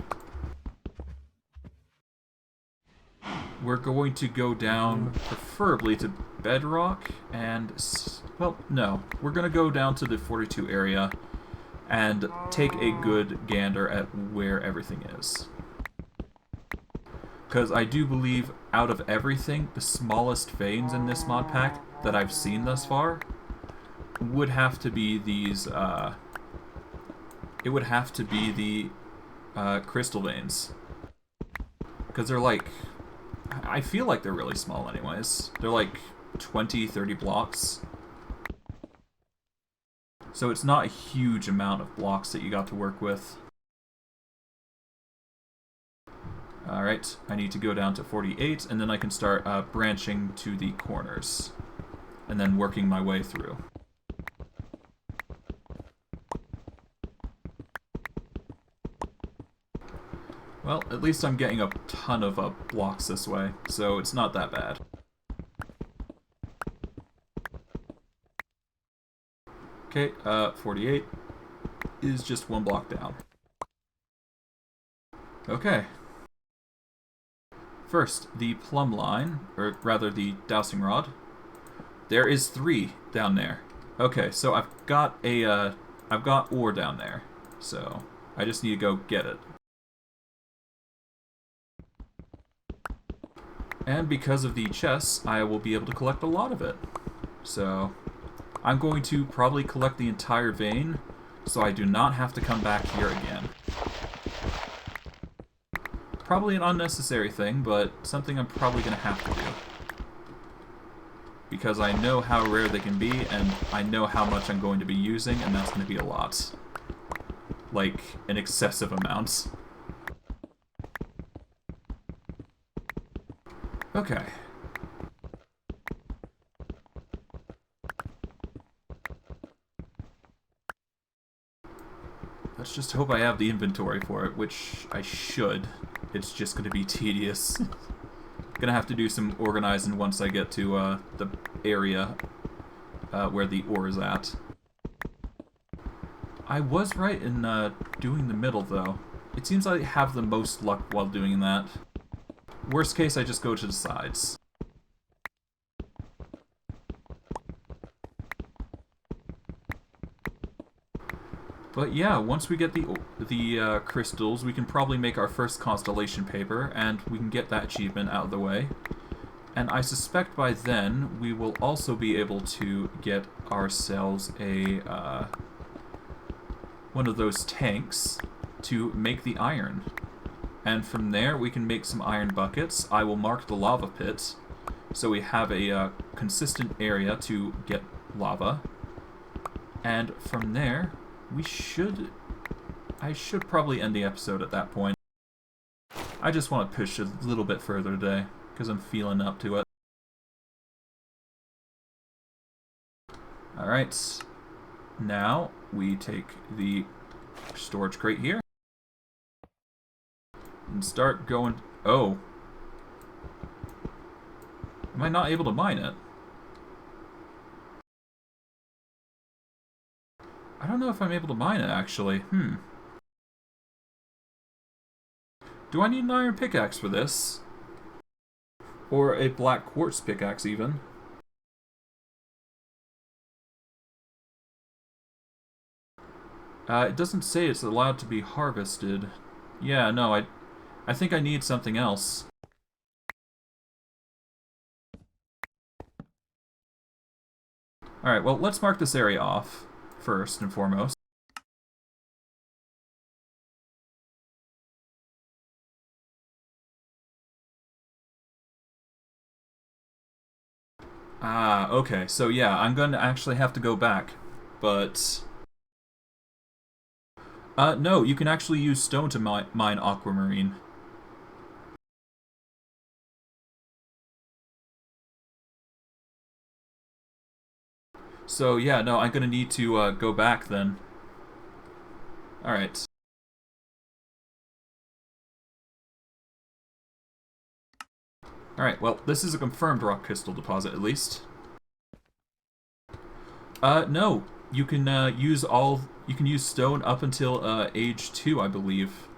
S1: We're going to go down preferably to bedrock and... Well, no. We're going to go down to the 42 area and take a good gander at where everything is. Because I do believe out of everything, the smallest veins in this mod pack that I've seen thus far would have to be these... It would have to be the crystal veins. Because they're like... I feel like they're really small anyways. They're like 20, 30 blocks. So it's not a huge amount of blocks that you got to work with. Alright, I need to go down to 48, and then I can start branching to the corners. And then working my way through. Well, at least I'm getting a ton of blocks this way, so it's not that bad. Okay, 48 is just 1 block down. Okay. First, the plumb line, or rather the dowsing rod. There is 3 down there. Okay, so I've got ore down there, so I just need to go get it. And because of the chests, I will be able to collect a lot of it. So, I'm going to probably collect the entire vein, so I do not have to come back here again. Probably an unnecessary thing, but something I'm probably going to have to do. Because I know how rare they can be, and I know how much I'm going to be using, and that's going to be a lot. Like, an excessive amount. Okay. Let's just hope I have the inventory for it, which I should. It's just going to be tedious. Gonna have to do some organizing once I get to the area where the ore is at. I was right in doing the middle, though. It seems I have the most luck while doing that. Worst case, I just go to the sides. But yeah, once we get the crystals, we can probably make our first constellation paper, and we can get that achievement out of the way. And I suspect by then we will also be able to get ourselves a one of those tanks to make the iron. And from there we can make some iron buckets. I will mark the lava pit so we have a consistent area to get lava. And from there I should probably end the episode at that point. I just want to push a little bit further today because I'm feeling up to it. Alright, now we take the storage crate here and start going... Oh. Am I not able to mine it? I don't know if I'm able to mine it, actually. Do I need an iron pickaxe for this? Or a black quartz pickaxe, even? It doesn't say it's allowed to be harvested. Yeah, no, I think I need something else. Alright, well, let's mark this area off, first and foremost. Ah, okay, so yeah, I'm going to actually have to go back, but... no, you can actually use stone to mine aquamarine. So yeah, no, I'm going to need to go back then. Alright. Alright, well, this is a confirmed rock crystal deposit, at least. No. You can use stone up until age 2, I believe.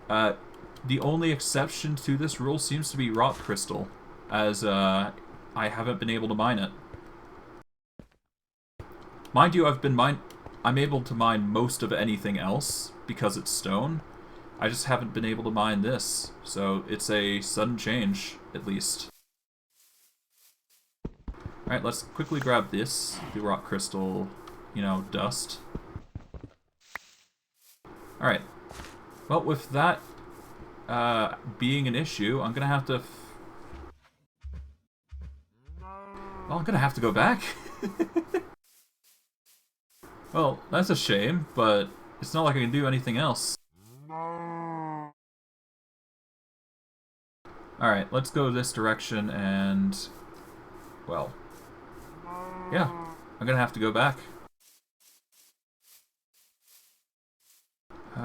S1: The only exception to this rule seems to be rock crystal, as I haven't been able to mine it. Mind you, I'm able to mine most of anything else because it's stone. I just haven't been able to mine this, so it's a sudden change, at least. Alright, let's quickly grab this, the rock crystal, dust. Alright. Well, with that being an issue, I'm gonna have to... Well, I'm gonna have to go back. Well, that's a shame, but it's not like I can do anything else. Alright, let's go this direction and... Well... Yeah, I'm gonna have to go back.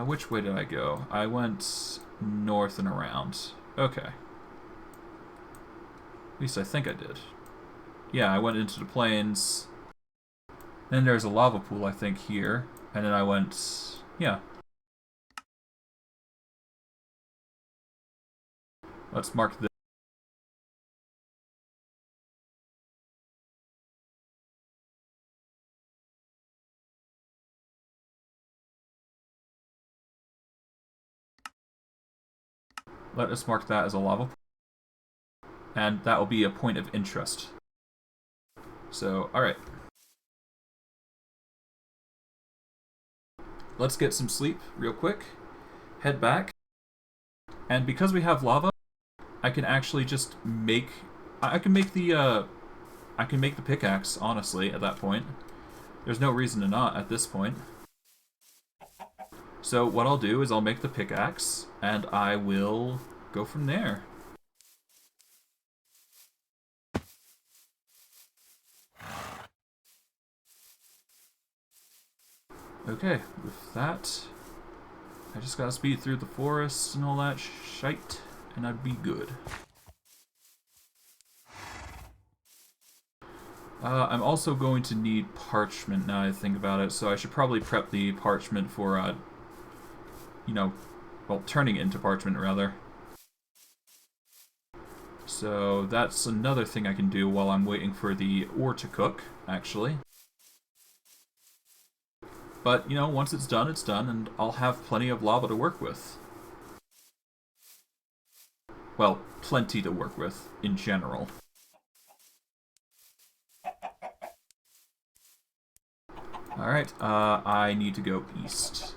S1: Which way did I go? I went north and around. Okay. At least I think I did. Yeah, I went into the plains. Then there's a lava pool, I think, here. And then I went... Yeah. Let's mark this. Let us mark that as a lava pool. And that will be a point of interest. So, alright. Let's get some sleep real quick. Head back. And because we have lava, I can actually just make... I can make the pickaxe, honestly, at that point. There's no reason to not at this point. So what I'll do is I'll make the pickaxe, and I will go from there. Okay, with that, I just gotta speed through the forest and all that shite, and I'd be good. I'm also going to need parchment now that I think about it, so I should probably prep the parchment for, well, turning it into parchment, rather. So that's another thing I can do while I'm waiting for the ore to cook, actually. But, once it's done, and I'll have plenty of lava to work with. well, plenty to work with in general. Alright, I need to go east.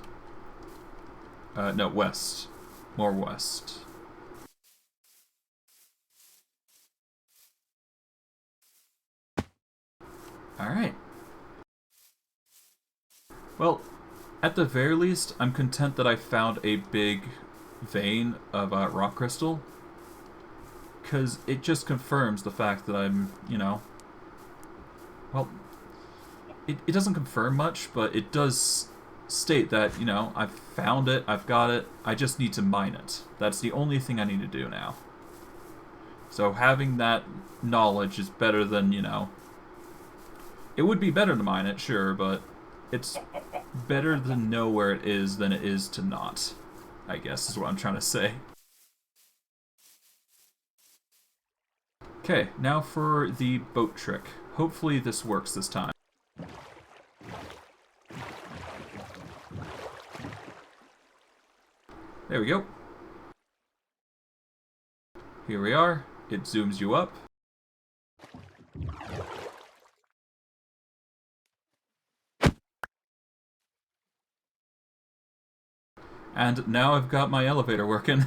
S1: No, west. More west. Alright. Well, at the very least, I'm content that I found a big vein of rock crystal. Because it just confirms the fact that I'm, you know... Well, it doesn't confirm much, but it does state that, you know, I've found it, I've got it, I just need to mine it. That's the only thing I need to do now. So having that knowledge is better than, you know... It would be better to mine it, sure, but it's better to know where it is than it is to not, I guess is what I'm trying to say. Okay, now for the boat trick. Hopefully this works this time. There we go. Here we are. It zooms you up. And now I've got my elevator working.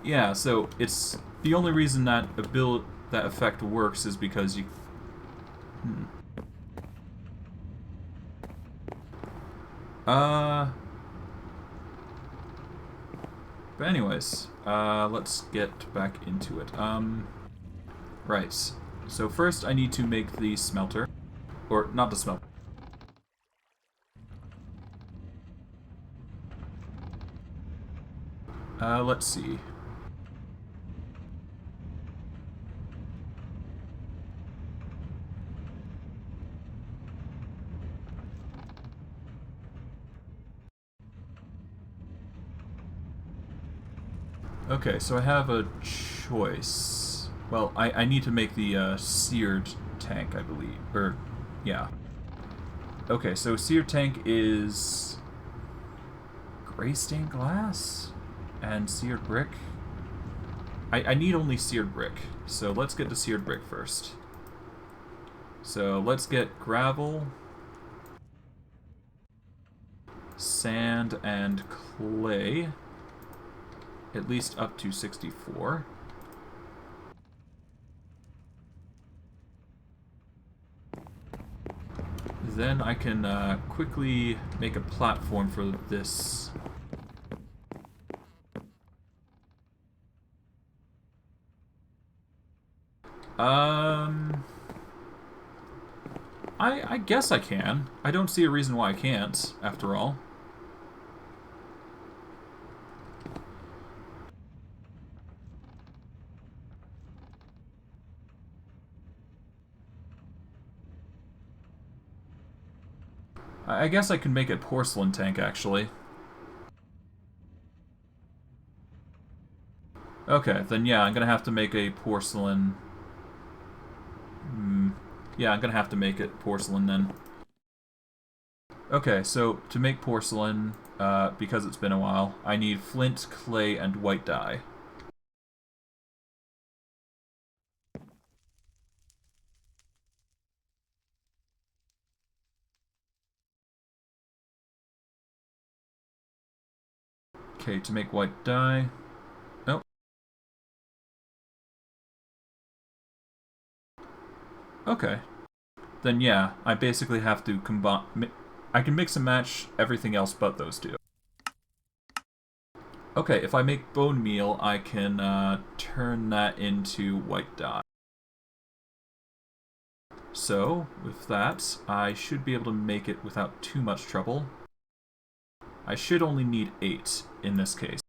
S1: Yeah, so it's the only reason that that effect works is because you... But anyways, let's get back into it. Right. So first I need to make the smelter. Or, not the smelter. Let's see. Okay, so I have a choice. Well, I need to make the Seared Tank, I believe. Or, yeah. Okay, so Seared Tank is... gray stained glass? And seared brick? I need only seared brick, so let's get the seared brick first. So let's get gravel, sand, and clay. At least up to 64. Then I can quickly make a platform for this. I guess I can. I don't see a reason why I can't, after all. I guess I can make a porcelain tank, actually. Okay, then yeah, I'm gonna have to make a porcelain... yeah, I'm gonna have to make it porcelain then. Okay, so to make porcelain, because it's been a while, I need flint, clay, and white dye. Okay, to make white dye... Nope. Okay. Then yeah, I basically have to combine... I can mix and match everything else but those two. Okay, if I make bone meal, I can turn that into white dye. So, with that, I should be able to make it without too much trouble. I should only need 8 in this case.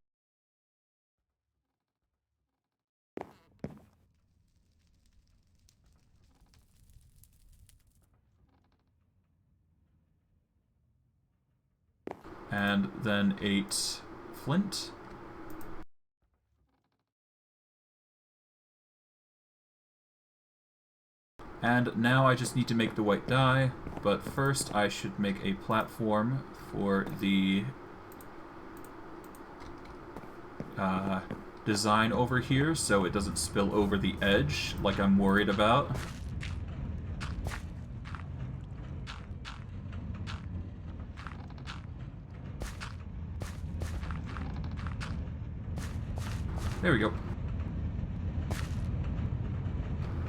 S1: And then 8 flint. And now I just need to make the white dye, but first I should make a platform for the design over here so it doesn't spill over the edge like I'm worried about. There we go.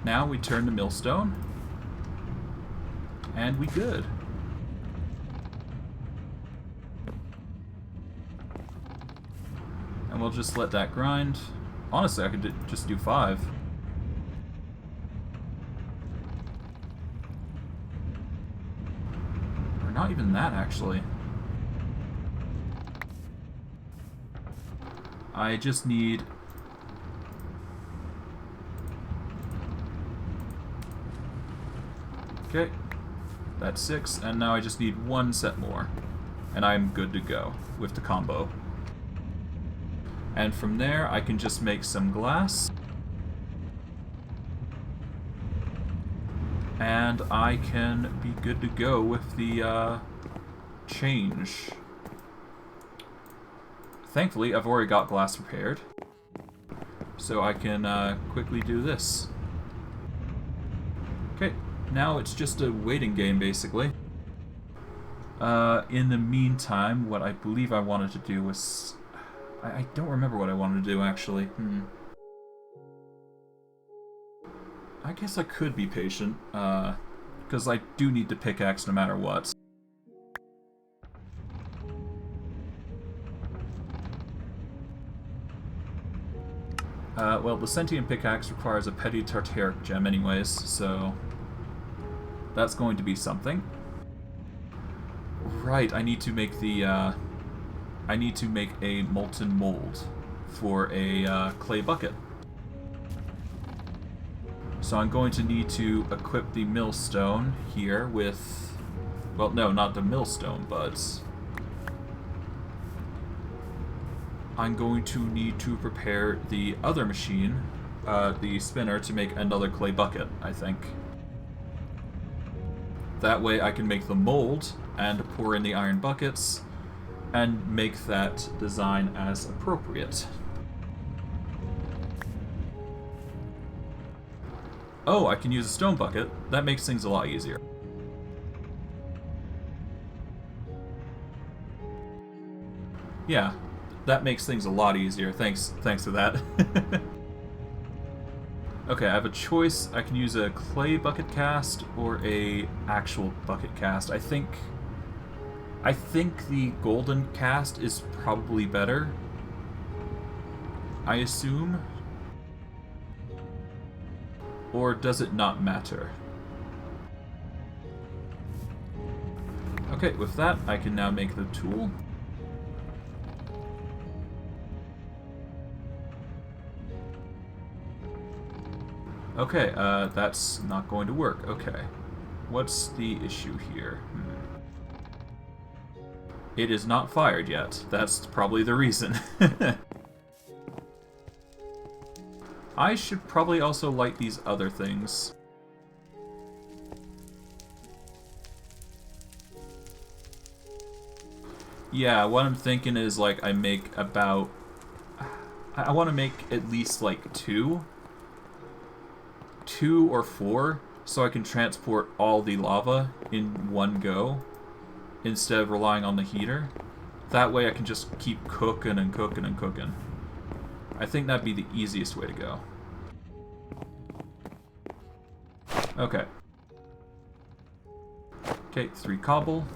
S1: Now we turn to millstone, and we good. And we'll just let that grind. Honestly, I could just do 5. Or not even that, actually. I just need... Okay, that's 6, and now I just need 1 set more, and I'm good to go with the combo. And from there, I can just make some glass, and I can be good to go with the change. Thankfully, I've already got glass prepared, so I can quickly do this. Okay. Now it's just a waiting game, basically. In the meantime, what I believe I wanted to do was... I don't remember what I wanted to do, actually. I guess I could be patient, because I do need the pickaxe no matter what. Well, the Sentient Pickaxe requires a petty Terteric Gem anyways, so... that's going to be something. Right, I need to make the, I need to make a molten mold for a clay bucket. So I'm going to need to equip the millstone here with... well, no, not the millstone, but... I'm going to need to prepare the other machine, the spinner, to make another clay bucket, I think. That way I can make the mold and pour in the iron buckets and make that design as appropriate. Oh, I can use a stone bucket. That makes things a lot easier. Yeah, that makes things a lot easier. Thanks to that. Okay, I have a choice. I can use a clay bucket cast or a actual bucket cast. I think the golden cast is probably better. I assume. Or does it not matter? Okay, with that, I can now make the tool. Okay, that's not going to work. Okay. What's the issue here? It is not fired yet. That's probably the reason. I should probably also light these other things. Yeah, what I'm thinking is, like, I make about... I want to make at least, like, 2 or 4, so I can transport all the lava in one go, instead of relying on the heater. That way I can just keep cooking and cooking and cooking. I think that'd be the easiest way to go. Okay. Okay, 3 cobble.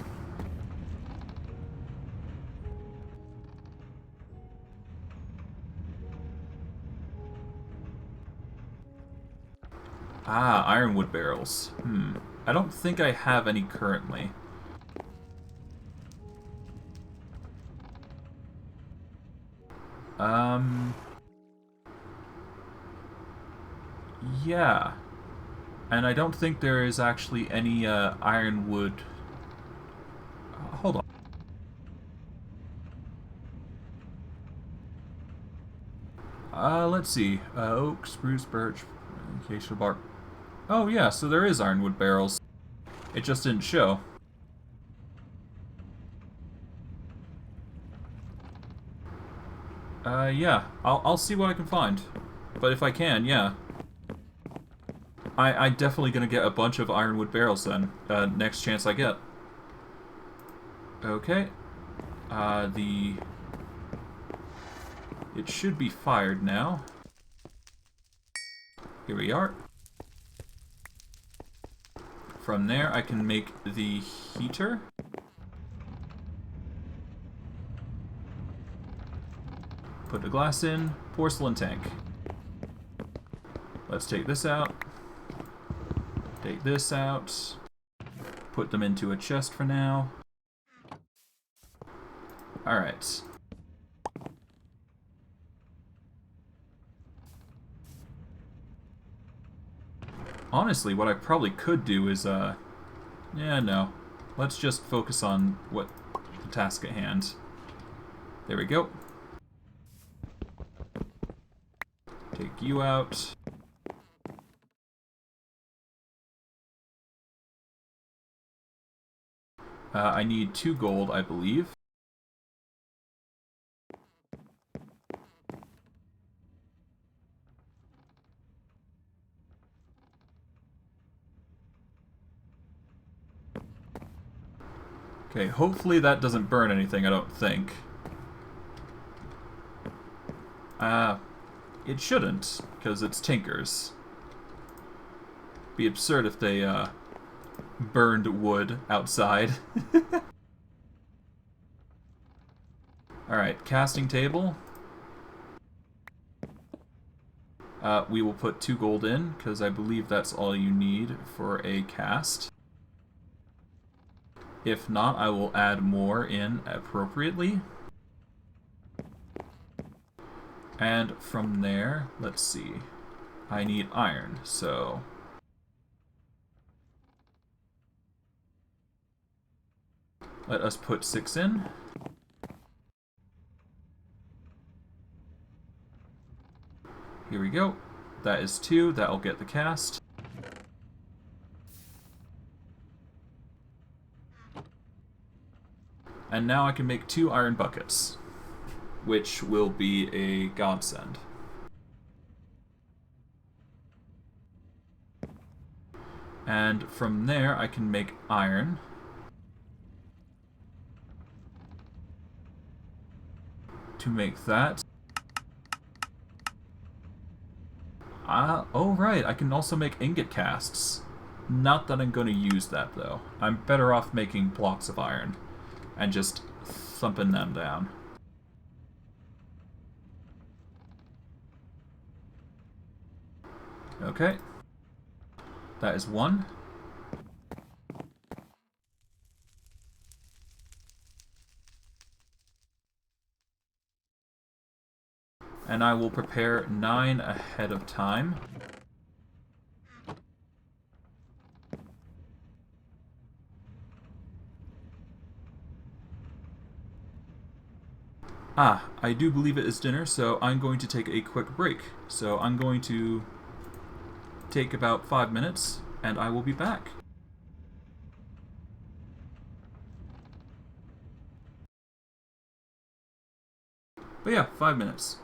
S1: Ah, ironwood barrels. I don't think I have any currently. Yeah. And I don't think there is actually any ironwood... hold on. Let's see. Oak, spruce, birch, acacia bark. Oh yeah, so there is ironwood barrels. It just didn't show. Yeah. I'll see what I can find. But if I can, yeah. I definitely gonna get a bunch of ironwood barrels then. Next chance I get. Okay. It should be fired now. Here we are. From there, I can make the heater. Put the glass in. Porcelain tank. Let's take this out. Take this out. Put them into a chest for now. Alright. Honestly, what I probably could do is, yeah, no. Let's just focus on the task at hand. There we go. Take you out. I need 2 gold, I believe. Okay, hopefully that doesn't burn anything, I don't think. It shouldn't, because it's Tinkers. Be absurd if they, burned wood outside. Alright, casting table. We will put 2 gold in, because I believe that's all you need for a cast. If not, I will add more in appropriately. And from there, let's see. I need iron, so... let us put 6 in. Here we go. That is 2. That'll get the cast. And now I can make 2 iron buckets, which will be a godsend. And from there, I can make iron. To make that. Oh right, I can also make ingot casts. Not that I'm going to use that, though. I'm better off making blocks of iron and just thumping them down. Okay. That is 1. And I will prepare 9 ahead of time. I do believe it is dinner, so I'm going to take a quick break. So I'm going to take about 5 minutes, and I will be back. But yeah, 5 minutes.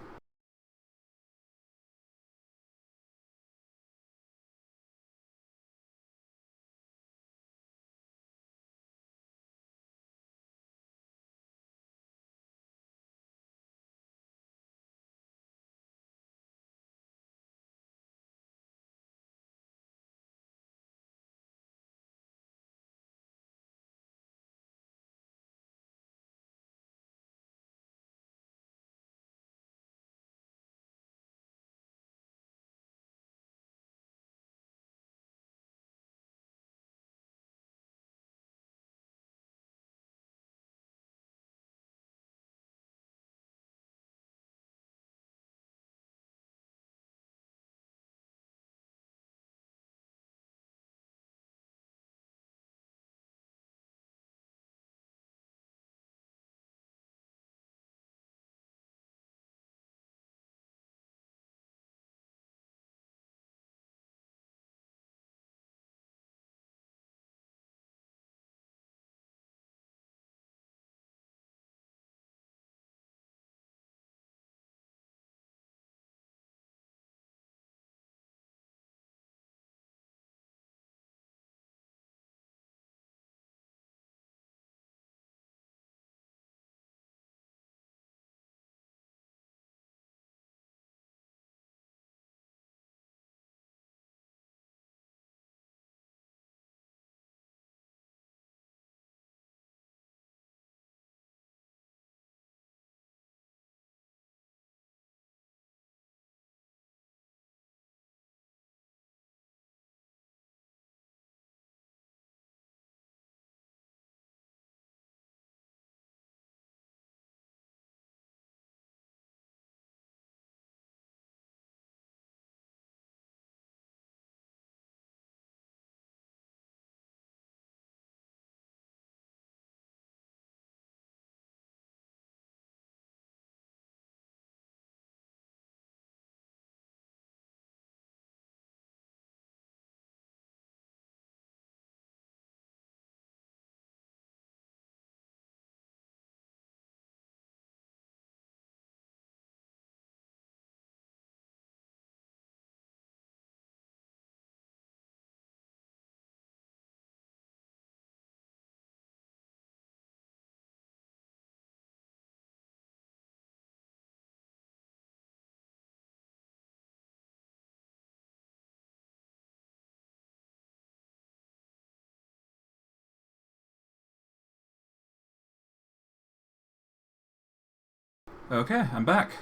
S1: Okay, I'm back.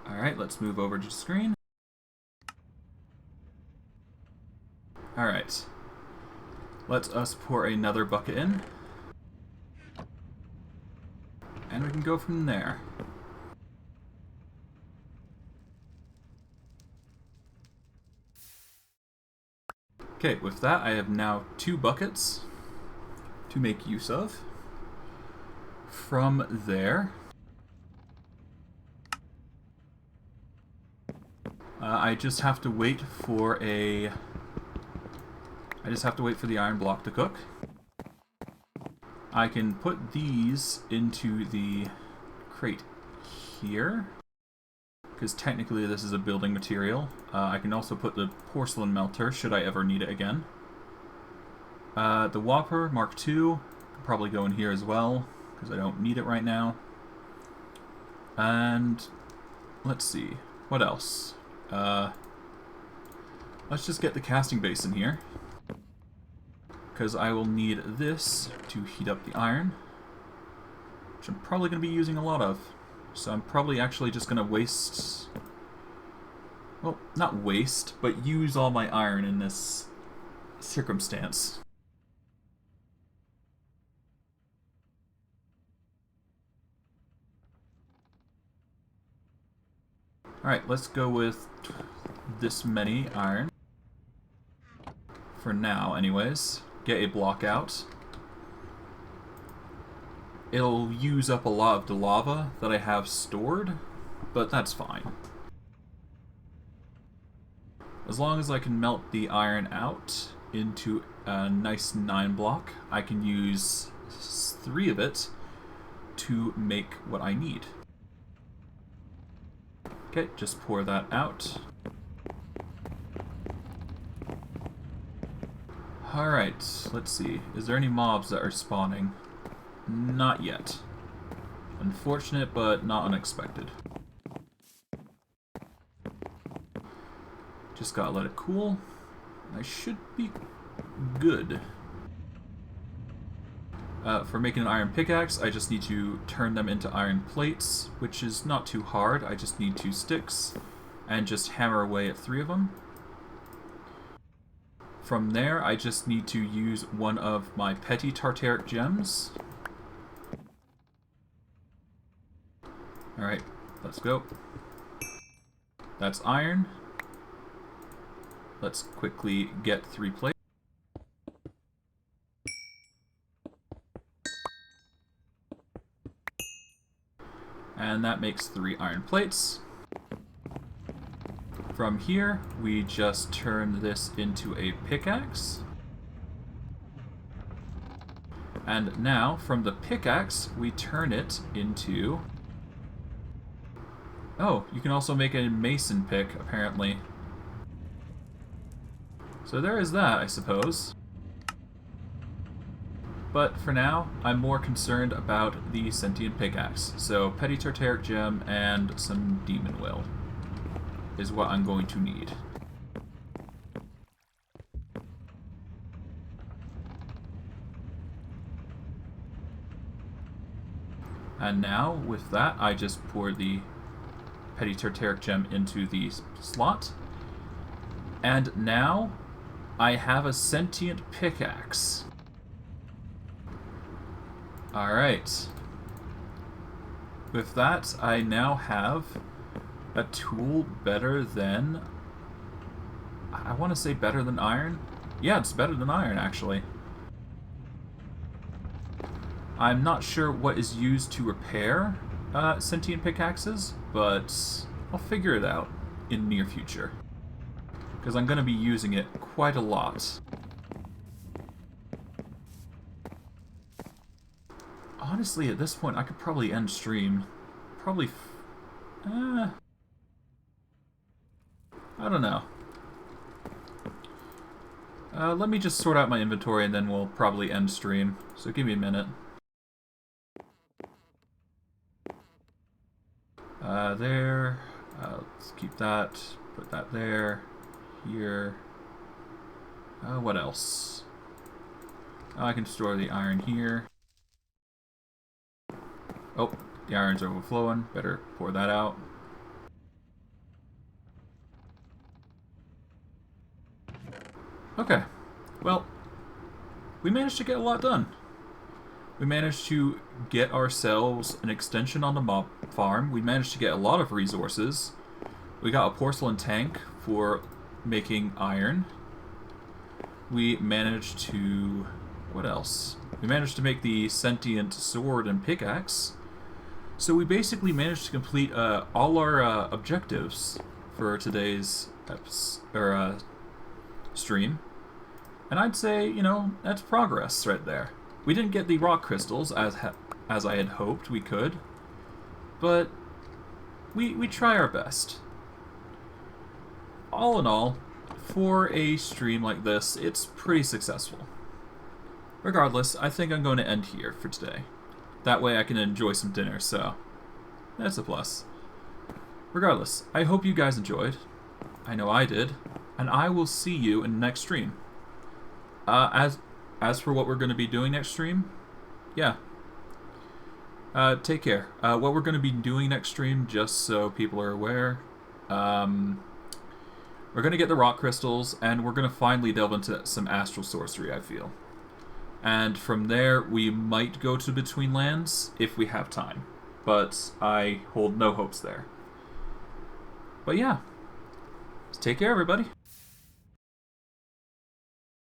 S1: Alright, let's move over to screen. Alright. Let us pour another bucket in. And we can go from there. Okay, with that I have now 2 buckets to make use of. From there, I just have to wait for the iron block to cook. I can put these into the crate here, because technically this is a building material. I can also put the Porcelain Melter, should I ever need it again. The Whopper Mark II could probably go in here as well, because I don't need it right now. And let's see, what else? Let's just get the casting basin here, because I will need this to heat up the iron, which I'm probably going to be using a lot of. So I'm probably actually just going to waste... Well, not waste, but use all my iron in this circumstance. Alright, let's go with this many iron. For now, anyways. Get a block out. It'll use up a lot of the lava that I have stored, but that's fine. As long as I can melt the iron out into a nice 9 block, I can use 3 of it to make what I need. Okay, just pour that out. Alright, let's see. Is there any mobs that are spawning? Not yet. Unfortunate, but not unexpected. Just gotta let it cool. I should be good. For making an iron pickaxe, I just need to turn them into iron plates, which is not too hard. I just need 2 sticks and just hammer away at 3 of them. From there, I just need to use one of my petty Terteric Gems. Alright, let's go. That's iron. Let's quickly get 3 plates. And that makes 3 iron plates. From here, we just turn this into a pickaxe. And now, from the pickaxe, we turn it into... Oh, you can also make a mason pick, apparently. So there is that, I suppose. But for now, I'm more concerned about the Sentient Pickaxe. So Petty Terteric Gem and some Demon Will is what I'm going to need. And now, with that, I just pour the Petty Terteric Gem into the slot. And now, I have a Sentient Pickaxe. Alright. With that, I now have a tool better than... I want to say better than iron? Yeah, it's better than iron, actually. I'm not sure what is used to repair sentient pickaxes, but I'll figure it out in the near future. Because I'm going to be using it quite a lot. Honestly, at this point, I could probably end stream. Probably... I don't know. Let me just sort out my inventory and then we'll probably end stream. So give me a minute. There. Let's keep that. Put that there. Here. What else? I can store the iron here. Oh, The iron's overflowing. Better pour that out. Okay. Well, we managed to get a lot done. We managed to get ourselves an extension on the mob farm. We managed to get a lot of resources. We got a porcelain tank for making iron. We managed to... what else? We managed to make the sentient sword and pickaxe. So we basically managed to complete all our objectives for today's stream. And I'd say, you know, that's progress right there. We didn't get the rock crystals as I had hoped we could, but we try our best. All in all, for a stream like this, it's pretty successful. Regardless, I think I'm going to end here for today. That way I can enjoy some dinner, so that's a plus. Regardless, I hope you guys enjoyed. I know I did. And I will see you in the next stream. As for what we're going to be doing next stream, yeah. Take care. What we're going to be doing next stream, just so people are aware, we're going to get the rock crystals, and we're going to finally delve into some Astral Sorcery, I feel. And from there, we might go to Between Lands, if we have time. But I hold no hopes there. But yeah. Take care, everybody.